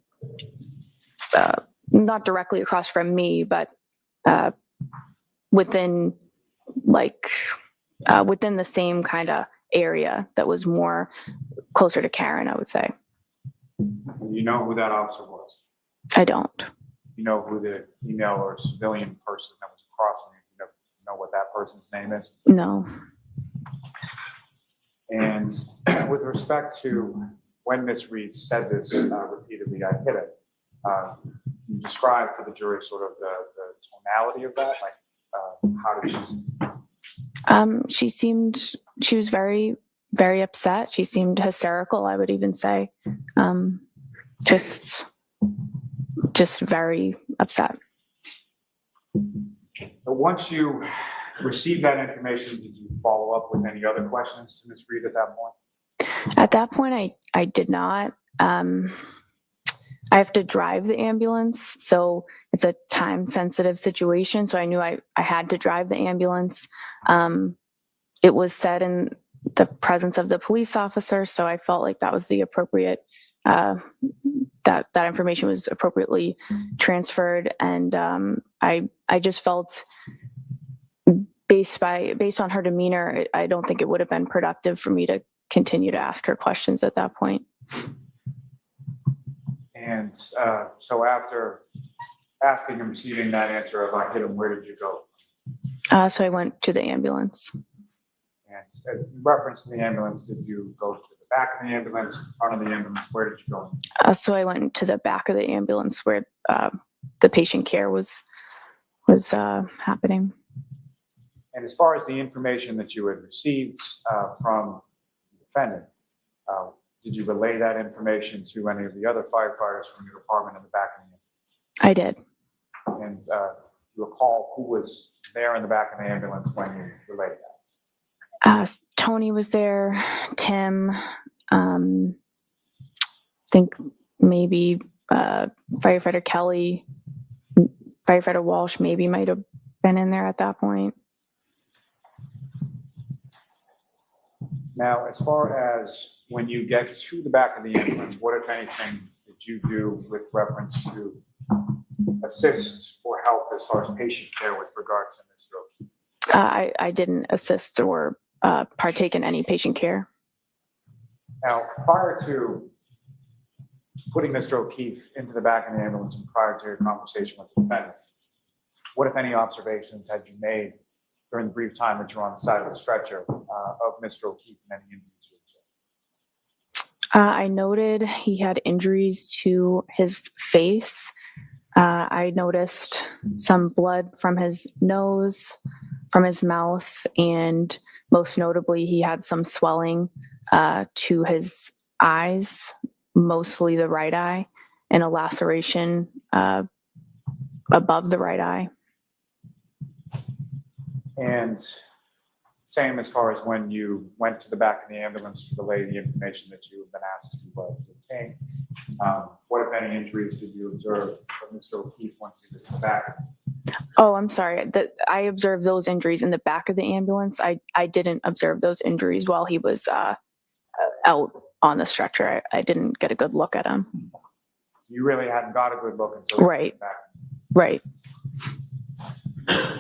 not directly across from me, but within the same kind of area that was more closer to Karen, I would say. You know who that officer was? I don't. You know who the female or civilian person that was across from you? You know what that person's name is? No. And with respect to when Ms. Reed said this repeatedly, I hit it. Can you describe for the jury sort of the tonality of that? Like, how did she? She was very, very upset. She seemed hysterical, I would even say. Just very upset. But once you received that information, did you follow up with any other questions to Ms. Reed at that point? At that point, I did not. I have to drive the ambulance, so it's a time-sensitive situation. So I knew I had to drive the ambulance. It was said in the presence of the police officer, so I felt like that was the appropriate. That information was appropriately transferred, and I just felt based on her demeanor, I don't think it would have been productive for me to continue to ask her questions at that point. And so after asking and receiving that answer of I hit him, where did you go? So I went to the ambulance. And in reference to the ambulance, did you go to the back of the ambulance, front of the ambulance? Where did you go? So I went to the back of the ambulance where the patient care was happening. And as far as the information that you had received from the defendant, did you relay that information to any of the other firefighters from your department in the back of the ambulance? I did. And you recall who was there in the back of the ambulance when you relayed that? Tony was there, Tim, I think maybe Firefighter Kelly, Firefighter Walsh maybe might have been in there at that point. Now, as far as when you get to the back of the ambulance, what, if anything, did you do with reference to assist or help as far as patient care with regard to Mr. O'Keefe? I didn't assist or partake in any patient care. Now, prior to putting Mr. O'Keefe into the back of the ambulance and prior to your conversation with the defendant, what, if any, observations had you made during the brief time that you were on the side of the stretcher of Mr. O'Keefe and any injuries you observed? I noted he had injuries to his face. I noticed some blood from his nose, from his mouth, and most notably, he had some swelling to his eyes, mostly the right eye, and a laceration above the right eye. And same as far as when you went to the back of the ambulance to relay the information that you have been asked to obtain. What, if any, injuries did you observe from Mr. O'Keefe once he was in the back? Oh, I'm sorry. I observed those injuries in the back of the ambulance. I didn't observe those injuries while he was out on the stretcher. I didn't get a good look at him. You really hadn't got a good look until you Right. came back. Right.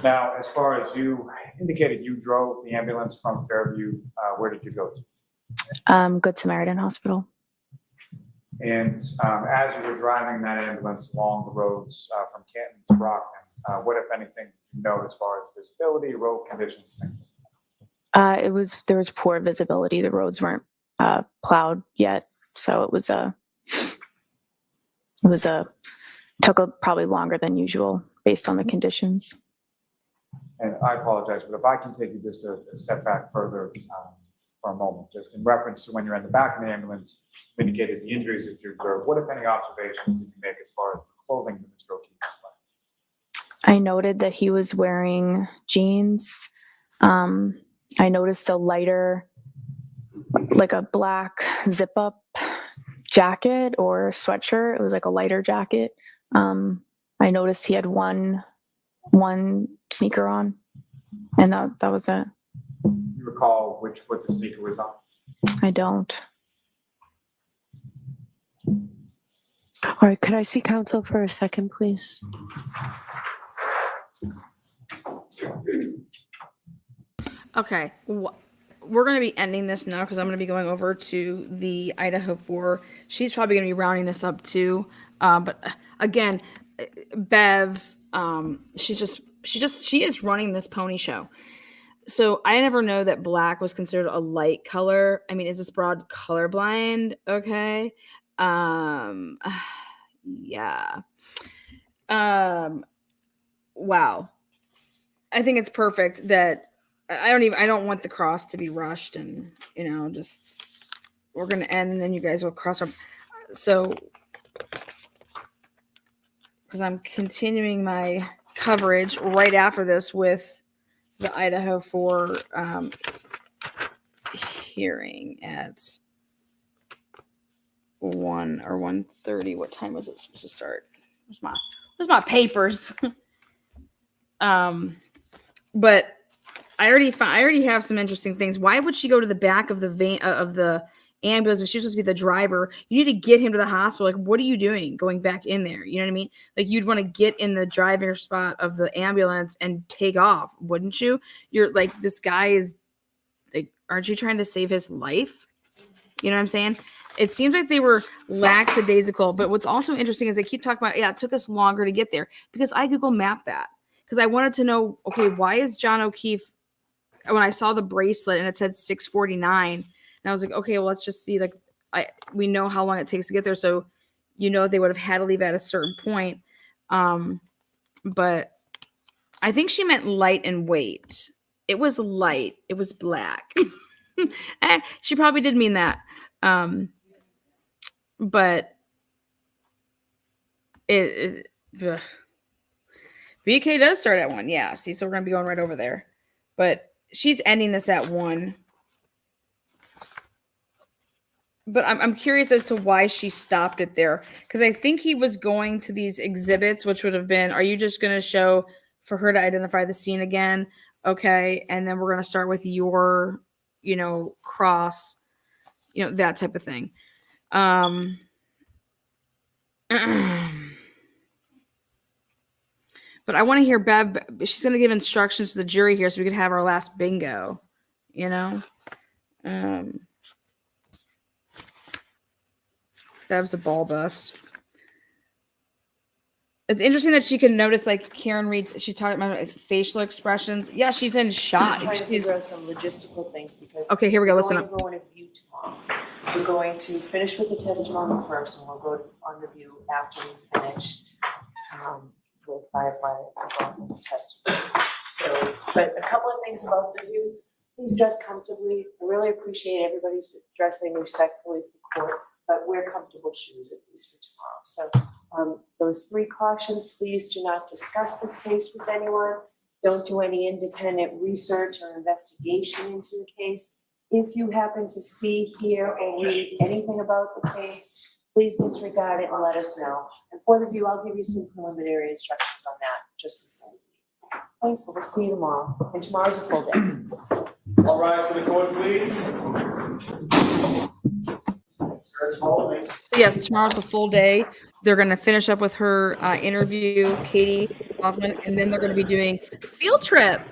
Now, as far as you indicated, you drove the ambulance from Fairview. Where did you go to? Good Samaritan Hospital. And as you were driving that ambulance along the roads from Canton to Brockton, what, if anything, did you note as far as visibility, road conditions, things like that? There was poor visibility. The roads weren't plowed yet, so it was probably longer than usual based on the conditions. And I apologize, but if I can take you just a step back further for a moment, just in reference to when you're in the back of the ambulance, you indicated the injuries that you observed. What, if any, observations did you make as far as the clothing that Mr. O'Keefe was wearing? I noted that he was wearing jeans. I noticed a lighter, like a black zip-up jacket or sweatshirt. It was like a lighter jacket. I noticed he had one sneaker on, and that was it. You recall which foot the sneaker was on? I don't. All right, could I see counsel for a second, please? Okay, we're going to be ending this now because I'm going to be going over to the Idaho 4. She's probably going to be rounding this up too. But again, Bev, she is running this pony show. So I never know that black was considered a light color. I mean, is this broad colorblind? Okay. Yeah. Wow. I think it's perfect that I don't want the cross to be rushed and, just we're going to end and then you guys will cross up. So, because I'm continuing my coverage right after this with the Idaho 4 hearing at 1 or 1:30. What time was it supposed to start? Where's my papers? But I already have some interesting things. Why would she go to the back of the van of the ambulance if she was supposed to be the driver? You need to get him to the hospital. Like, what are you doing going back in there? You know what I mean? Like, you'd want to get in the driver spot of the ambulance and take off, wouldn't you? You're like, this guy is like, aren't you trying to save his life? You know what I'm saying? It seems like they were lackadaisical, but what's also interesting is they keep talking about, it took us longer to get there because I Google mapped that because I wanted to know, okay, why is John O'Keefe, when I saw the bracelet and it said 6:49, and I was like, okay, well, let's just see, like, we know how long it takes to get there, so they would have had to leave at a certain point. But I think she meant light and weight. It was light. It was black. She probably did mean that. But ugh. BK does start at 1. Yeah. See, so we're going to be going right over there. But she's ending this at 1. But I'm curious as to why she stopped it there. Because I think he was going to these exhibits, which would have been, are you just going to show for her to identify the scene again? Okay. And then we're going to start with your, cross, that type of thing. But I want to hear Bev. She's going to give instructions to the jury here so we could have our last bingo, Bev's a ball bust. It's interesting that she can notice, like, Karen reads, she's talking about, like, facial expressions. Yeah, she's in shock. Trying to figure out some logistical things because okay, here we go. Listen up. We're going to view tomorrow. We're going to finish with the testimony first, and we'll go on the view after we finish with Firefighter Walsh's testimony. So, but a couple of things about the view. Please dress comfortably. I really appreciate everybody's dressing respectfully for court, but wear comfortable shoes at least for tomorrow. So those 3 cautions: please do not discuss this case with anyone. Don't do any independent research or investigation into the case. If you happen to see, hear, or read anything about the case, please disregard it and let us know. And for the view, I'll give you some preliminary instructions on that just before we leave. Thanks, so we'll see you tomorrow. And tomorrow's a full day. All rise for the court, please. So yes, tomorrow's a full day. They're going to finish up with her interview, Katie Hoffman, and then they're going to be doing field trip.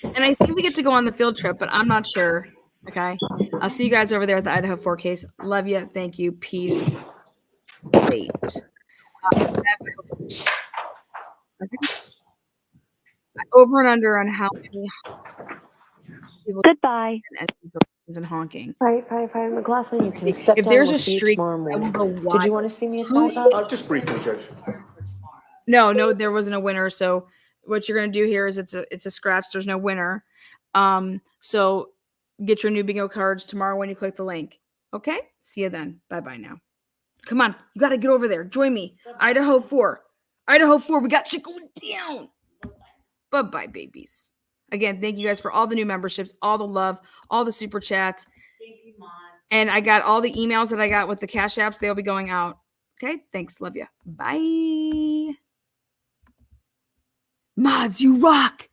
And I think we get to go on the field trip, but I'm not sure. Okay. I'll see you guys over there at the Idaho 4 case. Love you. Thank you. Peace. Wait. Over and under on how many Goodbye. And honking. Right, Firefighter McLaughlin, you can step If down. there's We'll a see you streak, tomorrow I will morning. go wild. Did you want to see me at 5? Just briefly, Judge. No, there wasn't a winner. So what you're gonna do here is it's a scratch. There's no winner. So get your new bingo cards tomorrow when you click the link. Okay? See you then. Bye now. Come on, you gotta get over there. Join me. Idaho 4. Idaho 4. We got shit going down. Bye, babies. Again, thank you guys for all the new memberships, all the love, all the super chats. Thank you, Mom. And I got all the emails that I got with the cash apps. They'll be going out. Okay? Thanks. Love you. Bye. Mods, you rock.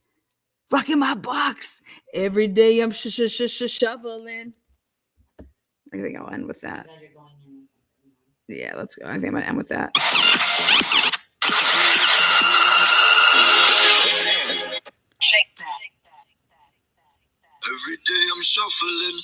Rocking my box. Every day I'm shoveling. I think I'll end with that. Yeah, let's go. I think I'm going to end with that. Every day I'm shuffling.